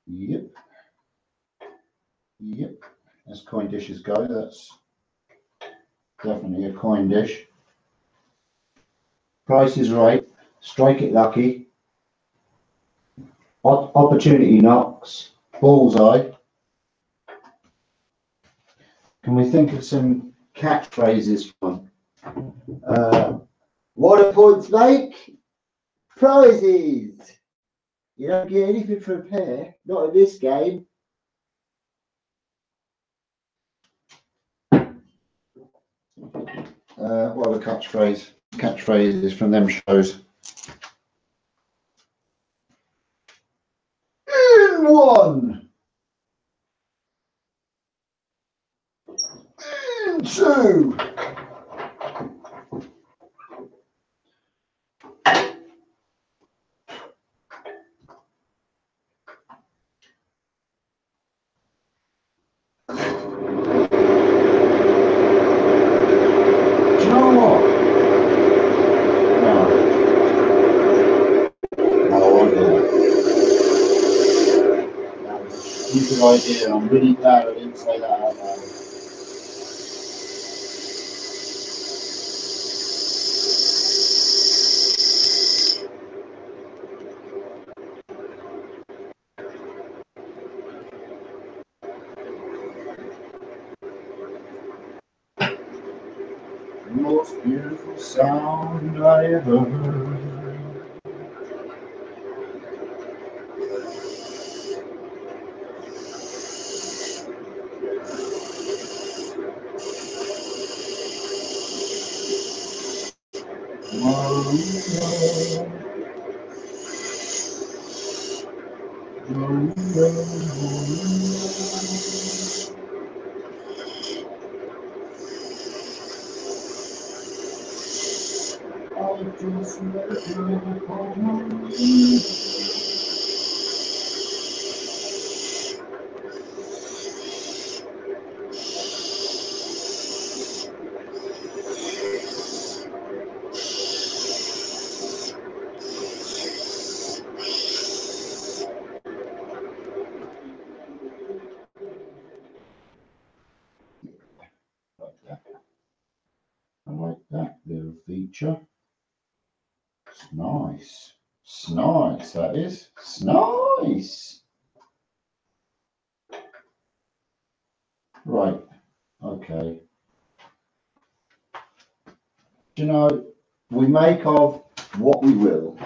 Yep. Yep. As coin dishes go, that's definitely a coin dish. Price is right. Strike it lucky. Opportunity knocks. Bullseye. Can we think of some catchphrases from? What are points make? Prizes. You don't get anything for a pair. Not in this game. What other catchphrases from them shows? In one. In two. Stupid idea. I'm really glad I didn't say that out loud. The most beautiful sound I ever heard. Maria. I like that little feature. It's nice. It's nice, that is. It's nice. Right, okay. You know, we make of what we will.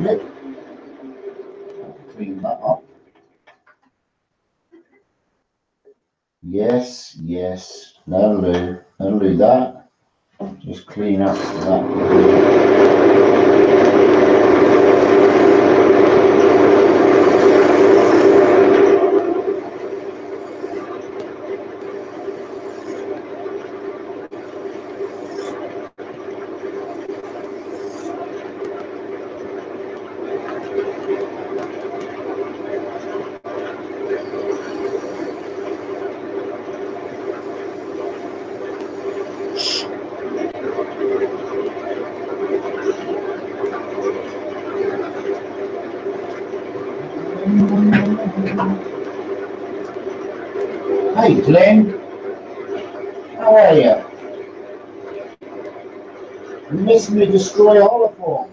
Yep. Clean that up. Yes, yes, that'll do. That'll do that. Just clean up that. Hey Glenn, how are you? You missed me destroy Holoform.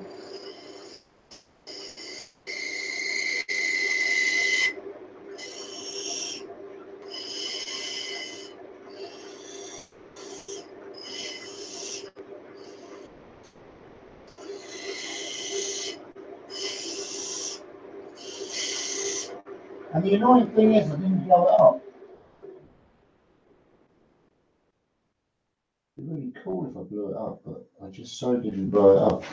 And the annoying thing is I didn't blow it up. It'd be really cool if I blew it up, but I just so didn't blow it up.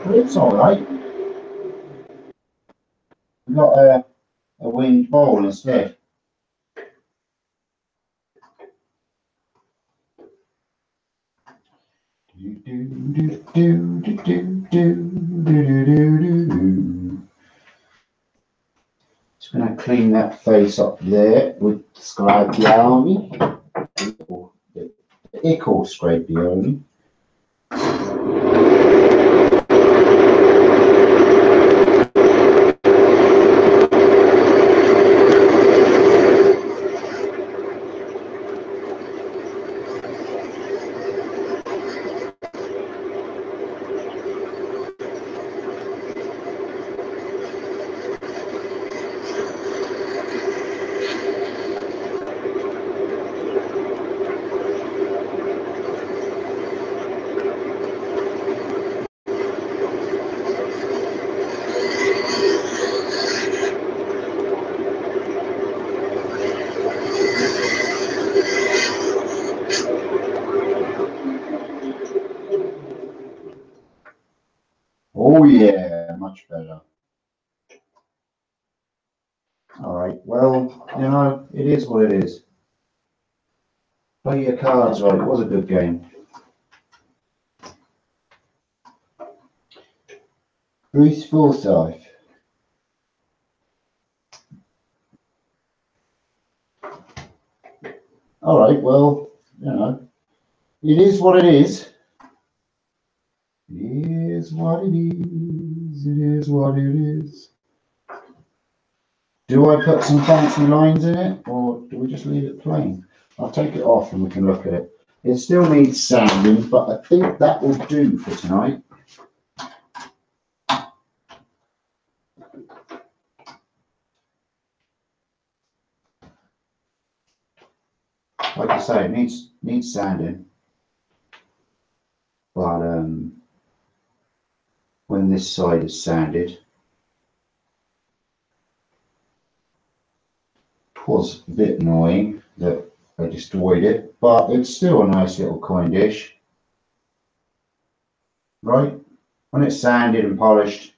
But it's alright. We got a winged bowl instead. Just going to clean that face up there with Scrapioni. The Eco Scrapioni. Oh yeah, much better. Alright, well, you know, it is what it is. Play your cards right, it was a good game. Bruce Forsyth. well, you know, it is what it is. It is what it is. It is what it is. Do I put some fancy lines in it, or do we just leave it plain? I'll take it off and we can look at it. It still needs sanding, but I think that will do for tonight. Like I say, it needs sanding, but when this side is sanded, it was a bit annoying that I destroyed it, but it's still a nice little coin dish, right? When it's sanded and polished,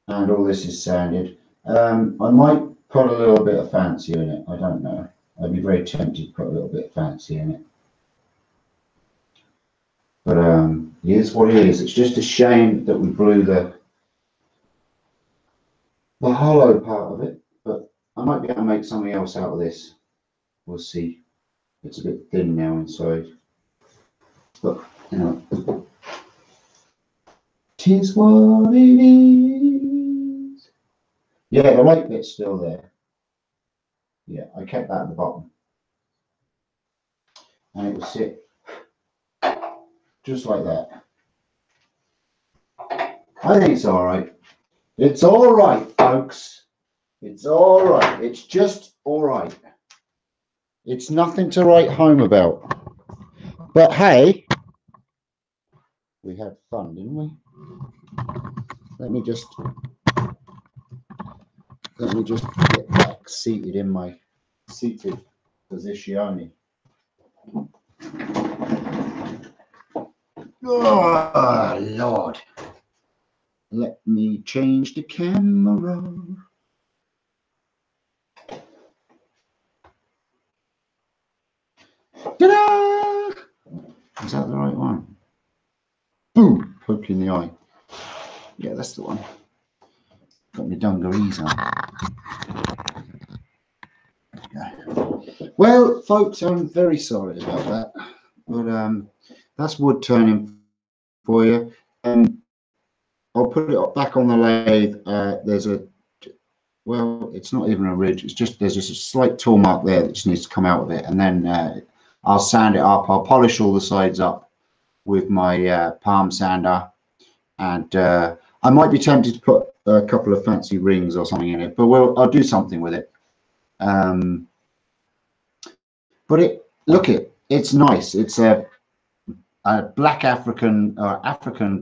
and all this is sanded, I might put a little bit of fancy in it. I don't know. I'd be very tempted to put a little bit of fancy in it. But it is what it is. It's just a shame that we blew the hollow part of it, but I might be able to make something else out of this. We'll see. It's a bit thin now inside, but you know, tis what it is. Yeah, the light bit's still there. Yeah, I kept that at the bottom, and it will sit just like that. I think it's all right. It's all right, folks. It's all right. It's just all right. It's nothing to write home about. But hey, we had fun, didn't we? Let me just get back seated in my seated position. Oh, Lord. Let me change the camera. Ta-da! Is that the right one? Boom! Poke in the eye. Yeah, that's the one. Got my dungarees on. Yeah. Well, folks, I'm very sorry about that. But that's wood turning for you. I'll put it back on the lathe. There's a, well, it's not even a ridge. It's just, there's just a slight tool mark there that just needs to come out of it. And then I'll sand it up. I'll polish all the sides up with my palm sander. And I might be tempted to put a couple of fancy rings or something in it, but I'll do something with it. But it's nice. It's a black African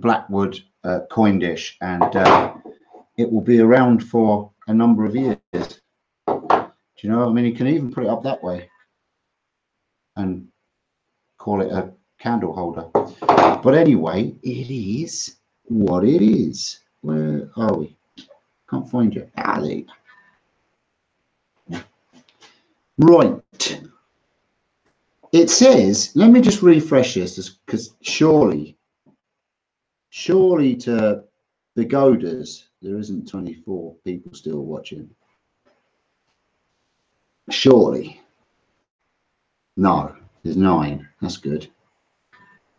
blackwood coin dish, and it will be around for a number of years. Do you know? I mean, you can even put it up that way and call it a candle holder. But anyway, it is what it is. Where are we? Can't find you. Ah, there you go. Right. It says, let me just refresh this, because surely to the Goders, there isn't 24 people still watching. Surely. No, there's 9. That's good.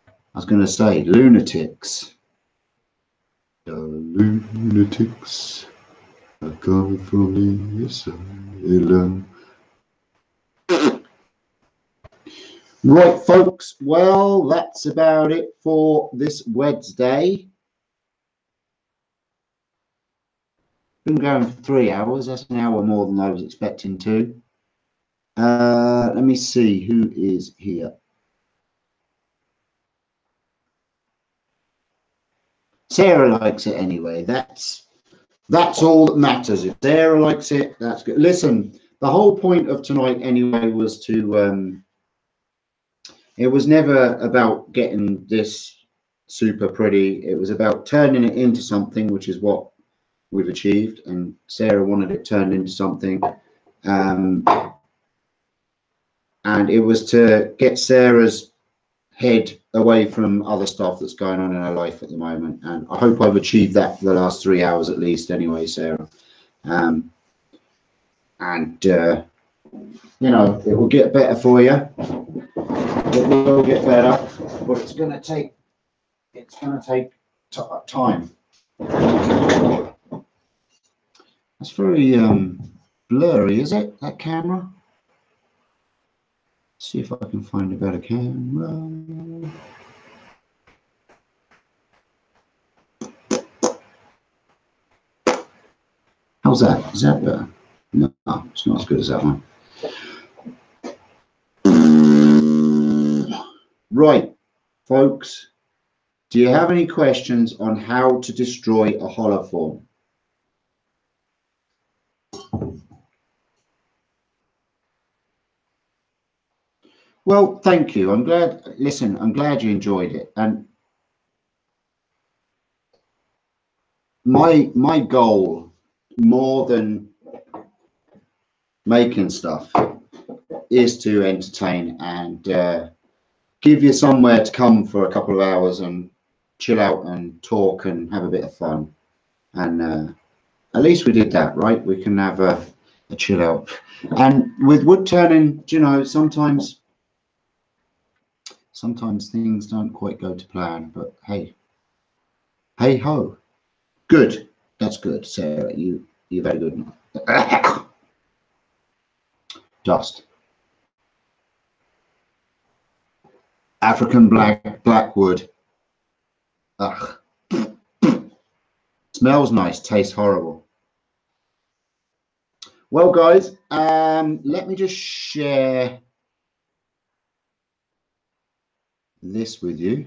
I was going to say lunatics. The lunatics are coming from the asylum. Right, folks. Well, that's about it for this Wednesday. Been going for 3 hours. That's an hour more than I was expecting to. Let me see who is here. Sarah likes it anyway. That's all that matters. If Sarah likes it, that's good. Listen, the whole point of tonight anyway was to it was never about getting this super pretty. It was about turning it into something, which is what we've achieved, and Sarah wanted it turned into something, and it was to get Sarah's head away from other stuff that's going on in her life at the moment, and I hope I've achieved that for the last 3 hours at least anyway, Sarah. you know, it will get better for you. It will get better, but it's going to take time. That's very blurry, is it, that camera? Let's see if I can find a better camera. How's that? Is that better? No, it's not as good as that one. Right, folks, do you have any questions on how to destroy a hollow form? Well, thank you. I'm glad. Listen, I'm glad you enjoyed it. And my goal, more than making stuff, is to entertain and give you somewhere to come for a couple of hours and chill out and talk and have a bit of fun. And at least we did that, right? We can have a chill out. And with wood turning, you know, sometimes things don't quite go to plan, but hey ho. Good. That's good, Sarah. You're very good. Dust. African blackwood. Ugh. Smells nice, tastes horrible. Well, guys, let me just share this with you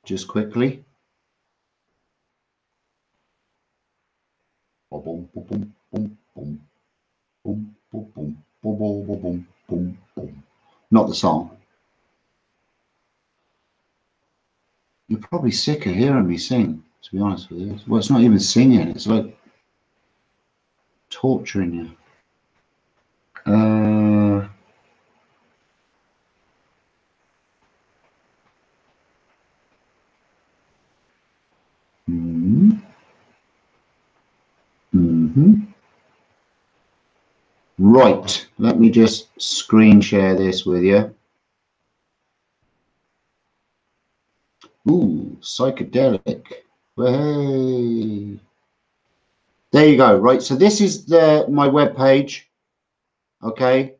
just quickly. Boom, boom, boom, boom, boom, boom, boom, boom, boom, boom, boom, boom. Not the song. You're probably sick of hearing me sing, to be honest with you. Well, it's not even singing, it's like torturing you. Right, let me just screen share this with you. Ooh, psychedelic. Hey. There you go. Right, so this is my web page, okay,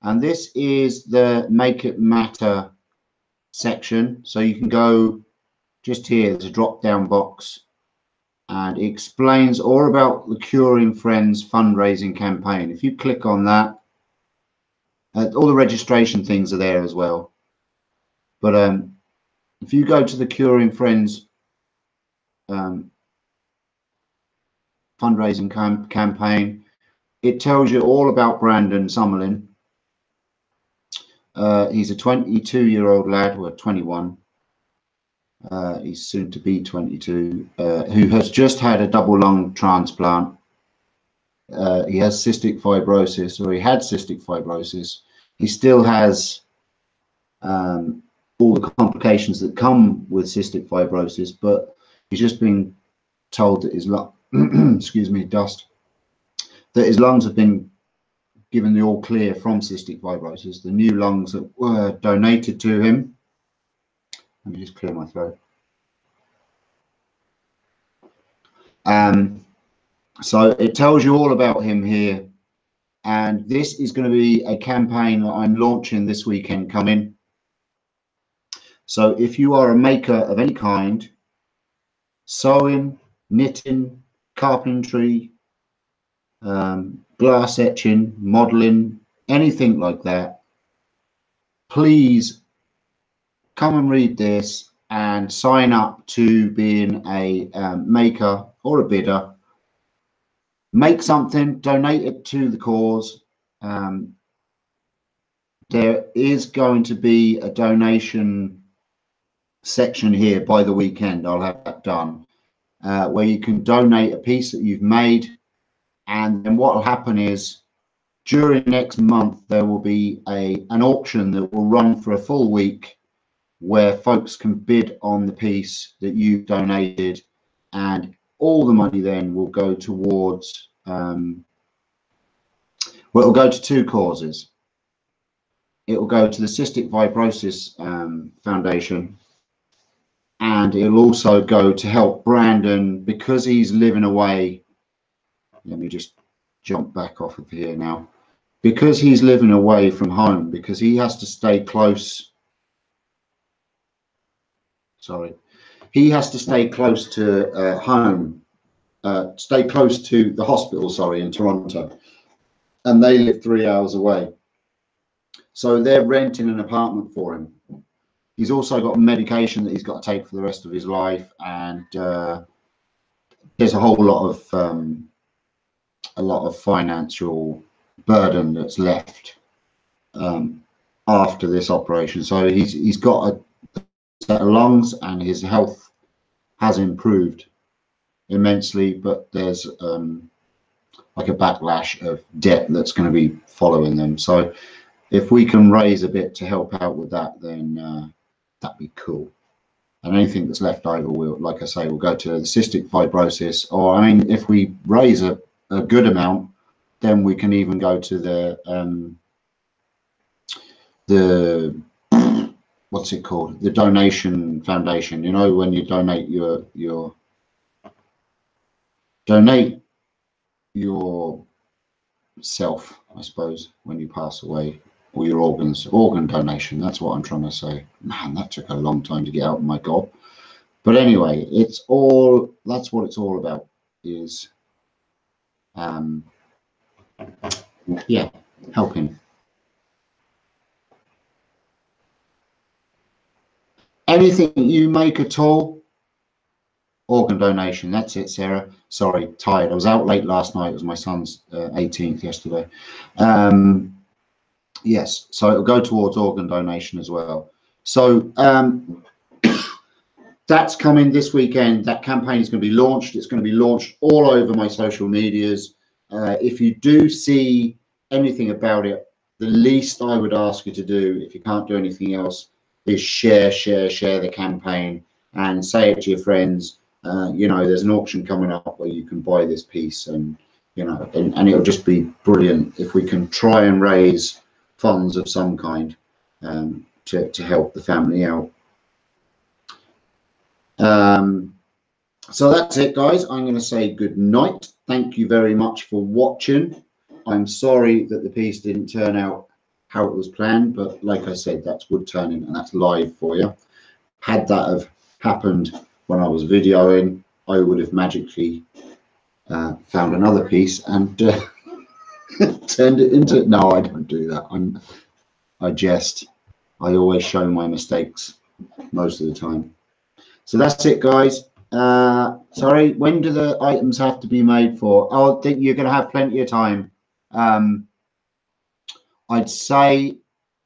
and this is the Make It Matter section. So you can go just here. There's a drop-down box, and it explains all about the Curing Friends fundraising campaign. If you click on that, all the registration things are there as well. But if you go to the Curing Friends fundraising campaign, it tells you all about Brandon Summerlin. He's a 22-year-old lad, or 21. He's soon to be 22, who has just had a double lung transplant. He has cystic fibrosis, or he had cystic fibrosis. He still has all the complications that come with cystic fibrosis, but he's just been told that his excuse me, dust, that his lungs have been given the all clear from cystic fibrosis. The new lungs that were donated to him. Let me just clear my throat. So it tells you all about him here, and this is going to be a campaign that I'm launching this weekend coming. So if you are a maker of any kind, sewing, knitting, carpentry, glass etching, modeling, anything like that, please come and read this and sign up to being a maker or a bidder. Make something, donate it to the cause. There is going to be a donation section here by the weekend. I'll have that done, where you can donate a piece that you've made, and then what will happen is during next month there will be an auction that will run for a full week, where folks can bid on the piece that you've donated, and all the money then will go towards Well, it'll go to two causes. It will go to the Cystic Fibrosis Foundation, and it'll also go to help Brandon because he's living away. Let me just jump back off of here now. Because he's living away from home, because he has to stay close. Sorry, he has to stay close to home, stay close to the hospital, sorry, in Toronto. And they live 3 hours away. So they're renting an apartment for him. He's also got medication that he's got to take for the rest of his life. And there's a whole lot of financial burden that's left after this operation. So he's got a set of lungs, and his health has improved immensely, but there's like a backlash of debt that's going to be following them. So if we can raise a bit to help out with that, then that'd be cool. And anything that's left over will, like I say, will go to the cystic fibrosis. Or I mean, if we raise a good amount, then we can even go to the what's it called, the donation foundation. You know, when you donate donate yourself, I suppose, when you pass away, or your organ donation. That's what I'm trying to say. Man, that took a long time to get out of my gob. But anyway, that's what it's all about, is yeah, helping. Anything you make at all, organ donation. That's it, Sarah. Sorry, tired. I was out late last night. It was my son's 18th yesterday. Yes, so it'll go towards organ donation as well. So that's coming this weekend. That campaign is going to be launched. It's going to be launched all over my social medias. If you do see anything about it, the least I would ask you to do, if you can't do anything else, is share the campaign and say it to your friends. You know, there's an auction coming up where you can buy this piece, and you know, and it'll just be brilliant if we can try and raise funds of some kind to help the family out. So that's it, guys. I'm going to say good night. Thank you very much for watching. I'm sorry that the piece didn't turn out how it was planned, but like I said, that's wood turning and that's live for you. Had that have happened when I was videoing, I would have magically found another piece and turned it into. No, I don't do that. I jest. I always show my mistakes most of the time. So that's it, guys. Sorry, when do the items have to be made for? Oh, I think you're going to have plenty of time. I'd say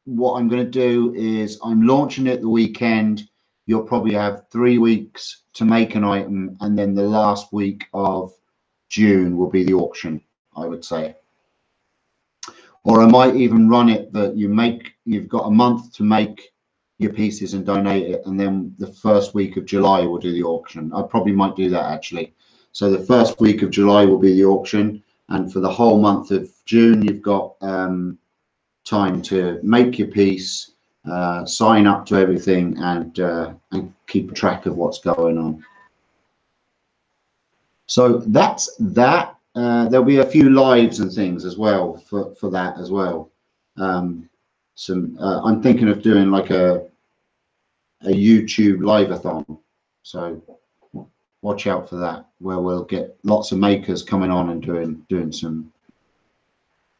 what I'm going to do is I'm launching it the weekend. You'll probably have 3 weeks to make an item, and then the last week of June will be the auction, I would say. Or I might even run it that you've got a month to make your pieces and donate it, and then the first week of July we'll do the auction. I probably might do that actually. So the first week of July will be the auction, and for the whole month of June you've got time to make your piece, sign up to everything, and keep track of what's going on. So that's that. There'll be a few lives and things as well for that as well. I'm thinking of doing like a YouTube live-a-thon, so watch out for that, where we'll get lots of makers coming on and doing some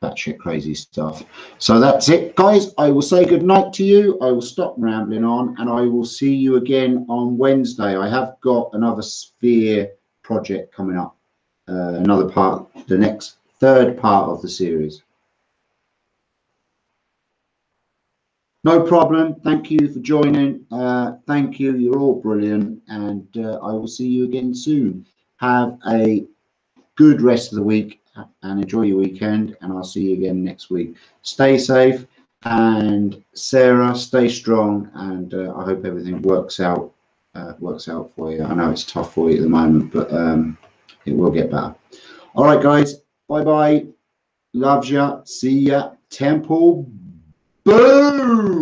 batshit crazy stuff. So that's it, guys. I will say good night to you. I will stop rambling on, and I will see you again on Wednesday. I have got another sphere project coming up, another part, the next third part of the series. No problem. Thank you for joining. Thank you. You're all brilliant, and I will see you again soon. Have a good rest of the week and enjoy your weekend, and I'll see you again next week. Stay safe, and Sarah, stay strong, and I hope everything works out for you. I know it's tough for you at the moment, but it will get better. All right, guys. Bye bye. Loves ya. See ya. Temple. Boom.